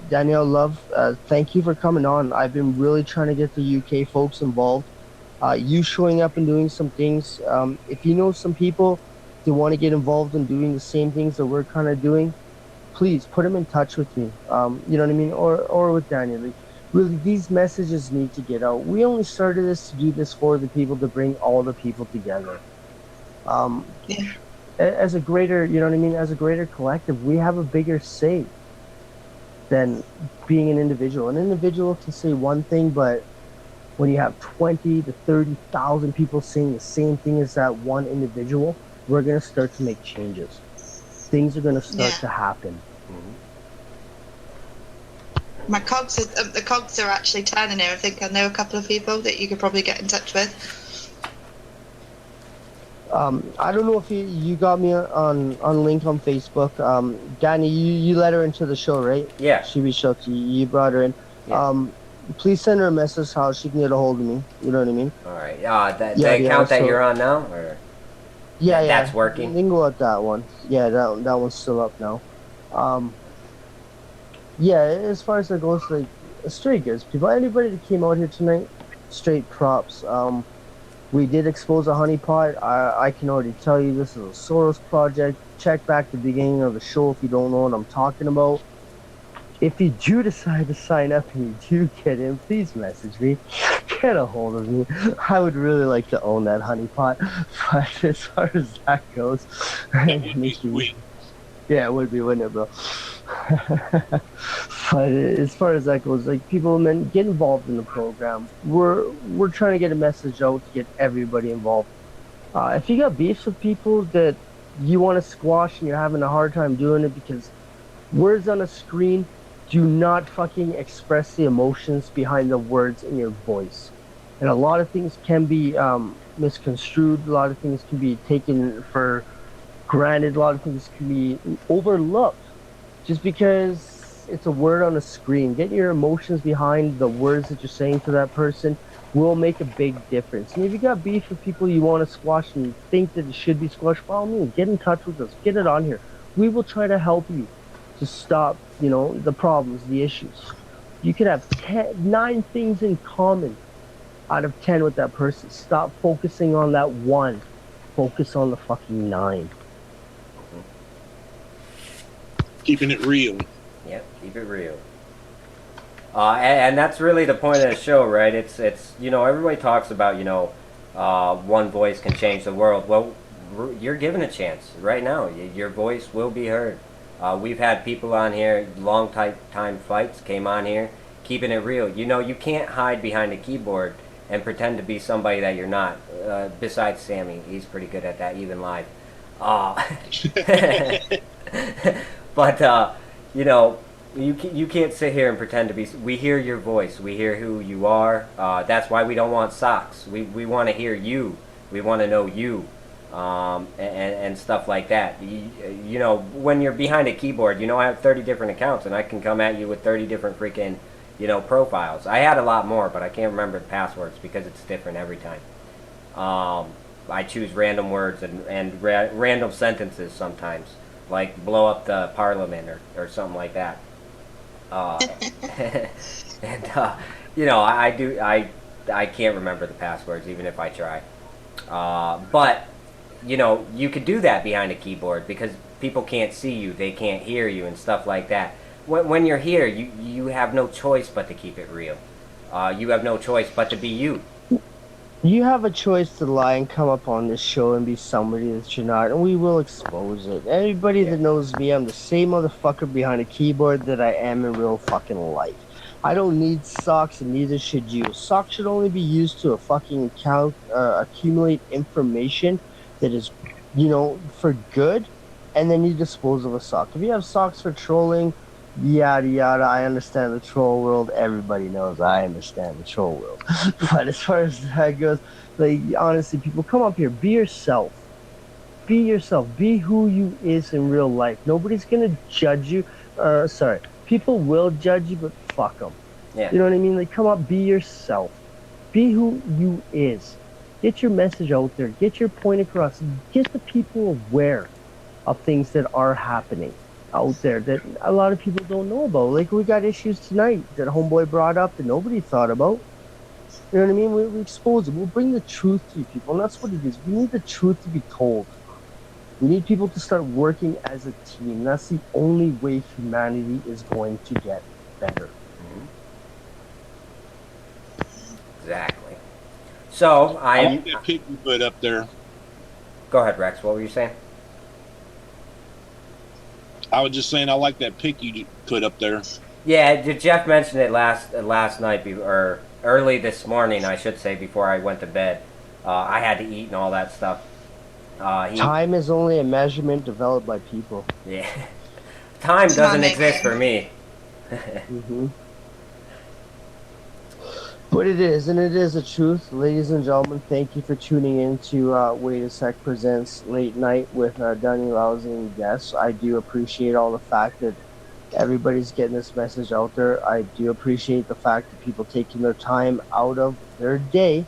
Danielle, love, thank you for coming on. I've been really trying to get the UK folks involved. You showing up and doing some things. If you know some people that want to get involved in doing the same things that we're kind of doing, please put them in touch with me. You know what I mean? Or with Daniel. Like, really, these messages need to get out. We only started this to do this for the people, to bring all the people together. As a greater, you know what I mean? As a greater collective, we have a bigger say than being an individual. An individual can say one thing, but when you have 20 to 30,000 people saying the same thing as that one individual, we're going to start to make changes. Things are going to start to happen. My the cogs are actually turning here. I think I know a couple of people that you could probably get in touch with. I don't know if you got me on link on Facebook. Danny, you let her into the show, right? Yeah. She reached out to you. You brought her in. Yeah. Please send her a message how she can get a hold of me. You know what I mean? All right. The account that you're on now? Or? Yeah. That's working? You can go at that one. Yeah, that one's still up now. Yeah, as far as that goes, like, straight goods people. Anybody that came out here tonight, straight props. We did expose a honeypot. I can already tell you this is a Soros project. Check back the beginning of the show if you don't know what I'm talking about. If you do decide to sign up and you do get in, please message me. Get a hold of me. I would really like to own that honeypot. But as far as that goes, yeah, it would be, wouldn't it, bro? But as far as that goes, like, people, man, get involved in the program. We're trying to get a message out to get everybody involved. If you got beefs with people that you want to squash and you're having a hard time doing it because words on a screen do not fucking express the emotions behind the words in your voice. And a lot of things can be misconstrued. A lot of things can be taken for granted. A lot of things can be overlooked just because it's a word on a screen. Getting your emotions behind the words that you're saying to that person will make a big difference. And if you got beef with people you want to squash and you think that it should be squashed, by all means, get in touch with us. Get it on here. We will try to help you to stop, the problems, the issues. You could have 9 things in common out of 10 with that person. Stop focusing on that one. Focus on the fucking 9. Keeping it real. Yep, keep it real. And that's really the point of the show, right? It's everybody talks about, one voice can change the world. Well, you're given a chance right now. Your voice will be heard. We've had people on here, long time fights, came on here, keeping it real. You can't hide behind a keyboard and pretend to be somebody that you're not. Besides Sammy, he's pretty good at that, even live. But, you can't sit here and pretend to be. We hear your voice. We hear who you are. That's why we don't want socks. We want to hear you. We want to know you. And stuff like that. When you're behind a keyboard, I have 30 different accounts, and I can come at you with 30 different freaking, profiles. I had a lot more, but I can't remember the passwords because it's different every time. I choose random words and random sentences sometimes, like blow up the parliament or something like that. And you know, I can't remember the passwords even if I try. But you know, you could do that behind a keyboard because people can't see you, they can't hear you, and stuff like that. When you're here, you have no choice but to keep it real. You have no choice but to be you. You have a choice to lie and come up on this show and be somebody that you're not, and we will expose it. Everybody that knows me, I'm the same motherfucker behind a keyboard that I am in real fucking life. I don't need socks, and neither should you. Socks should only be used to accumulate information that is, you know, for good, and then you dispose of a sock. If you have socks for trolling, yada yada, I understand the troll world. Everybody knows I understand the troll world. But as far as that goes, like, honestly, people, come up here, be yourself. Be yourself. Be who you is in real life. Nobody's gonna judge you. Sorry, people will judge you, but fuck them. Yeah. You know what I mean? Like, come up, be yourself. Be who you is. Get your message out there. Get your point across. Get the people aware of things that are happening out there that a lot of people don't know about. Like, we got issues tonight that homeboy brought up that nobody thought about. You know what I mean? We expose it. We'll bring the truth to you people, and that's what it is. We need the truth to be told. We need people to start working as a team. That's the only way humanity is going to get better. Exactly. So I like that pic you put up there. Go ahead, Rex. What were you saying? I was just saying I like that pic you put up there. Yeah, Jeff mentioned it last night, or early this morning, I should say, before I went to bed. I had to eat and all that stuff. Time is only a measurement developed by people. Yeah. Time doesn't exist for me. But it is, and it is a truth. Ladies and gentlemen, thank you for tuning in to Wait a Sec Presents Late Night with Daniel Losey and guests. I do appreciate all the fact that everybody's getting this message out there. I do appreciate the fact that people taking their time out of their day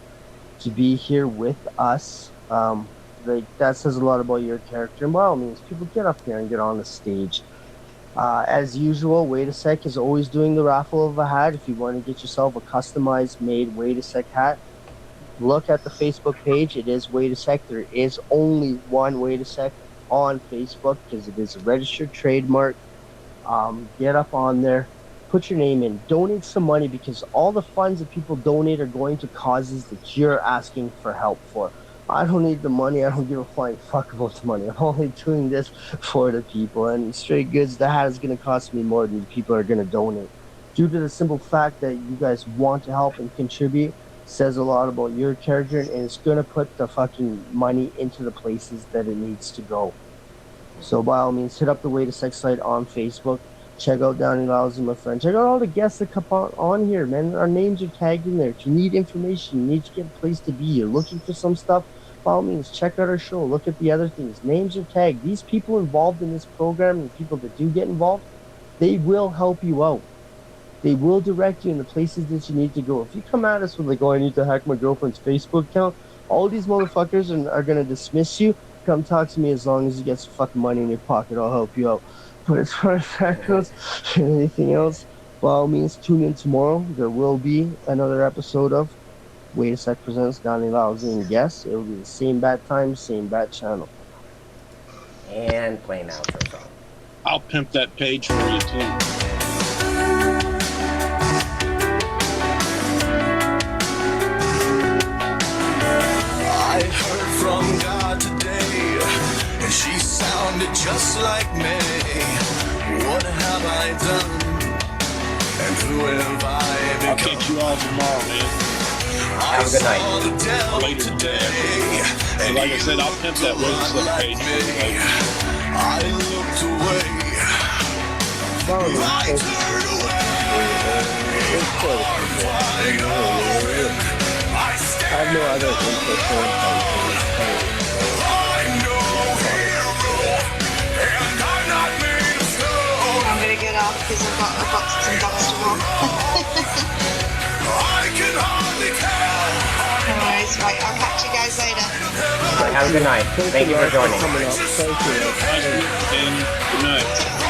to be here with us. That says a lot about your character. And by all means, people, get up here and get on the stage. As usual, Wait a Sec is always doing the raffle of a hat. If you want to get yourself a customized made Wait a Sec hat, look at the Facebook page. It is Wait a Sec. There is only one Wait a Sec on Facebook because it is a registered trademark. Get up on there, put your name in, donate some money, because all the funds that people donate are going to causes that you're asking for help for. I don't need the money. I don't give a flying fuck about the money. I'm only doing this for the people. And straight goods, the hat is going to cost me more than the people are going to donate. Due to the simple fact that you guys want to help and contribute, says a lot about your character, and it's going to put the fucking money into the places that it needs to go. So by all means, hit up the Wait a Sec site on Facebook. Check out Daniel Losey, my friend. Check out all the guests that come on here, man. Our names are tagged in there. If you need information, you need to get a place to be, you're looking for some stuff, by all means, check out our show. Look at the other things. Names are tagged. These people involved in this program, and people that do get involved, they will help you out. They will direct you in the places that you need to go. If you come at us with like, oh, I need to hack my girlfriend's Facebook account, all these motherfuckers are going to dismiss you. Come talk to me. As long as you get some fucking money in your pocket, I'll help you out. But as far as that goes, anything else, by all means, tune in tomorrow. There will be another episode of Wait a Sec Presents Daniel Losey and guests. It will be the same bad time, same bad channel. And play an outro song. I'll pimp that page for you too. I heard from God today, and she sounded just like me. What have I done? And who have I become? I'll catch you all tomorrow, man. Have a good night. Later today. And like I said, I'll pimp that Wait a Sec page. I looked away. I turned away. I have no other thing. I'm no hero, and I'm not made of stone. I'm gonna get off because I've got some dogs to walk. I can hardly tell. Anyways, right, I'll catch you guys later. Have a good night. Thank you for joining. Thank you. Good night.